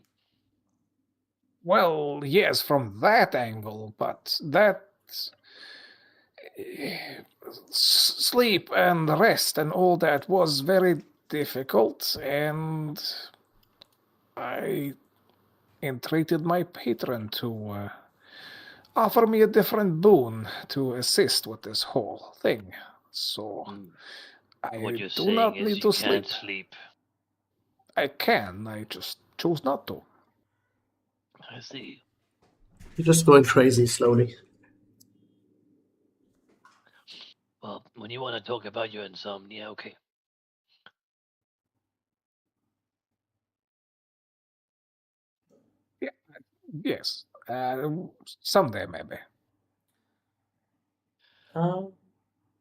Well, yes, from that angle, but that sleep and rest and all that was very difficult, and I entreated my patron to offer me a different boon to assist with this whole thing. So What I you're do saying not is need you to can't sleep. sleep. I can, I just choose not to. I see. You're just going crazy slowly. Well, when you want to talk about your insomnia, okay. Yeah, yes, someday maybe.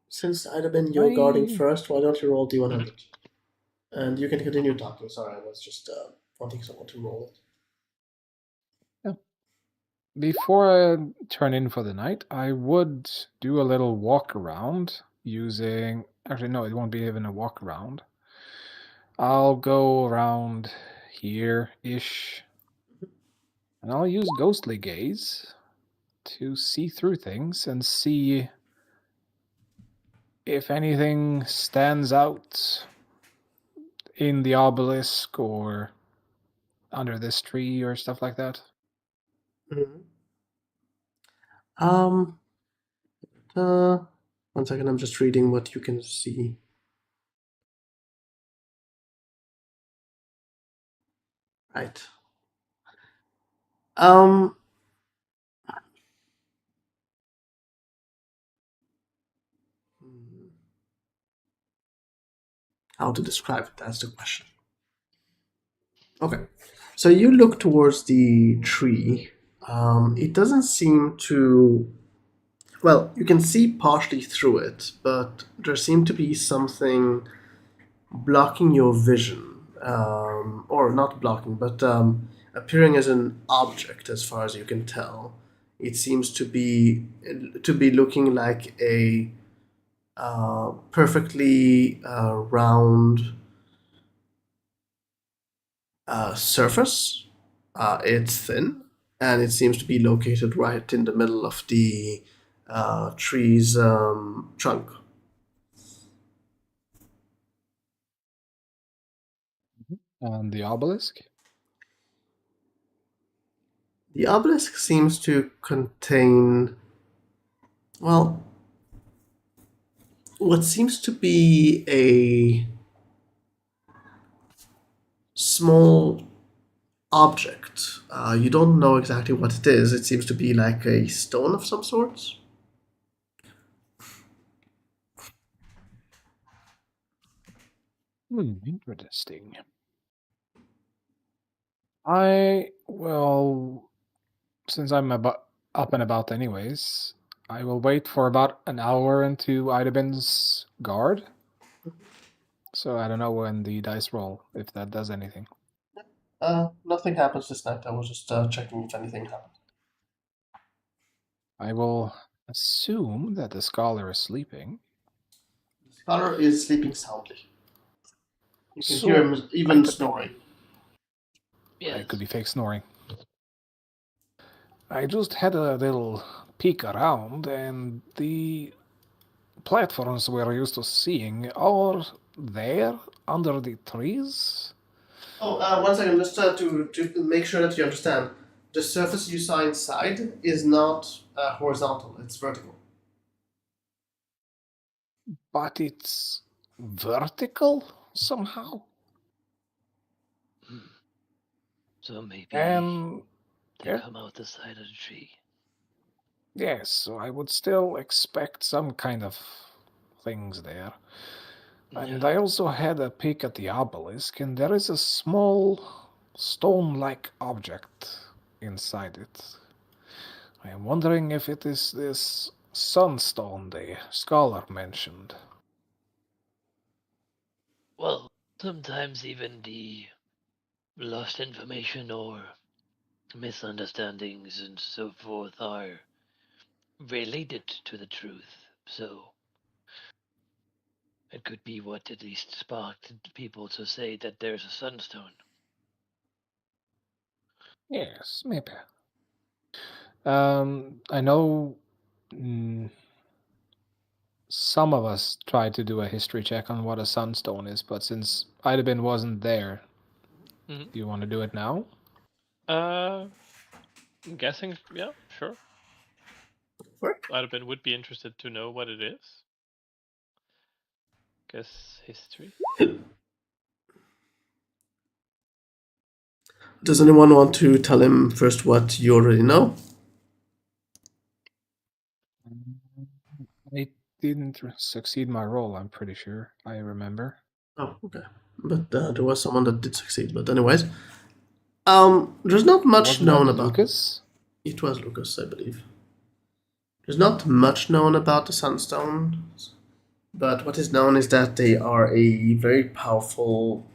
Since I'd have been your guarding first, why don't you roll D100? Mm-hmm. And you can continue talking. Sorry, I was just wanting someone to roll it. Before I turn in for the night, I would do a little walk around using. Actually, no, it won't be even a walk around. I'll go around here ish, and I'll use ghostly gaze to see through things and see if anything stands out in the obelisk or under this tree or stuff like that. Mhm. Um, uh, 1 second, I'm just reading what you can see. Right. Um, how to describe it? That's the question. Okay. So you look towards the tree. It doesn't seem to. Well, you can see partially through it, but there seemed to be something blocking your vision. Or not blocking, but appearing as an object, as far as you can tell. It seems to be looking like a perfectly round surface. It's thin, and it seems to be located right in the middle of the tree's trunk. And the obelisk? The obelisk seems to contain, well, what seems to be a small object. You don't know exactly what it is. It seems to be like a stone of some sort. Interesting. Well, since I'm up and about anyways, I will wait for about an hour into Idabin's guard. So I don't know when the dice roll, if that does anything. Nothing happens this night. I was just checking if anything happened. I will assume that the scholar is sleeping. The scholar is sleeping soundly. You can hear So him I even could snoring. I could Yes. be fake snoring. I just had a little peek around, and the platforms we're used to seeing are there under the trees. Oh, 1 second, just to make sure that you understand. The surface you saw inside is not horizontal, it's vertical. But it's vertical somehow. So maybe And they yeah, come out the side of the tree. yes, so I would still expect some kind of things there. And Yeah. I also had a peek at the obelisk, and there is a small stone-like object inside it. I am wondering if it is this sunstone the scholar mentioned. Well, sometimes even the lost information or misunderstandings and so forth are related to the truth. So it could be what at least sparked people to say that there's a sunstone. Yes, maybe. I know some of us tried to do a history check on what a sunstone is, but since Idabin wasn't there, Mhm. do you want to do it now? I'm guessing, yeah, sure. Work? Arben would be interested to know what it is. Guess history. Does anyone want to tell him first what you already know? I didn't succeed my roll, I'm pretty sure. I remember. Oh, okay. But there was someone that did succeed. But anyways, there's not much Wasn't that known about. Lucas? It was Lucas, I believe. There's not much known about the Sunstones, but what is known is that they are a very powerful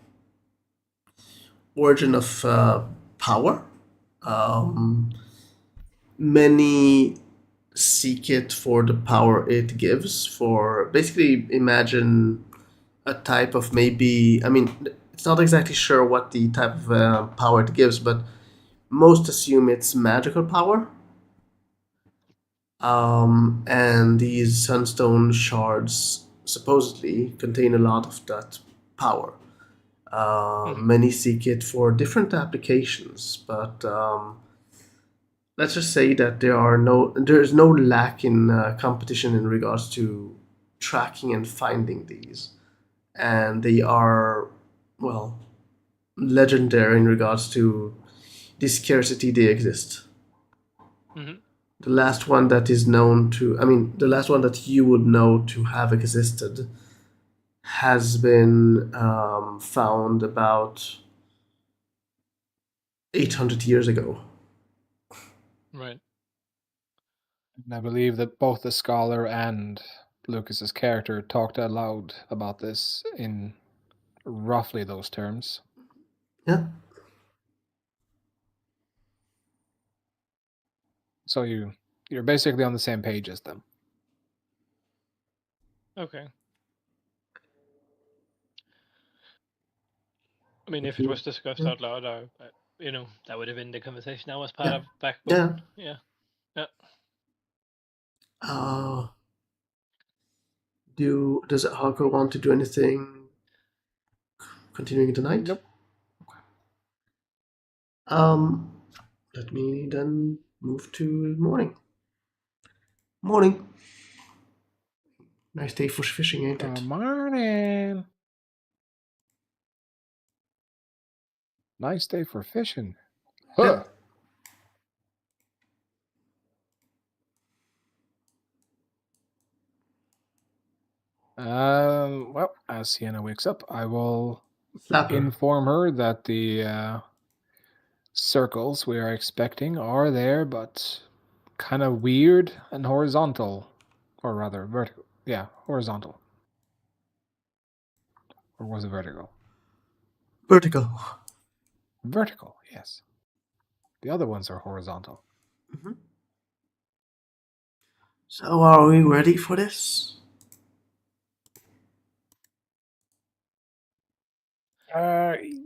origin of power. Um, many seek it for the power it gives. For basically, imagine a type of maybe. I mean, it's not exactly sure what the type of power it gives, but most assume it's magical power. And these sunstone shards supposedly contain a lot of that power. Many seek it for different applications, but let's just say that there's no lack in competition in regards to tracking and finding these, and they are, well, legendary in regards to the scarcity they exist. Mhm. The last one that is known to, I mean, the last one that you would know to have existed has been found about 800 years ago. Right. And I believe that both the scholar and Lucas's character talked aloud about this in roughly those terms. Yeah. So you're basically on the same page as them. Okay. I mean, if it was discussed out loud, that would have been the conversation I was part Yeah. of back when. Yeah. Yeah. Uh, does Harker want to do anything continuing tonight? Nope. Let me then move to morning. Morning. Nice day for fishing, ain't it? Morning. Nice day for fishing. Huh. Well, as Sienna wakes up, I will Slapper. inform her that the circles we are expecting are there, but kind of weird and horizontal. Or rather, vertical. Yeah, horizontal. Or was it vertical? Vertical. Vertical, yes. The other ones are horizontal. Mm-hmm. So are we ready for this?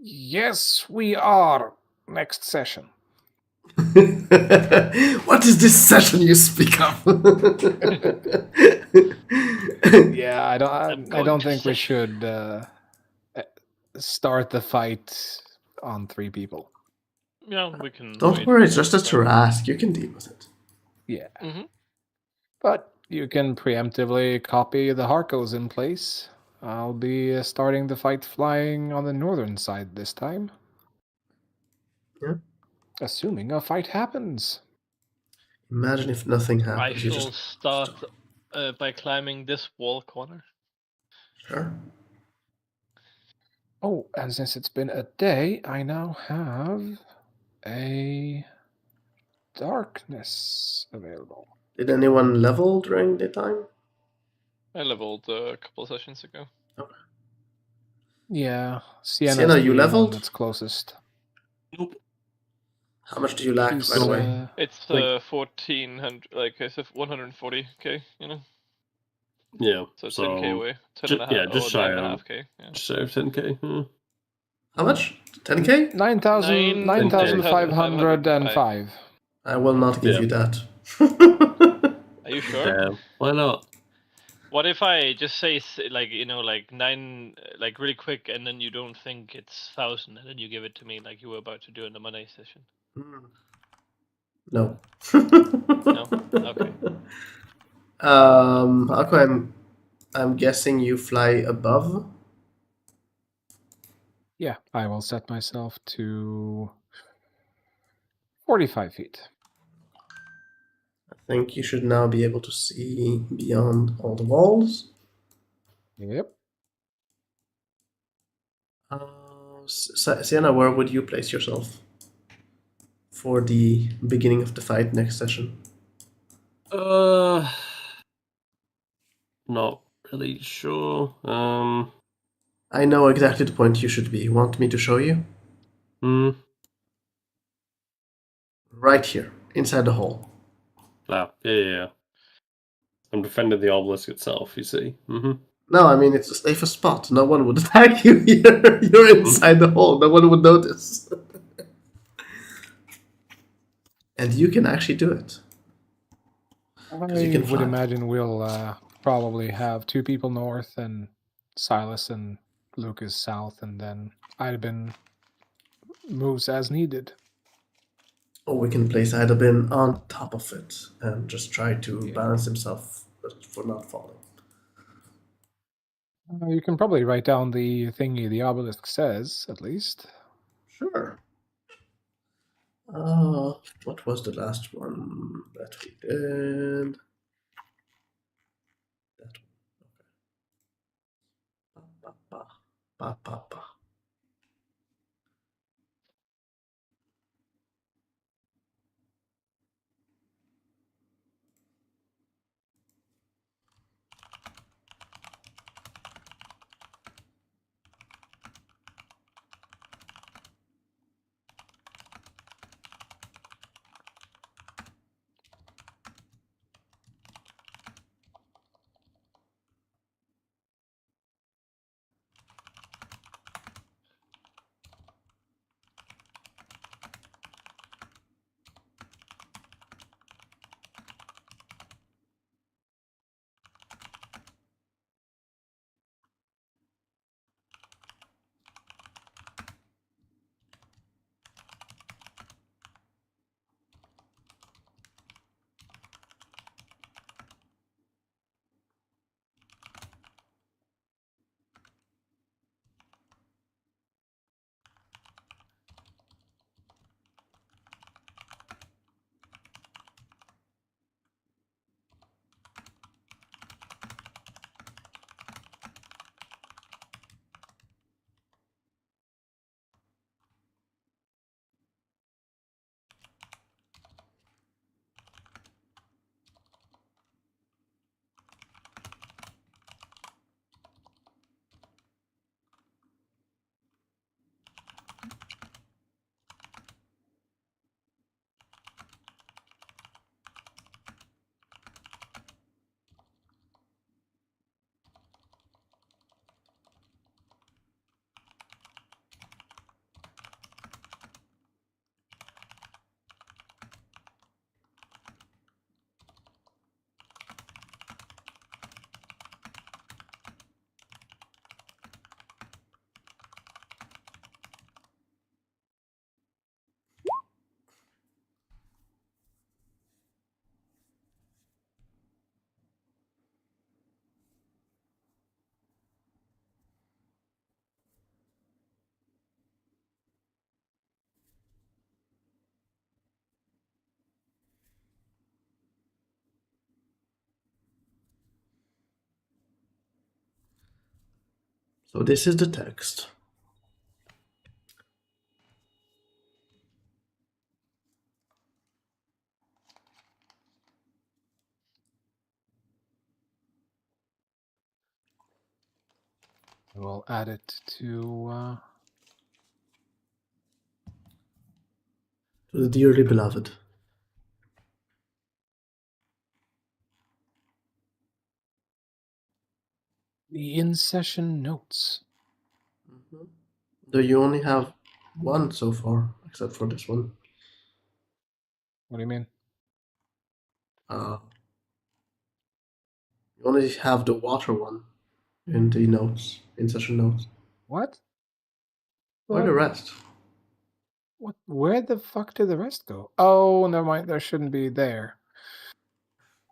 Yes, we are. Next session. What is this session you speak of? Yeah, I going don't to think we session. should start the fight on 3 people. Yeah, we can. Don't wait worry, for it's just a that time. Tarask. You can deal with it. Yeah. Mm-hmm. But you can preemptively copy the Harkos in place. I'll be starting the fight flying on the northern side this time. Yeah. Assuming a fight happens. Imagine if nothing I happens. You shall just start by climbing this wall corner. sure. Oh, and since it's been a day, I now have a darkness available. Did anyone level during the time? I leveled a couple sessions ago. Okay. Yeah, Sienna's Sienna, you the one leveled? that's closest. Nope. How much do you lack, by She's, the way? It's Like- 1400, like I said, 140k. Yeah. So 10k So away, 10 and a half, yeah, just or shy 9.5k. Yeah. just shy of 10k. How much? 10k? 9,505. I will not give Yeah. you that. Are you sure? Yeah. Why not? What if I just say like like 9, like really quick, and then you don't think it's 1,000, and then you give it to me like you were about to do in the Monday session? No. No. Okay. Okay, I'm guessing you fly above. Yeah, I will set myself to 45 feet. I think you should now be able to see beyond all the walls. Yep. Sienna, where would you place yourself for the beginning of the fight next session? Not really sure. I know exactly the point you should be. Want me to show you? Hmm. Right here, inside the hole. Yeah. I'm defending the obelisk itself, you see. Mm-hmm. No, I mean, it's a safer spot. No one would attack you here. You're inside the hole. No one would notice. And you can actually do it. Because you I can would fly. imagine we'll probably have 2 people north and Silas and Lucas south, and then Idabin moves as needed. Or we can place Idabin on top of it and just try to Yeah. balance himself for not falling. You can probably write down the thingy the obelisk says, at least. Sure. What was the last one that we did? That one. Ba, ba, ba, ba, ba. So this is the text. We'll add it to To the dearly beloved. the in-session notes. Though you only have one so far, except for this one. What do you mean? You only have the water one in the notes, in session notes. What? Where the rest? What? Where the fuck did the rest go? Oh, never mind. They shouldn't be there.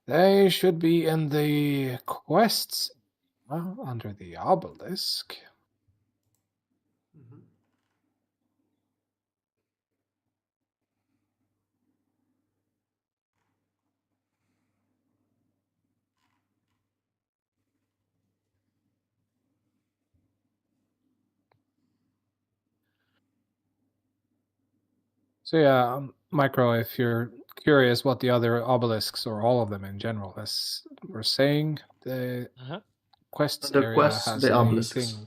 They should be in the quests. Well, under the obelisk. So yeah, Micro, if you're curious what the other obelisks or all of them in general, as we're saying, the quests The area quests, has the a obelisks. thing.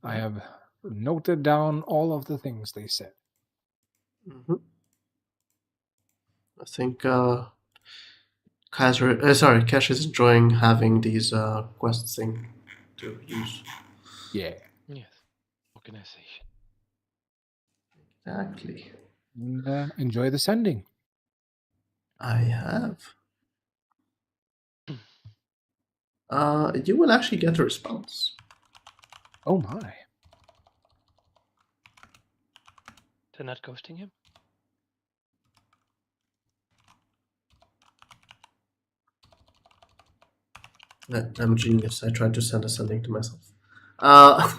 I have noted down all of the things they said. I think Cash is enjoying having these quest thing to use. Yeah. Yes. Organization. Exactly. And, enjoy the sending. I have. You will actually get a response. Oh my. They're not ghosting him? I'm a genius. I tried to send a sending to myself. Uh,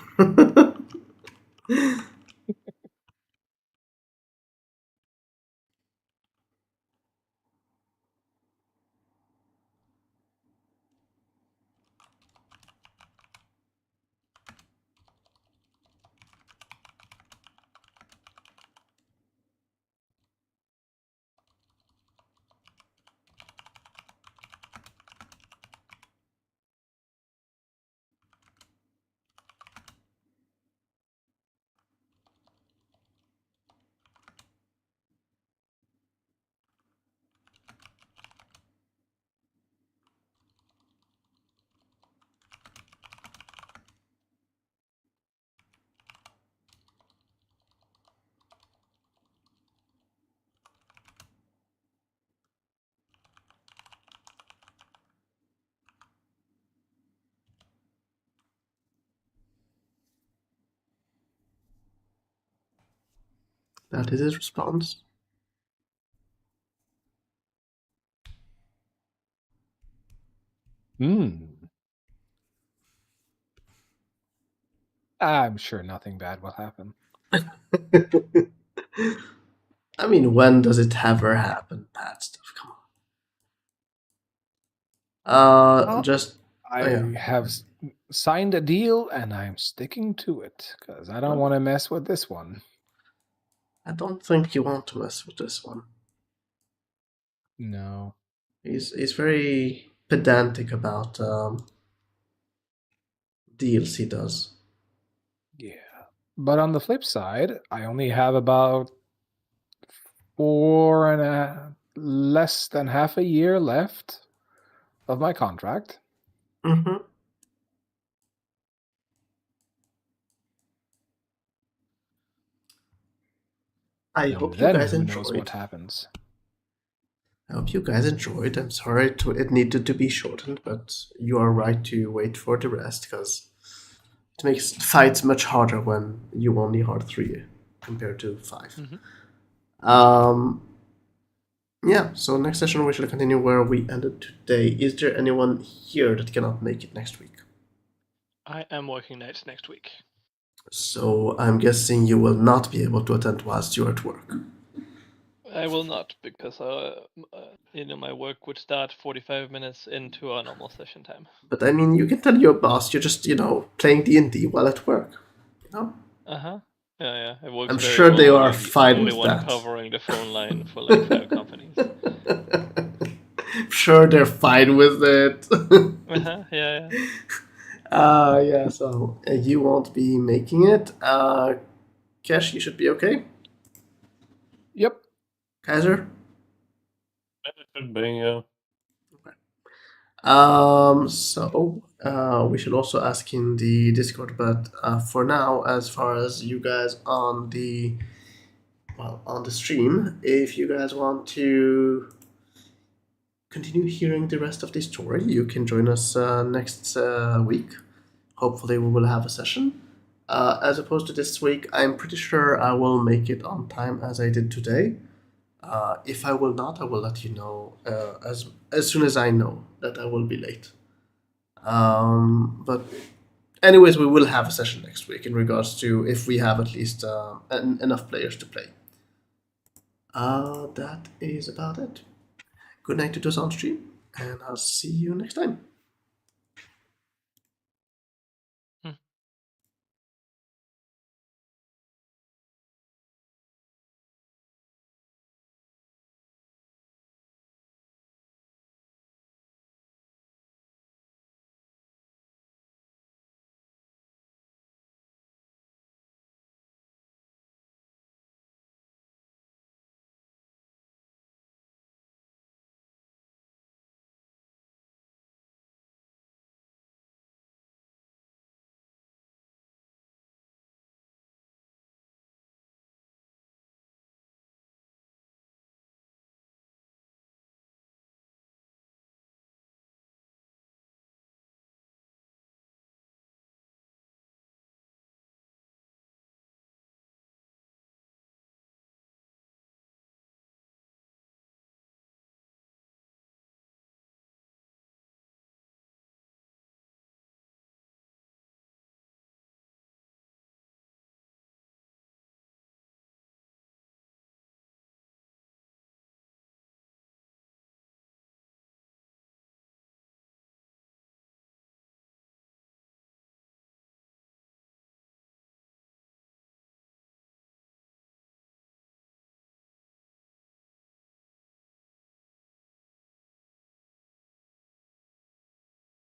that is his response. I'm sure nothing bad will happen. I mean, when does it ever happen? Bad stuff. Come on. Oh, Just I have signed a deal and I'm sticking to it because I don't Well- want to mess with this one. I don't think you want to mess with this one. No. He's very pedantic about deals he does. Yeah. But on the flip side, I only have about less than half a year left of my contract. Mm-hmm. I And hope you then guys who knows what enjoyed. happens. I hope you guys enjoyed. I'm sorry it needed to be shortened, but you are right to wait for the rest because it makes fights much harder when you only are 3 compared to 5. Um, yeah, so next session we shall continue where we ended today. Is there anyone here that cannot make it next week? I am working nights next week. So I'm guessing you will not be able to attend whilst you're at work. I will not because my work would start 45 minutes into our normal session time. But I mean, you can tell your boss you're just, playing D&D while at work. You know? Yeah. It works I'm very sure well they when are you're the fine only with one that. covering the phone line for like 5 companies. I'm sure they're fine with it. Yeah. Yeah, so you won't be making it. Kesh, you should be okay. Yep. Kaiser? It should be, yeah. So we should also ask in the Discord, but for now, as far as you guys on the stream, if you guys want to continue hearing the rest of the story, you can join us next week. Hopefully, we will have a session. As opposed to this week, I'm pretty sure I will make it on time as I did today. If I will not, I will let you know as soon as I know that I will be late. But anyways, we will have a session next week in regards to if we have at least enough players to play. That is about it. Good night to those on stream, and I'll see you next time.